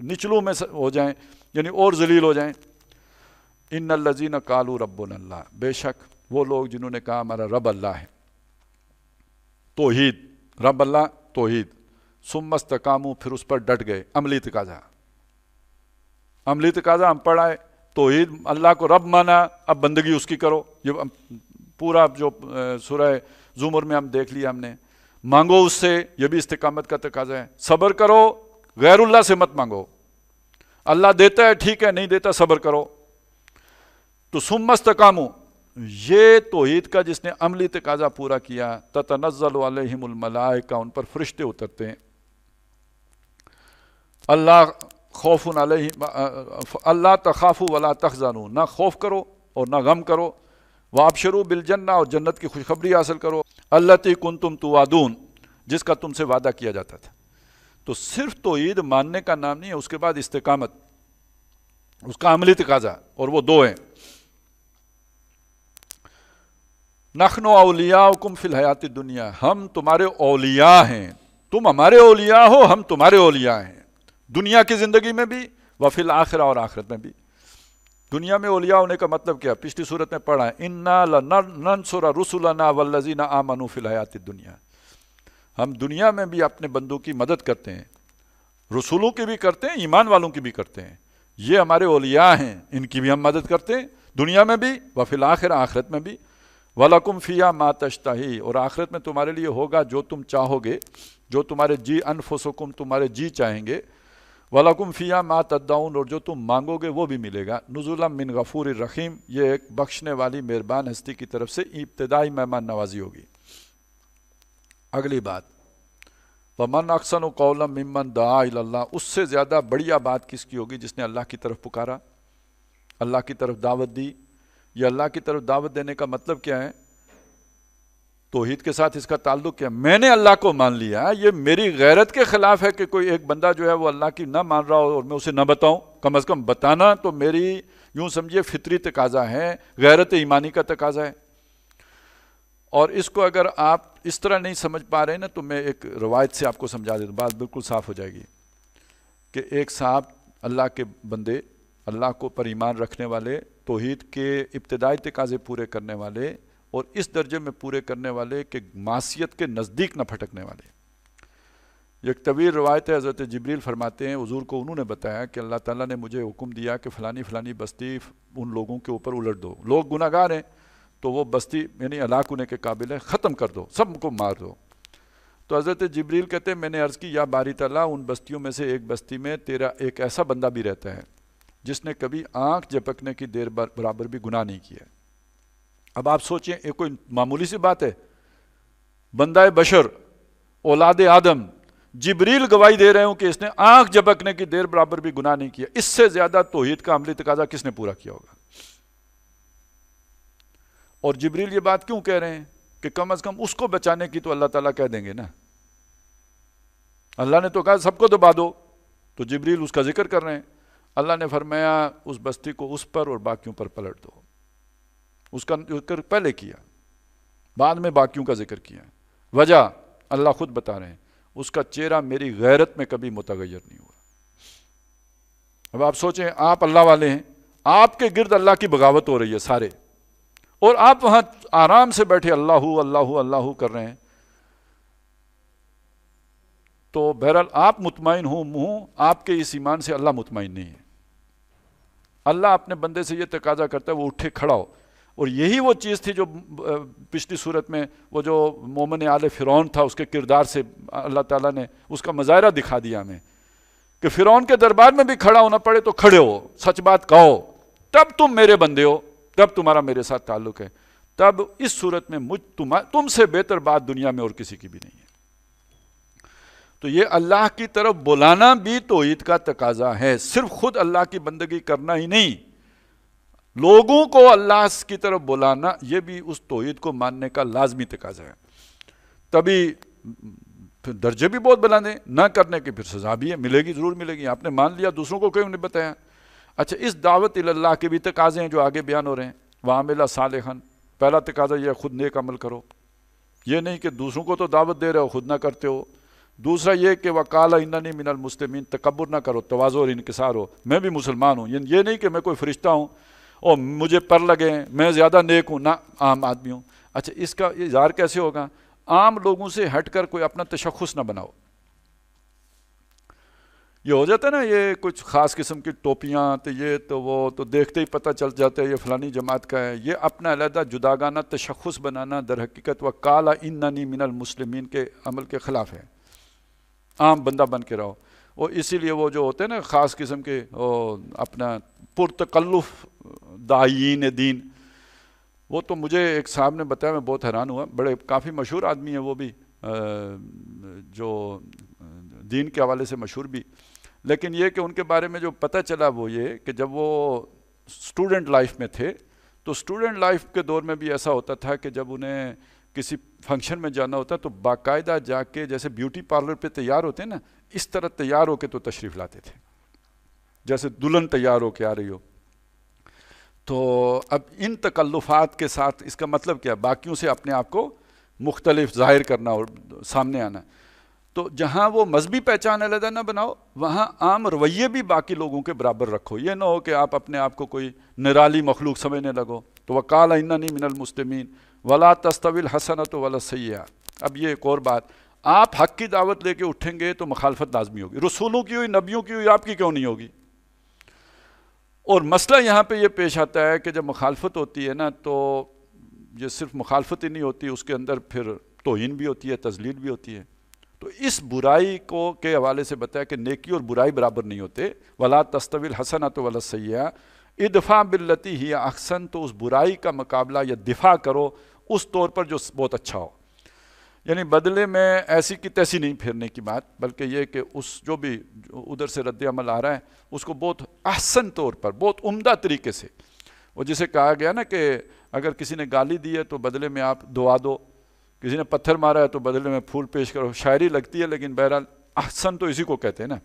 نچلوں میں ہو جائیں، یعنی اور ذلیل ہو جائیں۔ ان الذین قالوا ربنا اللہ، بے شک وہ لوگ جنہوں نے کہا ہمارا رب اللہ ہے، توحید، رب اللہ توحید، ثم استقاموا، پھر اس پر ڈٹ گئے، عملی تقاضا، عملی تقاضا ہم پڑھائے، توحید اللہ کو رب مانا، اب بندگی اس کی کرو۔ یہ پورا جو سورہ زمر میں ہم دیکھ لیا ہم نے، مانگو اس سے، یہ بھی استقامت کا تقاضا ہے۔ صبر کرو، غیر اللہ سے مت مانگو، اللہ دیتا ہے ٹھیک ہے، نہیں دیتا صبر کرو۔ تو ثم استقاموا، یہ توحید کا جس نے عملی تقاضا پورا کیا، تتنزل علیہم الملائکہ، ان پر فرشتے اترتے ہیں، اللہ خوف علیہم، اللہ تخافوا ولا تحزنوا، نہ خوف کرو اور نہ غم کرو، وابشروا بالجنہ، اور جنت کی خوشخبری حاصل کرو، التی کنتم توعدون، جس کا تم سے وعدہ کیا جاتا تھا۔ تو صرف توحید ماننے کا نام نہیں ہے، اس کے بعد استقامت، اس کا عملی تقاضا، اور وہ دو ہیں۔ نحن اولیاؤکم فی الحیات الدنیا، ہم تمہارے اولیاء ہیں، تم ہمارے اولیاء ہو، ہم تمہارے اولیاء ہیں، دنیا کی زندگی میں بھی وفی الآخرہ، اور آخرت میں بھی۔ دنیا میں اولیاء ہونے کا مطلب کیا؟ پچھلی صورت میں پڑھا ہے، انا لننصر رسلنا والذین آمنوا فی الحیات الدنیا، ہم دنیا میں بھی اپنے بندوں کی مدد کرتے ہیں، رسولوں کی بھی کرتے ہیں، ایمان والوں کی بھی کرتے ہیں، یہ ہمارے اولیاء ہیں، ان کی بھی ہم مدد کرتے ہیں دنیا میں بھی وفی الآخرہ، آخرت میں بھی۔ وَلَكُمْ فِيهَا مَا تَشْتَهِي، اور آخرت میں تمہارے لیے ہوگا جو تم چاہو گے، جو تمہارے جی انفسکم، تمہارے جی چاہیں گے، وَلَكُمْ فِيهَا مَا تَدَّعُونَ، اور جو تم مانگو گے وہ بھی ملے گا، نُزُلًا مِّن غَفُورٍ رَحِيمٍ، یہ ایک بخشنے والی مہربان ہستی کی طرف سے ابتدائی مہمان نوازی ہوگی۔ اگلی بات، وَمَنْ أَحْسَنُ قَوْلًا مِّمَّنْ دَعَا إِلَى اللَّهِ، اس سے زیادہ بڑھیا بات کس کی ہوگی جس نے اللہ کی طرف پکارا، اللہ کی طرف دعوت دی۔ یہ اللہ کی طرف دعوت دینے کا مطلب کیا ہے؟ توحید کے ساتھ اس کا تعلق کیا؟ میں نے اللہ کو مان لیا، یہ میری غیرت کے خلاف ہے کہ کوئی ایک بندہ جو ہے وہ اللہ کی نہ مان رہا ہو اور میں اسے نہ بتاؤں، کم از کم بتانا تو میری یوں سمجھیے فطری تقاضا ہے، غیرت ایمانی کا تقاضا ہے۔ اور اس کو اگر آپ اس طرح نہیں سمجھ پا رہے نا، تو میں ایک روایت سے آپ کو سمجھا دیتا ہوں، بات بالکل صاف ہو جائے گی۔ کہ ایک صاحب اللہ کے بندے، اللہ کو پر ایمان رکھنے والے، توحید کے ابتدائی تقاضے پورے کرنے والے، اور اس درجے میں پورے کرنے والے کہ معصیت کے نزدیک نہ پھٹکنے والے۔ یہ ایک طویل روایت ہے، حضرت جبریل فرماتے ہیں حضور کو انہوں نے بتایا کہ اللہ تعالیٰ نے مجھے حکم دیا کہ فلانی فلانی بستی ان لوگوں کے اوپر الٹ دو، لوگ گناہ گار ہیں تو وہ بستی یعنی ہلاک ہونے کے قابل ہے، ختم کر دو، سب کو مار دو۔ تو حضرت جبریل کہتے ہیں میں نے عرض کی یا باری تعالیٰ، ان بستیوں میں سے ایک بستی میں تیرا ایک ایسا بندہ بھی رہتا ہے جس نے کبھی آنکھ جھپکنے کی دیر برابر بھی گناہ نہیں کیا۔ اب آپ سوچیں، یہ کوئی معمولی سی بات ہے؟ بندہ بشر، اولاد آدم، جبریل گواہی دے رہے ہوں کہ اس نے آنکھ جھپکنے کی دیر برابر بھی گناہ نہیں کیا، اس سے زیادہ توحید کا عملی تقاضا کس نے پورا کیا ہوگا؟ اور جبریل یہ بات کیوں کہہ رہے ہیں کہ کم از کم اس کو بچانے کی تو اللہ تعالیٰ کہہ دیں گے نا، اللہ نے تو کہا سب کو دبا دو، تو جبریل اس کا ذکر کر رہے ہیں۔ اللہ نے فرمایا اس بستی کو اس پر اور باقیوں پر پلٹ دو، اس کا ذکر پہلے کیا، بعد میں باقیوں کا ذکر کیا۔ وجہ اللہ خود بتا رہے ہیں، اس کا چہرہ میری غیرت میں کبھی متغیر نہیں ہوا۔ اب آپ سوچیں آپ اللہ والے ہیں، آپ کے گرد اللہ کی بغاوت ہو رہی ہے سارے، اور آپ وہاں آرام سے بیٹھے اللہ اللہ اللہ کر رہے ہیں. تو بہرحال آپ مطمئن ہوں آپ کے اس ایمان سے اللہ مطمئن نہیں ہے. اللہ اپنے بندے سے یہ تقاضا کرتا ہے وہ اٹھے کھڑا ہو. اور یہی وہ چیز تھی جو پچھلی صورت میں وہ جو مومن آل فرعون تھا اس کے کردار سے اللہ تعالیٰ نے اس کا مظاہرہ دکھا دیا ہمیں کہ فرعون کے دربار میں بھی کھڑا ہونا پڑے تو کھڑے ہو، سچ بات کہو، تب تم میرے بندے ہو، تب تمہارا میرے ساتھ تعلق ہے. تب اس صورت میں تم سے بہتر بات دنیا میں اور کسی کی بھی نہیں ہے. تو یہ اللہ کی طرف بلانا بھی توحید کا تقاضا ہے، صرف خود اللہ کی بندگی کرنا ہی نہیں، لوگوں کو اللہ کی طرف بلانا یہ بھی اس توحید کو ماننے کا لازمی تقاضا ہے. تبھی پھر درجے بھی بہت بلند ہیں، نہ کرنے کی پھر سزا بھی ہے، ملے گی، ضرور ملے گی. آپ نے مان لیا، دوسروں کو کیوں نہیں بتایا؟ اچھا، اس دعوت اللہ کے بھی تقاضے ہیں جو آگے بیان ہو رہے ہیں. وَعَمِلَ صَالِحًا، پہلا تقاضا یہ ہے خود نیک عمل کرو، یہ نہیں کہ دوسروں کو تو دعوت دے رہے ہو خود نہ کرتے ہو. دوسرا یہ کہ وَقَالَ إِنَّنِي مِنَ الْمُسْلِمِينَ، تکبر نہ کرو، تواضع اور انکسار ہو، میں بھی مسلمان ہوں. یہ نہیں کہ میں کوئی فرشتہ ہوں اور مجھے پر لگے ہیں، میں زیادہ نیک ہوں، نہ عام آدمی ہوں. اچھا، اس کا اظہار کیسے ہوگا؟ عام لوگوں سے ہٹ کر کوئی اپنا تشخص نہ بناؤ. یہ ہو جاتا ہے نا، یہ کچھ خاص قسم کی ٹوپیاں تو یہ تو وہ تو دیکھتے ہی پتہ چل جاتا ہے یہ فلانی جماعت کا ہے. یہ اپنا علیحدہ جداگانہ تشخص بنانا در حقیقت وَقَالَ إِنَّنِي مِنَ الْمُسْلِمِينَ کے عمل کے خلاف ہے. عام بندہ بن کے رہو. اور اسی لیے وہ جو ہوتے ہیں نا خاص قسم کے اپنا پرتکلف داعین دین، وہ تو مجھے ایک صاحب نے بتایا، میں بہت حیران ہوا، بڑے کافی مشہور آدمی ہیں وہ بھی، جو دین کے حوالے سے مشہور بھی. لیکن یہ کہ ان کے بارے میں جو پتہ چلا وہ یہ کہ جب وہ اسٹوڈنٹ لائف میں تھے تو اسٹوڈنٹ لائف کے دور میں بھی ایسا ہوتا تھا کہ جب انہیں کسی فنکشن میں جانا ہوتا تو باقاعدہ جا کے جیسے بیوٹی پارلر پہ تیار ہوتے ہیں نا، اس طرح تیار ہو کے تو تشریف لاتے تھے، جیسے دلہن تیار ہو کے آ رہی ہو. تو اب ان تکلفات کے ساتھ اس کا مطلب کیا؟ باقیوں سے اپنے آپ کو مختلف ظاہر کرنا اور سامنے آنا. تو جہاں وہ مذہبی پہچان علیحدہ نہ بناؤ، وہاں عام رویے بھی باقی لوگوں کے برابر رکھو. یہ نہ ہو کہ آپ اپنے آپ کو کوئی نرالی مخلوق سمجھنے لگو. تو وَقَالَ إِنَّنِي مِنَ الْمُسْلِمِينَ وَلَا تَسْتَوِي الْحَسَنَةُ وَلَا السَّيِّئَةُ. اب یہ ایک اور بات، آپ حق کی دعوت لے کے اٹھیں گے تو مخالفت لازمی ہوگی. رسولوں کی ہوئی، نبیوں کی ہوئی، آپ کی کیوں نہیں ہوگی؟ اور مسئلہ یہاں پہ یہ پیش آتا ہے کہ جب مخالفت ہوتی ہے نا تو یہ صرف مخالفت ہی نہیں ہوتی، اس کے اندر پھر توہین بھی ہوتی ہے، تذلیل بھی ہوتی ہے. تو اس برائی کو کے حوالے سے بتایا کہ نیکی اور برائی برابر نہیں ہوتے. وَلَا تَسْتَوِي الْحَسَنَةُ وَلَا السَّيِّئَةُ ادفع باللتی ہی احسن. تو اس برائی کا مقابلہ یا دفاع کرو اس طور پر جو بہت اچھا ہو. یعنی بدلے میں ایسی کی تیسی نہیں پھیرنے کی بات، بلکہ یہ کہ اس جو بھی ادھر سے رد عمل آ رہا ہے اس کو بہت احسن طور پر، بہت عمدہ طریقے سے، وہ جسے کہا گیا نا کہ اگر کسی نے گالی دی ہے تو بدلے میں آپ دعا دو، کسی نے پتھر مارا ہے تو بدلے میں پھول پیش کرو. شاعری لگتی ہے لیکن بہرحال احسن تو اسی کو کہتے ہیں نا.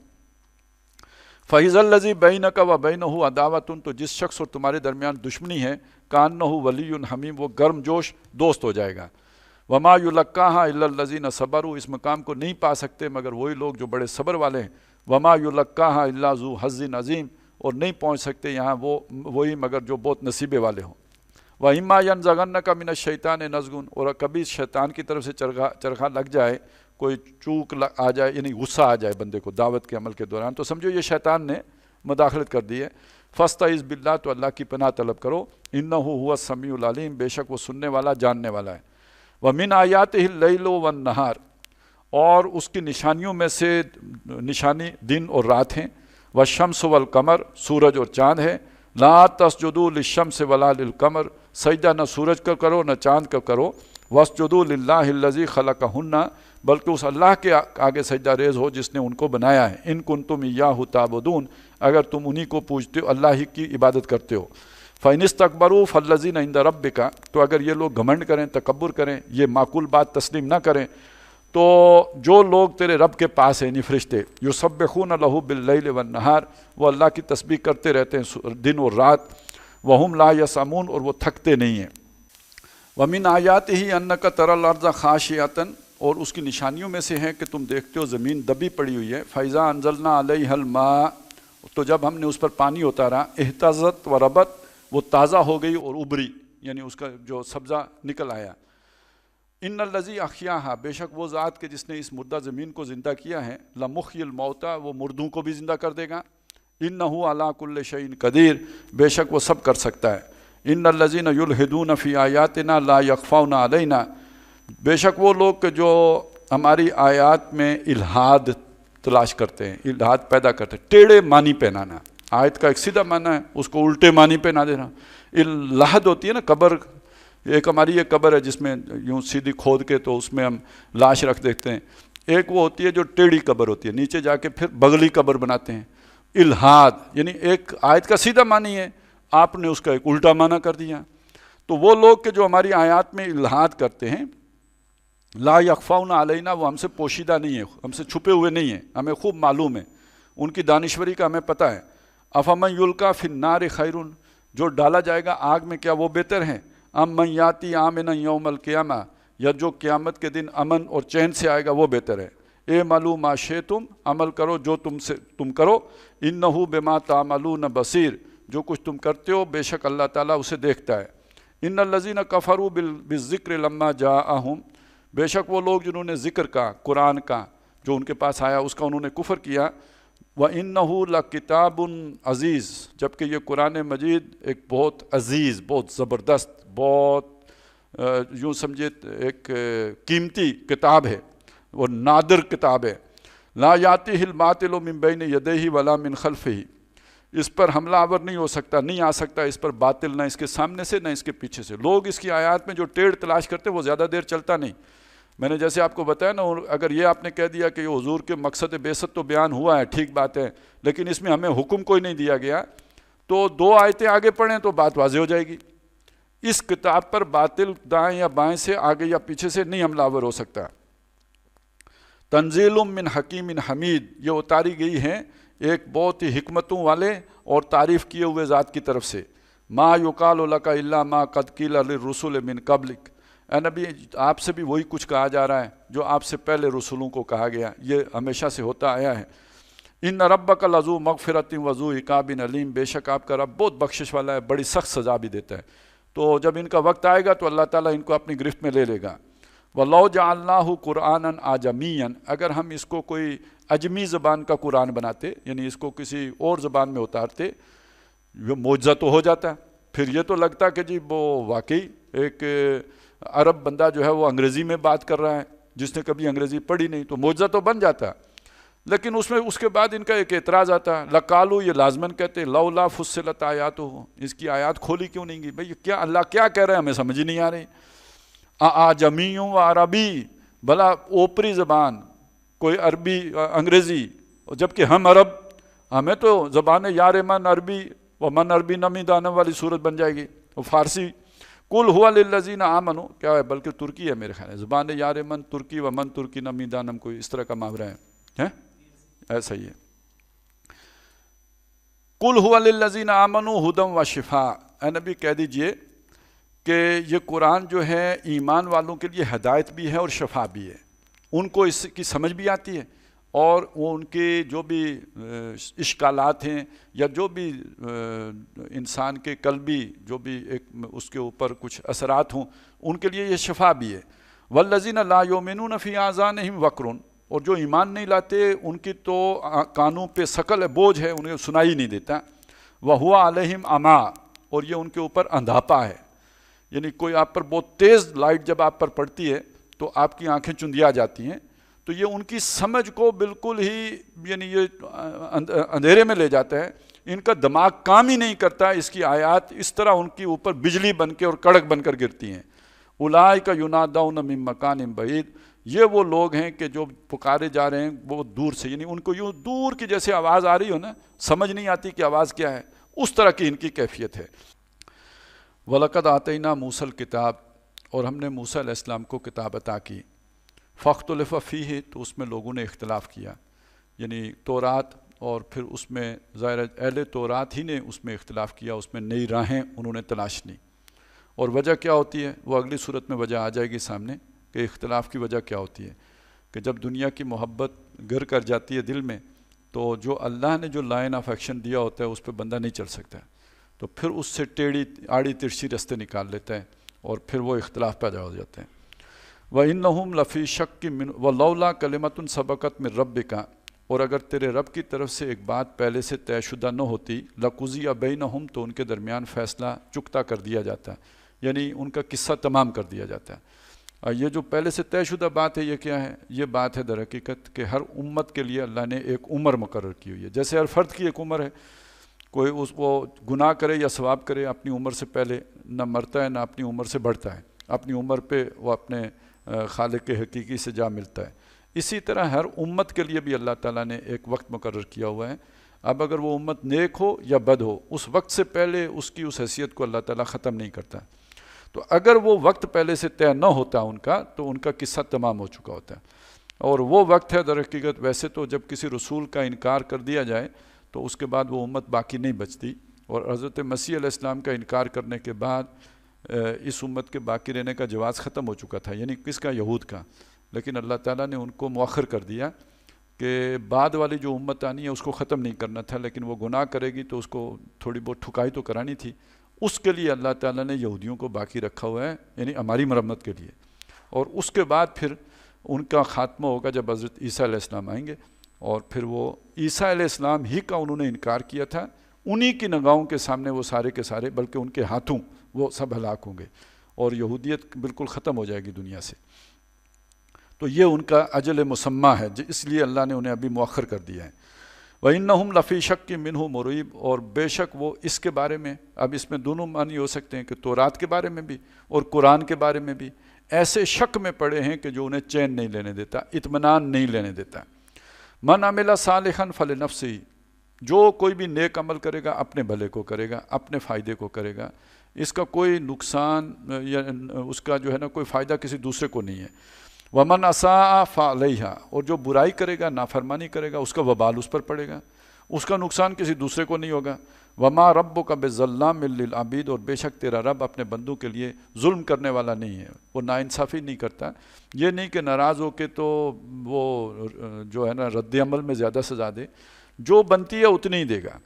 فَإِذَا الَّذِي بَيْنَكَ وَبَيْنَهُ عَدَاوَةٌ، تو جس شخص اور تمہارے درمیان دشمنی ہے، كَأَنَّهُ وَلِيٌّ حَمِيمٌ، وہ گرم جوش دوست ہو جائے گا. وَمَا يُلَقَّاهَا إِلَّا الَّذِينَ صَبَرُوا، اس مقام کو نہیں پا سکتے مگر وہی لوگ جو بڑے صبر والے ہیں. وَمَا يُلَقَّاهَا إِلَّا ذُو حَظٍّ عَظِيمٍ، اور نہیں پہنچ سکتے یہاں وہی مگر جو بہت نصیبے والے ہوں. وَإِمَّا يَنزَغَنَّكَ مِنَ الشَّيْطَانِ نَزْغٌ، اور کبھی شیطان کی طرف سے چرخا لگ جائے، کوئی چوک آ جائے، یعنی غصہ آ جائے بندے کو دعوت کے عمل کے دوران، تو سمجھو یہ شیطان نے مداخلت کر دی ہے. فَاسْتَعِذْ بِاللَّهِ، تو اللہ کی پناہ طلب کرو. إِنَّهُ هُوَ السَّمِيعُ الْعَلِيمُ، بے شک وہ سننے والا جاننے والا ہے. وَمِنْ آيَاتِهِ اللَّيْلُ وَالنَّهَارُ، اور اس کی نشانیوں میں سے نشانی دن اور رات ہیں. وَالشَّمْسُ وَالْقَمَرُ، سورج اور چاند ہے. لَا تَسْجُدُوا لِلشَّمْسِ وَلَا لِلْقَمَرِ، سجدہ نہ سورج کا کرو نہ چاند کا کرو. وَاسْجُدُوا لِلَّهِ الَّذِي خَلَقَهُنَّ، بلکہ اس اللہ کے آگے سجدہ ریز ہو جس نے ان کو بنایا ہے. إِن كُنتُمْ إِيَّاهُ تَعْبُدُونَ، اگر تم انہی کو پوجتے ہو، اللہ ہی کی عبادت کرتے ہو. فَإِنِ اسْتَكْبَرُوا فَالَّذِينَ عِندَ رَبِّكَ، تو اگر یہ لوگ گھمنڈ کریں، تکبر کریں، یہ معقول بات تسلیم نہ کریں، تو جو لوگ تیرے رب کے پاس ہیں، یعنی فرشتے، یسبحون لہ باللیل والنہار، وہ اللہ کی تسبیح کرتے رہتے ہیں دن اور رات. وہم لا یسامون، اور وہ تھکتے نہیں ہیں. ومن آیاتہ انک تری الارض خاشعۃ، اور اس کی نشانیوں میں سے ہے کہ تم دیکھتے ہو زمین دبی پڑی ہوئی ہے. فاذا انزلنا علیہا الماء، تو جب ہم نے اس پر پانی اتارا اہتزت و ربت، وہ تازہ ہو گئی اور ابری، یعنی اس کا جو سبزہ نکل آیا۔ ان الذی احیاھا، بے شک وہ ذات کہ جس نے اس مردہ زمین کو زندہ کیا ہے، لمحیی الموتیٰ، وہ مردوں کو بھی زندہ کر دے گا، انہ علی کل شیء قدیر، بے شک وہ سب کر سکتا ہے۔ ان الذین یلحدون فی آیاتنا لا یخفون علینا، بے شک وہ لوگ کہ جو ہماری آیات میں الحاد تلاش کرتے ہیں، الحاد پیدا کرتے ہیں، ٹیڑھے معنی پہنانا، آیت کا ایک سیدھا معنی ہے اس کو الٹے معنی پہنا دینا۔ الحد ہوتی ہے نا قبر، ایک ہماری یہ قبر ہے جس میں یوں سیدھی کھود کے تو اس میں ہم لاش رکھ دیتے ہیں، ایک وہ ہوتی ہے جو ٹیڑھی قبر ہوتی ہے، نیچے جا کے پھر بغلی قبر بناتے ہیں۔ الحاد یعنی ایک آیت کا سیدھا معنی ہے، آپ نے اس کا ایک الٹا معنی کر دیا۔ تو وہ لوگ کہ جو ہماری آیات میں الحاد کرتے ہیں، لا یخفون علینا، وہ ہم سے پوشیدہ نہیں ہے، ہم سے چھپے ہوئے نہیں ہیں، ہمیں خوب معلوم ہے، ان کی دانشوری کا ہمیں پتہ ہے۔ افمن یلقی فی النار خیر، جو ڈالا جائے گا آگ میں کیا وہ بہتر ہے، ام من یاتی آمنا یوم القیامہ، یا جو قیامت کے دن امن اور چین سے آئے گا وہ بہتر ہے۔ اے ملو ما شئتم، عمل کرو جو تم کرو، انہ بما تعملون بصیر، جو کچھ تم کرتے ہو بے شک اللہ تعالیٰ اسے دیکھتا ہے۔ ان الذین کفروا بالذکر لما جاءہم، بے شک وہ لوگ جنہوں نے ذکر کا، قرآن کا جو ان کے پاس آیا اس کا انہوں نے کفر کیا۔ وَإِنَّهُ لَكِتَابٌ عزیز، جبکہ یہ قرآن مجید ایک بہت عزیز، بہت زبردست، بہت یوں سمجھے ایک قیمتی کتاب ہے، وہ نادر کتاب ہے۔ لا یاتیہ الباطل من بین یدیہ ولا من خلفہ، اس پر حملہ آور نہیں ہو سکتا، نہیں آ سکتا اس پر باطل، نہ اس کے سامنے سے نہ اس کے پیچھے سے۔ لوگ اس کی آیات میں جو ٹیڑھ تلاش کرتے وہ زیادہ دیر چلتا نہیں۔ میں نے جیسے آپ کو بتایا نا، اگر یہ آپ نے کہہ دیا کہ یہ حضور کے مقصد بعثت تو بیان ہوا ہے، ٹھیک بات ہے، لیکن اس میں ہمیں حکم کوئی نہیں دیا گیا، تو 2 آیتیں آگے پڑھیں تو بات واضح ہو جائے گی۔ اس کتاب پر باطل دائیں یا بائیں سے، آگے یا پیچھے سے نہیں حملہ آور ہو سکتا۔ تنزیل من حکیم حمید، یہ اتاری گئی ہے ایک بہت ہی حکمتوں والے اور تعریف کیے ہوئے ذات کی طرف سے۔ ما یقال لک الا ما قد قیل للرسل من قبلک، اے نبی آپ سے بھی وہی کچھ کہا جا رہا ہے جو آپ سے پہلے رسولوں کو کہا گیا، یہ ہمیشہ سے ہوتا آیا ہے۔ ان ربک لذو مغفرۃ وذو عقاب علیم، بے شک آپ کا رب بہت بخشش والا ہے، بڑی سخت سزا بھی دیتا ہے۔ تو جب ان کا وقت آئے گا تو اللہ تعالیٰ ان کو اپنی گرفت میں لے لے گا۔ وَلَوْ جَعَلْنَاهُ قُرْآنًا عَجَمِيًّا، اگر ہم اس کو کوئی عجمی زبان کا قرآن بناتے، یعنی اس کو کسی اور زبان میں اتارتے، یہ معجزہ تو ہو جاتا، پھر یہ تو لگتا کہ جی وہ واقعی ایک عرب بندہ جو ہے وہ انگریزی میں بات کر رہا ہے، جس نے کبھی انگریزی پڑھی نہیں، تو معجزہ تو بن جاتا۔ لیکن اس کے بعد ان کا ایک اعتراض آتا، لَقَالُوا، یہ لازماً کہتے، لَوْلَا فُصِّلَتْ آیَاتُهُ، اس کی آیات کھولی کیوں نہیں گی؟ بھئی کیا اللہ کیا کہہ رہے ہیں ہمیں سمجھ ہی نہیں آ رہی۔ اعجمی و عربی، بھلا اوپری زبان کوئی عربی انگریزی، جبکہ ہم عرب، ہمیں تو زبان یار من عربی و من عربی نمی دانم والی صورت بن جائے گی، وہ فارسی۔ قل هو للذین آمنوا، کیا ہے بلکہ ترکی ہے میرے خیال ہے، زبان یار من ترکی و من ترکی نمی دانم، کوئی اس طرح کا محاورہ ہے، ایسا ہی ہے۔ قل هو للذین آمنوا ھدی و شفاء، اے نبی کہہ دیجئے کہ یہ قرآن جو ہے ایمان والوں کے لیے ہدایت بھی ہے اور شفا بھی ہے، ان کو اس کی سمجھ بھی آتی ہے، اور وہ ان کے جو بھی اشکالات ہیں یا جو بھی انسان کے قلبی جو بھی ایک اس کے اوپر کچھ اثرات ہوں، ان کے لیے یہ شفا بھی ہے۔ والذین لا یؤمنون فی آذانہم وقر، اور جو ایمان نہیں لاتے ان کی تو کانوں پہ ثقل ہے، بوجھ ہے، انہیں سنائی نہیں دیتا۔ وہو علیہم عمی، اور یہ ان کے اوپر اندھاپا ہے، یعنی کوئی آپ پر بہت تیز لائٹ جب آپ پر پڑتی ہے تو آپ کی آنکھیں چندیا جاتی ہیں، تو یہ ان کی سمجھ کو بالکل ہی یعنی یہ اندھیرے میں لے جاتا ہے، ان کا دماغ کام ہی نہیں کرتا، اس کی آیات اس طرح ان کے اوپر بجلی بن کے اور کڑک بن کر گرتی ہیں۔ اولئک ینادون من مکان بعید، یہ وہ لوگ ہیں کہ جو پکارے جا رہے ہیں بہت دور سے، یعنی ان کو یوں دور کی جیسے آواز آ رہی ہو نا، سمجھ نہیں آتی کہ آواز کیا ہے، اس طرح کی ان کی کیفیت ہے۔ وَلَقَدْ آتَيْنَا مُوسَى الْكِتَابَ، اور ہم نے موسیٰ علیہ السلام کو کتاب عطا کی، فَاخْتُلِفَ فِيهِ، تو اس میں لوگوں نے اختلاف کیا، یعنی تورات، اور پھر اس میں ظاہر اہل تورات ہی نے اس میں اختلاف کیا، اس میں نئی راہیں انہوں نے تلاش لی۔ اور وجہ کیا ہوتی ہے وہ اگلی صورت میں وجہ آ جائے گی سامنے، کہ اختلاف کی وجہ کیا ہوتی ہے، کہ جب دنیا کی محبت گر کر جاتی ہے دل میں، تو جو اللہ نے جو لائن آف ایکشن دیا ہوتا ہے اس پہ بندہ نہیں چل سکتا، تو پھر اس سے ٹیڑھی آڑی ترچھی رستے نکال لیتا ہے اور پھر وہ اختلاف پیدا ہو جاتے ہیں۔ وَإِنَّهُمْ لَفِي شَكٍّ مِّنْ وَلَوْلَا كَلِمَةٌ سَبَقَتْ مِنْ رَبِّكَ، اور اگر تیرے رب کی طرف سے ایک بات پہلے سے طے شدہ نہ ہوتی، لَقُضِيَ بَيْنَهُمْ، تو ان کے درمیان فیصلہ چکتا کر دیا جاتا، یعنی ان کا قصہ تمام کر دیا جاتا ہے۔ اور یہ جو پہلے سے طے شدہ بات ہے یہ کیا ہے؟ یہ بات ہے در حقیقت کہ ہر امت کے لیے اللہ نے ایک عمر مقرر کی ہوئی ہے، جیسے ہر فرد کی ایک عمر ہے، کوئی وہ گناہ کرے یا ثواب کرے اپنی عمر سے پہلے نہ مرتا ہے نہ اپنی عمر سے بڑھتا ہے، اپنی عمر پہ وہ اپنے خالق حقیقی سے جا ملتا ہے۔ اسی طرح ہر امت کے لیے بھی اللہ تعالیٰ نے ایک وقت مقرر کیا ہوا ہے، اب اگر وہ امت نیک ہو یا بد ہو، اس وقت سے پہلے اس کی اس حیثیت کو اللہ تعالیٰ ختم نہیں کرتا۔ تو اگر وہ وقت پہلے سے طے نہ ہوتا ان کا تو ان کا قصہ تمام ہو چکا ہوتا ہے، اور وہ وقت ہے در حقیقت ویسے تو جب کسی رسول کا انکار کر دیا جائے تو اس کے بعد وہ امت باقی نہیں بچتی، اور حضرت مسیح علیہ السلام کا انکار کرنے کے بعد اس امت کے باقی رہنے کا جواز ختم ہو چکا تھا، یعنی کس کا؟ یہود کا، لیکن اللہ تعالیٰ نے ان کو مؤخر کر دیا کہ بعد والی جو امت آنی ہے اس کو ختم نہیں کرنا تھا، لیکن وہ گناہ کرے گی تو اس کو تھوڑی بہت ٹھکائی تو کرانی تھی، اس کے لیے اللہ تعالیٰ نے یہودیوں کو باقی رکھا ہوا ہے، یعنی ہماری مرمت کے لیے، اور اس کے بعد پھر ان کا خاتمہ ہوگا جب حضرت عیسیٰ علیہ السلام آئیں گے، اور پھر وہ عیسیٰ علیہ السلام ہی کا انہوں نے انکار کیا تھا، انہی کی نگاہوں کے سامنے وہ سارے کے سارے، بلکہ ان کے ہاتھوں وہ سب ہلاک ہوں گے اور یہودیت بالکل ختم ہو جائے گی دنیا سے۔ تو یہ ان کا اجل مسمى ہے، اس لیے اللہ نے انہیں ابھی مؤخر کر دیا ہے۔ وَإِنَّهُمْ لَفِي شَكٍّ مِّنْهُ مُرِيبٍ، اور بے شک وہ اس کے بارے میں، اب اس میں دونوں معنی ہو سکتے ہیں کہ تورات کے بارے میں بھی اور قرآن کے بارے میں بھی ایسے شک میں پڑے ہیں کہ جو انہیں چین نہیں لینے دیتا، اطمینان نہیں لینے دیتا۔ مَنْ عَمِلَ صَالِحًا فَلِنَفْسِهِ، جو کوئی بھی نیک عمل کرے گا اپنے بھلے کو کرے گا، اپنے فائدے کو کرے گا، اس کا کوئی نقصان یا اس کا جو ہے نا کوئی فائدہ کسی دوسرے کو نہیں ہے۔ وَمَنْ أَسَاءَ فَعَلَيْهَا، اور جو برائی کرے گا، نافرمانی کرے گا، اس کا وبال اس پر پڑے گا، اس کا نقصان کسی دوسرے کو نہیں ہوگا۔ وَمَا رَبُّكَ بِظَلَّامٍ لِّلْعَبِيدِ، اور بے شک تیرا رب اپنے بندوں کے لیے ظلم کرنے والا نہیں ہے، وہ ناانصافی نہیں کرتا، یہ نہیں کہ ناراض ہو کے تو وہ جو ہے نا رد عمل میں زیادہ سزا دے، جو بنتی ہے اتنی ہی دے گا۔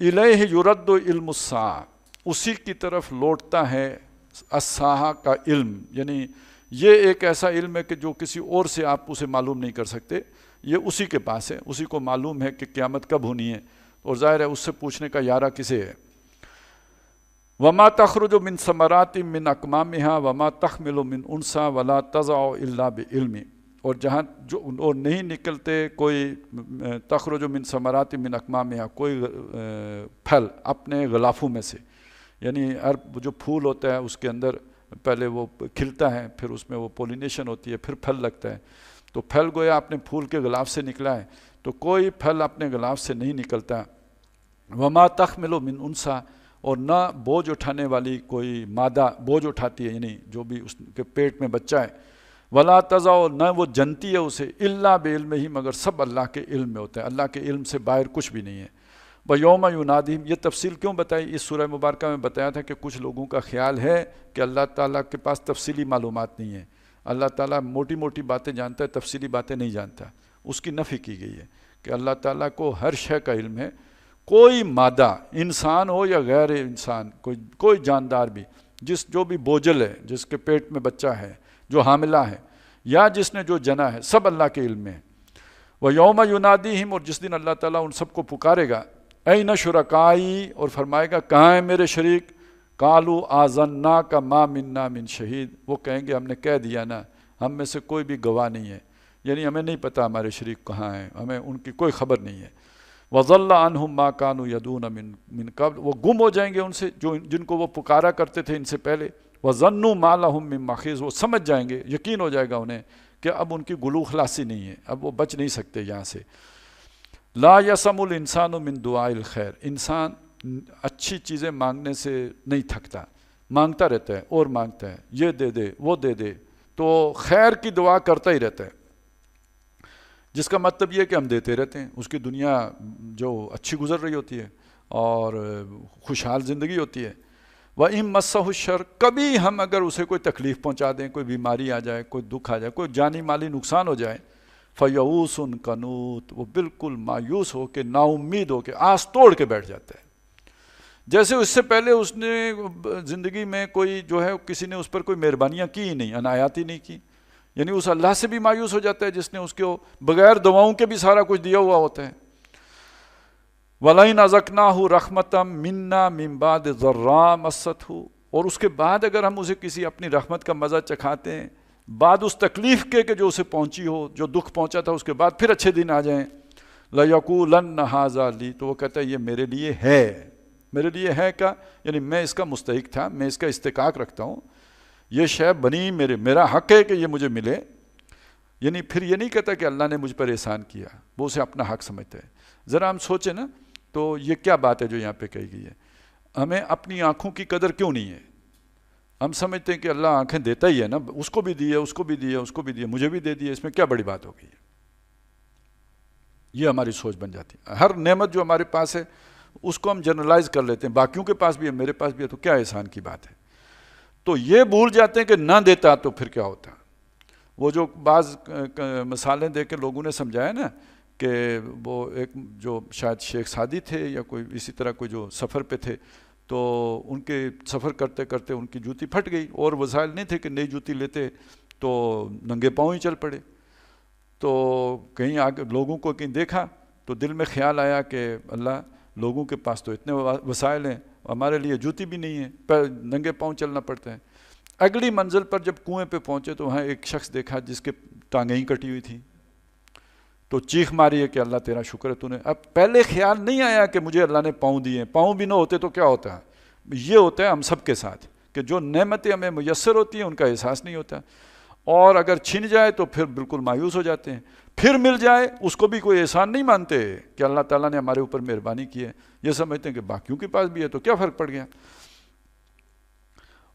اِلَيْهِ يُرَدُّ عِلْمُ السَّاعَةِ، اسی کی طرف لوٹتا ہے الساعہ کا علم، یعنی یہ ایک ایسا علم ہے کہ جو کسی اور سے آپ اسے معلوم نہیں کر سکتے، یہ اسی کے پاس ہے، اسی کو معلوم ہے کہ قیامت کب ہونی ہے، اور ظاہر ہے اس سے پوچھنے کا یارہ کسے ہے۔ وَمَا تَخْرُجُ مِن ثَمَرَاتٍ مِّنْ أَكْمَامِهَا وَمَا تَحْمِلُ مِنْ أُنثَىٰ وَلَا تَضَعُ إِلَّا بِعِلْمِهِ، اور جہاں اور نہیں نکلتے کوئی تخرج من ثمرات من اکمامها، کوئی پھل اپنے غلافوں میں سے، یعنی ہر جو پھول ہوتا ہے اس کے اندر پہلے وہ کھلتا ہے، پھر اس میں وہ پولینیشن ہوتی ہے، پھر پھل لگتا ہے، تو پھل گویا اپنے پھول کے غلاف سے نکلا ہے، تو کوئی پھل اپنے غلاف سے نہیں نکلتا۔ وما تحمل من انثیٰ، اور نہ بوجھ اٹھانے والی کوئی مادہ بوجھ اٹھاتی ہے، یعنی جو بھی اس کے پیٹ میں بچہ ہے، ولا تضع، نہ وہ جنتی ہے اسے، الا بعلمہ، مگر سب اللہ کے علم میں ہوتا ہے، اللہ کے علم سے باہر کچھ بھی نہیں ہے۔ وَيَوْمَ يُنَادِهِمْ، یہ تفصیل کیوں بتائی؟ اس سورہ مبارکہ میں بتایا تھا کہ کچھ لوگوں کا خیال ہے کہ اللہ تعالیٰ کے پاس تفصیلی معلومات نہیں ہیں، اللہ تعالیٰ موٹی موٹی باتیں جانتا ہے، تفصیلی باتیں نہیں جانتا، اس کی نفی کی گئی ہے کہ اللہ تعالیٰ کو ہر شے کا علم ہے، کوئی مادہ انسان ہو یا غیر انسان، کوئی جاندار بھی، جو بھی بوجھل ہے، جس کے پیٹ میں بچہ ہے، جو حاملہ ہے، یا جس نے جو جنا ہے، سب اللہ کے علم میں ہے۔ وَيَوْمَ يُنَادِهِمْ، اور جس دن اللہ تعالیٰ ان سب کو پکارے گا، اَيْنَ شُرَكَائِي، اور فرمائے گا کہاں ہیں میرے شریک؟ قَالُوا آذَنَّاكَ مَا مِنَّا مِن شَهِيدٍ، وہ کہیں گے ہم نے کہہ دیا نا، ہم میں سے کوئی بھی گواہ نہیں ہے، یعنی ہمیں نہیں پتہ ہمارے شریک کہاں ہیں، ہمیں ان کی کوئی خبر نہیں ہے۔ وَضَلَّ عَنْهُمْ مَا كَانُوا يَدْعُونَ مِن قَبْلُ، وہ گم ہو جائیں گے ان سے جن کو وہ پکارا کرتے تھے ان سے پہلے۔ وَظَنُّوا مَا لَهُم مِّن مَّحِيصٍ، وہ سمجھ جائیں گے، یقین ہو جائے گا انہیں کہ اب ان کی گلو خلاصی نہیں ہے، اب وہ بچ نہیں سکتے یہاں سے۔ لا یسم الانسان من دعاء الخیر، انسان اچھی چیزیں مانگنے سے نہیں تھکتا، مانگتا رہتا ہے اور مانگتا ہے، یہ دے دے وہ دے دے، تو خیر کی دعا کرتا ہی رہتا ہے، جس کا مطلب یہ ہے کہ ہم دیتے رہتے ہیں، اس کی دنیا جو اچھی گزر رہی ہوتی ہے اور خوشحال زندگی ہوتی ہے۔ وَإِن مَسَّهُ الشَّرُّ، کبھی ہم اگر اسے کوئی تکلیف پہنچا دیں، کوئی بیماری آ جائے، کوئی دکھ آ جائے، کوئی جانی مالی نقصان ہو جائے، فیعوس قنوط، وہ بالکل مایوس ہو کے، نا امید ہو کے، آس توڑ کے بیٹھ جاتا ہے، جیسے اس سے پہلے اس نے زندگی میں کوئی جو ہے کسی نے اس پر کوئی مہربانیاں کی ہی نہیں، عنایات ہی نہیں کی. یعنی اس اللہ سے بھی مایوس ہو جاتا ہے جس نے اس کو بغیر دعاؤں کے بھی سارا کچھ دیا ہوا ہوتا ہے. وَلَئِنْ أَذَقْنَاهُ رَحْمَةً مِنَّا مِنْ بَعْدِ ضَرَّاءٍ مَسَّتْهُ، اور اس کے بعد اگر ہم اسے کسی اپنی رحمت کا مزہ چکھاتے ہیں بعد اس تکلیف کے کہ جو اسے پہنچی ہو، جو دکھ پہنچا تھا، اس کے بعد پھر اچھے دن آ جائیں، لَيَقُولَنَّ هَذَا لِي، تو وہ کہتا ہے یہ میرے لیے ہے. میرے لیے ہے کا یعنی میں اس کا مستحق تھا، میں اس کا استحقاق رکھتا ہوں، یہ شے بنی میرا حق ہے کہ یہ مجھے ملے. یعنی پھر یہ نہیں کہتا کہ اللہ نے مجھ پر احسان کیا، وہ اسے اپنا حق سمجھتا ہے. ذرا ہم سوچیں نا، تو یہ کیا بات ہے جو یہاں پہ کہی گئی ہے؟ ہمیں اپنی آنکھوں کی قدر کیوں نہیں ہے؟ ہم سمجھتے ہیں کہ اللہ آنکھیں دیتا ہی ہے نا، اس کو بھی دی ہے، اس کو بھی دی ہے، اس کو بھی دی ہے، مجھے بھی دے دی ہے، اس میں کیا بڑی بات ہو گئی ہے؟ یہ ہماری سوچ بن جاتی ہے. ہر نعمت جو ہمارے پاس ہے اس کو ہم جنرلائز کر لیتے ہیں، باقیوں کے پاس بھی ہے، میرے پاس بھی ہے، تو کیا احسان کی بات ہے؟ تو یہ بھول جاتے ہیں کہ نہ دیتا تو پھر کیا ہوتا. وہ جو بعض مثالیں دے کے لوگوں نے سمجھایا نا کہ وہ ایک جو شاید شیخ سعدی تھے یا کوئی اسی طرح کوئی جو سفر پہ تھے، تو ان کے سفر کرتے کرتے ان کی جوتی پھٹ گئی، اور وسائل نہیں تھے کہ نئی جوتی لیتے، تو ننگے پاؤں ہی چل پڑے. تو کہیں آگے لوگوں کو کہیں دیکھا تو دل میں خیال آیا کہ اللہ، لوگوں کے پاس تو اتنے وسائل ہیں، ہمارے لیے جوتی بھی نہیں ہے، ننگے پاؤں چلنا پڑتا ہے. اگلی منزل پر جب کنویں پہ پہنچے تو وہاں ایک شخص دیکھا جس کے ٹانگیں ہی کٹی ہوئی تھیں، تو چیخ ماری ہے کہ اللہ تیرا شکر ہے تو نے. اب پہلے خیال نہیں آیا کہ مجھے اللہ نے پاؤں دیے، پاؤں بھی نہ ہوتے تو کیا ہوتا ہے. یہ ہوتا ہے ہم سب کے ساتھ کہ جو نعمتیں ہمیں میسر ہوتی ہیں ان کا احساس نہیں ہوتا، اور اگر چھن جائے تو پھر بالکل مایوس ہو جاتے ہیں، پھر مل جائے اس کو بھی کوئی احسان نہیں مانتے کہ اللہ تعالیٰ نے ہمارے اوپر مہربانی کی ہے، یہ سمجھتے ہیں کہ باقیوں کے پاس بھی ہے تو کیا فرق پڑ گیا.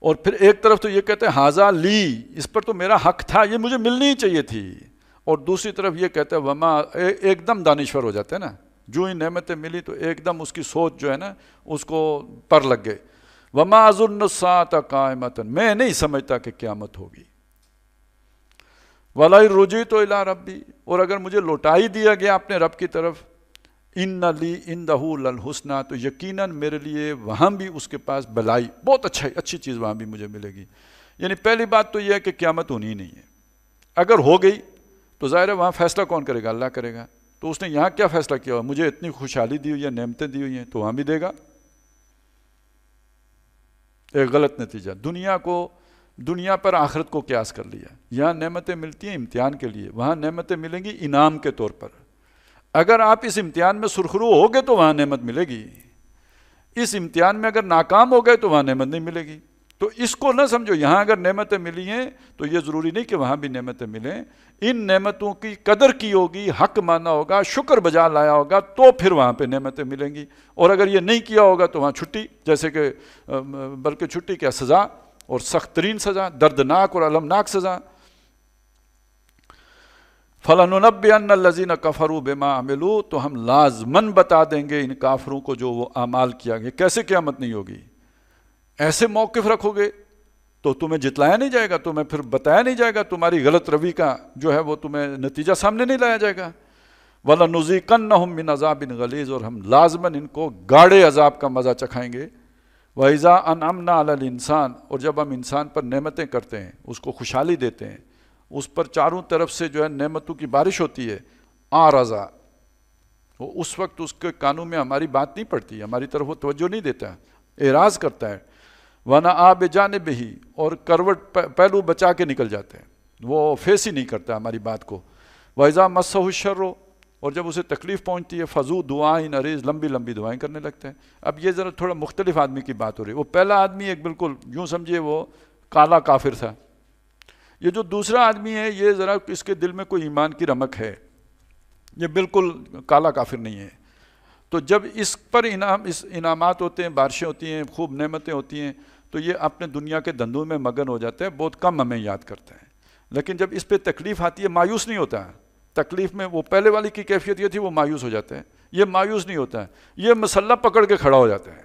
اور پھر ایک طرف تو یہ کہتے ہیں ہاذا لی، اس پر تو میرا حق تھا، یہ مجھے ملنی ہی چاہیے تھی، اور دوسری طرف یہ کہتے ہیں وما، ایک دم دانشور ہو جاتے ہیں نا، جو ہی نعمتیں ملی تو ایک دم اس کی سوچ جو ہے نا اس کو پر لگ گئے. وما اظن الساعۃ قائمۃ، میں نہیں سمجھتا کہ قیامت ہوگی. وَلَئِن رُجِعْتُ إِلَىٰ رَبِّي، اور اگر مجھے لوٹا ہی دیا گیا اپنے رب کی طرف، اِنَّ لِي عِندَهُ لَلْحُسْنَىٰ، تو یقیناً میرے لیے وہاں بھی اس کے پاس بھلائی، بہت اچھی چیز وہاں بھی مجھے ملے گی. یعنی پہلی بات تو یہ ہے کہ قیامت ہونی ہی نہیں ہے. اگر ہو گئی تو ظاہر ہے وہاں فیصلہ کون کرے گا؟ اللہ کرے گا. تو اس نے یہاں کیا فیصلہ کیا ہوا؟ مجھے اتنی خوشحالی دی ہوئی ہے، نعمتیں دی ہوئی ہیں، تو وہاں بھی دے گا. ایک غلط نتیجہ. دنیا پر آخرت کو قیاس کر لیا. یہاں نعمتیں ملتی ہیں امتحان کے لیے، وہاں نعمتیں ملیں گی انعام کے طور پر. اگر آپ اس امتحان میں سرخرو ہو گئے تو وہاں نعمت ملے گی، اس امتحان میں اگر ناکام ہو گئے تو وہاں نعمت نہیں ملے گی. تو اس کو نہ سمجھو یہاں اگر نعمتیں ملی ہیں تو یہ ضروری نہیں کہ وہاں بھی نعمتیں ملیں. ان نعمتوں کی قدر کی ہوگی، حق مانا ہوگا، شکر بجا لایا ہوگا، تو پھر وہاں پہ نعمتیں ملیں گی. اور اگر یہ نہیں کیا ہوگا تو وہاں چھٹی، جیسے کہ بلکہ چھٹی کیا، سزا، اور سخت ترین سزا، دردناک اور المناک سزا. فَلَنُنَبِّئَنَّ الَّذِينَ كَفَرُوا بِمَا عَمِلُوا، تو ہم لازماً بتا دیں گے ان کافروں کو جو وہ اعمال کیا گیا. کیسے قیامت نہیں ہوگی؟ ایسے موقف رکھو گے تو تمہیں جتلایا نہیں جائے گا، تمہیں پھر بتایا نہیں جائے گا، تمہاری غلط روی کا جو ہے وہ تمہیں نتیجہ سامنے نہیں لایا جائے گا. وَلَنُذِيقَنَّهُم مِّنْ عَذَابٍ غَلِيظٍ، اور ہم لازماً ان کو گاڑے عذاب کا مزہ چکھائیں گے. وَإِذَا أَنْعَمْنَا عَلَى الْإِنسَانِ، اور جب ہم انسان پر نعمتیں کرتے ہیں، اس کو خوشحالی دیتے ہیں، اس پر چاروں طرف سے جو ہے نعمتوں کی بارش ہوتی ہے، آرزا، وہ اس وقت اس کے کانوں میں ہماری بات نہیں پڑتی، ہماری طرف وہ توجہ نہیں دیتا، اعراض کرتا ہے. وَنَأَىٰ بِجَانِبِهِ، اور کروٹ پہلو بچا کے نکل جاتے ہیں، وہ فیس ہی نہیں کرتا ہماری بات کو. وَإِذَا مَسَّهُ الشَّرُّ، اور جب اسے تکلیف پہنچتی ہے، فَذُو دُعَاءٍ عَرِيضٍ، لمبی لمبی دعائیں کرنے لگتے ہیں. اب یہ ذرا تھوڑا مختلف آدمی کی بات ہو رہی ہے. وہ پہلا آدمی ایک بالکل یوں سمجھیے وہ کالا کافر تھا. یہ جو دوسرا آدمی ہے یہ ذرا اس کے دل میں کوئی ایمان کی رمق ہے، یہ بالکل کالا کافر نہیں ہے. تو جب اس پر انعامات ہوتے ہیں، بارشیں ہوتی ہیں، خوب نعمتیں ہوتی ہیں، تو یہ اپنے دنیا کے دندوں میں مگن ہو جاتا ہے، بہت کم ہمیں یاد کرتا ہے. لیکن جب اس پہ تکلیف آتی ہے مایوس نہیں ہوتا. تکلیف میں وہ پہلے والی کی کیفیت یہ تھی، وہ مایوس ہو جاتا ہے. یہ مایوس نہیں ہوتا ہے، یہ مسلح پکڑ کے کھڑا ہو جاتا ہے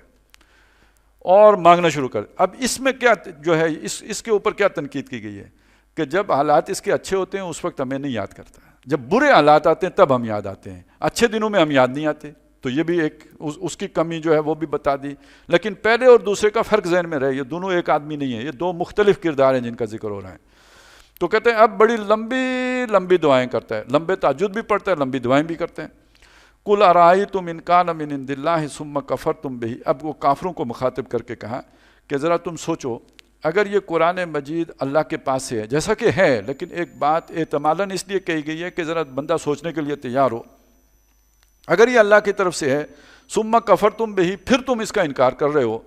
اور مانگنا شروع کر. اب اس میں کیا جو ہے اس کے اوپر کیا تنقید کی گئی ہے کہ جب حالات اس کے اچھے ہوتے ہیں اس وقت ہمیں نہیں یاد کرتا، جب برے حالات آتے ہیں تب ہم یاد آتے ہیں، اچھے دنوں میں ہم یاد نہیں آتے. تو یہ بھی ایک اس کی کمی جو ہے وہ بھی بتا دی. لیکن پہلے اور دوسرے کا فرق ذہن میں رہے، یہ دونوں ایک آدمی نہیں ہے، یہ دو مختلف کردار ہیں جن کا ذکر ہو رہا ہے. تو کہتے ہیں اب بڑی لمبی لمبی دعائیں کرتا ہے، لمبے تہجد بھی پڑھتا ہے، لمبی دعائیں بھی کرتے ہیں. قل ارائیتم ان کان من عند اللہ ثم کفرتم بہ. اب وہ کافروں کو مخاطب کر کے کہا کہ ذرا تم سوچو، اگر یہ قرآن مجید اللہ کے پاس سے ہے، جیسا کہ ہے، لیکن ایک بات احتمالاً اس لیے کہی گئی ہے کہ ذرا بندہ سوچنے کے لیے تیار ہو، اگر یہ اللہ کی طرف سے ہے، ثم کفرتم بہ، پھر تم اس کا انکار کر رہے ہو،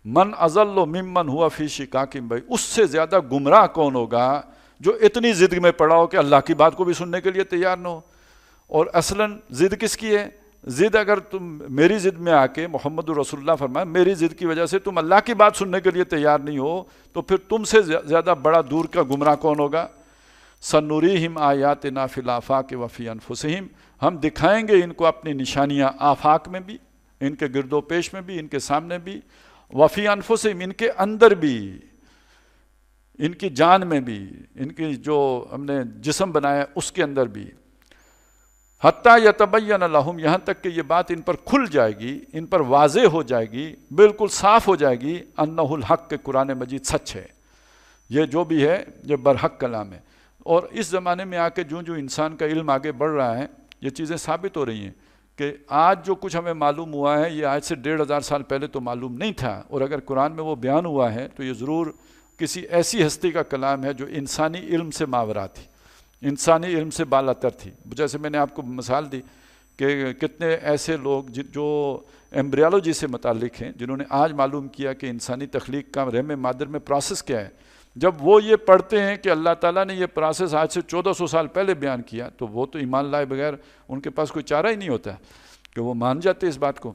من اضل ممن ہوا فی شقاق بعید، اس سے زیادہ گمراہ کون ہوگا جو اتنی ضد میں پڑا ہو کہ اللہ کی بات کو بھی سننے کے لیے تیار نہ ہو. اور اصلاً ضد کس کی ہے؟ ضد اگر تم میری ضد میں آ کے، محمد رسول اللہ فرمائے میری ضد کی وجہ سے تم اللہ کی بات سننے کے لیے تیار نہیں ہو، تو پھر تم سے زیادہ بڑا دور کا گمراہ کون ہوگا؟ سنریہم آیاتنا فی الآفاق وفی انفسہم، ہم دکھائیں گے ان کو اپنی نشانیاں آفاق میں بھی، ان کے گرد و پیش میں بھی، ان کے سامنے بھی، وفی انفسہم، ان کے اندر بھی، ان کی جان میں بھی، ان کی جو ہم نے جسم بنایا اس کے اندر بھی. حتیٰ یتبین لہم، یہاں تک کہ یہ بات ان پر کھل جائے گی، ان پر واضح ہو جائے گی، بالکل صاف ہو جائے گی، انہ الحق، کہ قرآن مجید سچ ہے، یہ جو بھی ہے یہ برحق کلام ہے. اور اس زمانے میں آ کے جو انسان کا علم آگے بڑھ رہا ہے، یہ چیزیں ثابت ہو رہی ہیں کہ آج جو کچھ ہمیں معلوم ہوا ہے یہ آج سے 1500 سال پہلے تو معلوم نہیں تھا. اور اگر قرآن میں وہ بیان ہوا ہے تو یہ ضرور کسی ایسی ہستی کا کلام ہے جو انسانی علم سے ماورا تھی، انسانی علم سے بالا تر تھی. جیسے میں نے آپ کو مثال دی کہ کتنے ایسے لوگ جو ایمبریالوجی سے متعلق ہیں، جنہوں نے آج معلوم کیا کہ انسانی تخلیق کا رحم مادر میں پروسیس کیا ہے، جب وہ یہ پڑھتے ہیں کہ اللہ تعالیٰ نے یہ پروسیس آج سے 1400 سال پہلے بیان کیا، تو وہ تو ایمان لائے بغیر ان کے پاس کوئی چارہ ہی نہیں ہوتا کہ وہ مان جاتے اس بات کو.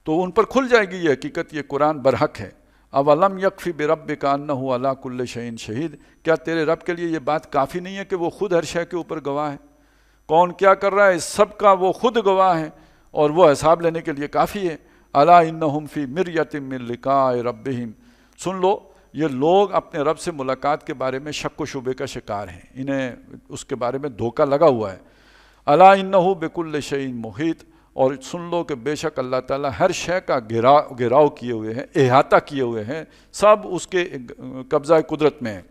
تو ان پر کھل جائے گی یہ حقیقت، یہ قرآن برحق ہے. اولم یکفی بربک انہ علی کل شیء شہید، کیا تیرے رب کے لیے یہ بات کافی نہیں ہے کہ وہ خود ہر شے کے اوپر گواہ ہے؟ کون کیا کر رہا ہے اس سب کا وہ خود گواہ ہے، اور وہ حساب لینے کے لیے کافی ہے. الا انہم فی مریۃ من لقاء ربہم، سن لو یہ لوگ اپنے رب سے ملاقات کے بارے میں شک و شبے کا شکار ہیں، انہیں اس کے بارے میں دھوکہ لگا ہوا ہے. الا انہ بکل شیء محیط، اور سن لو کہ بے شک اللہ تعالیٰ ہر شے کا گھیراؤ کیے ہوئے ہیں، احاطہ کیے ہوئے ہیں، سب اس کے قبضہ قدرت میں ہے.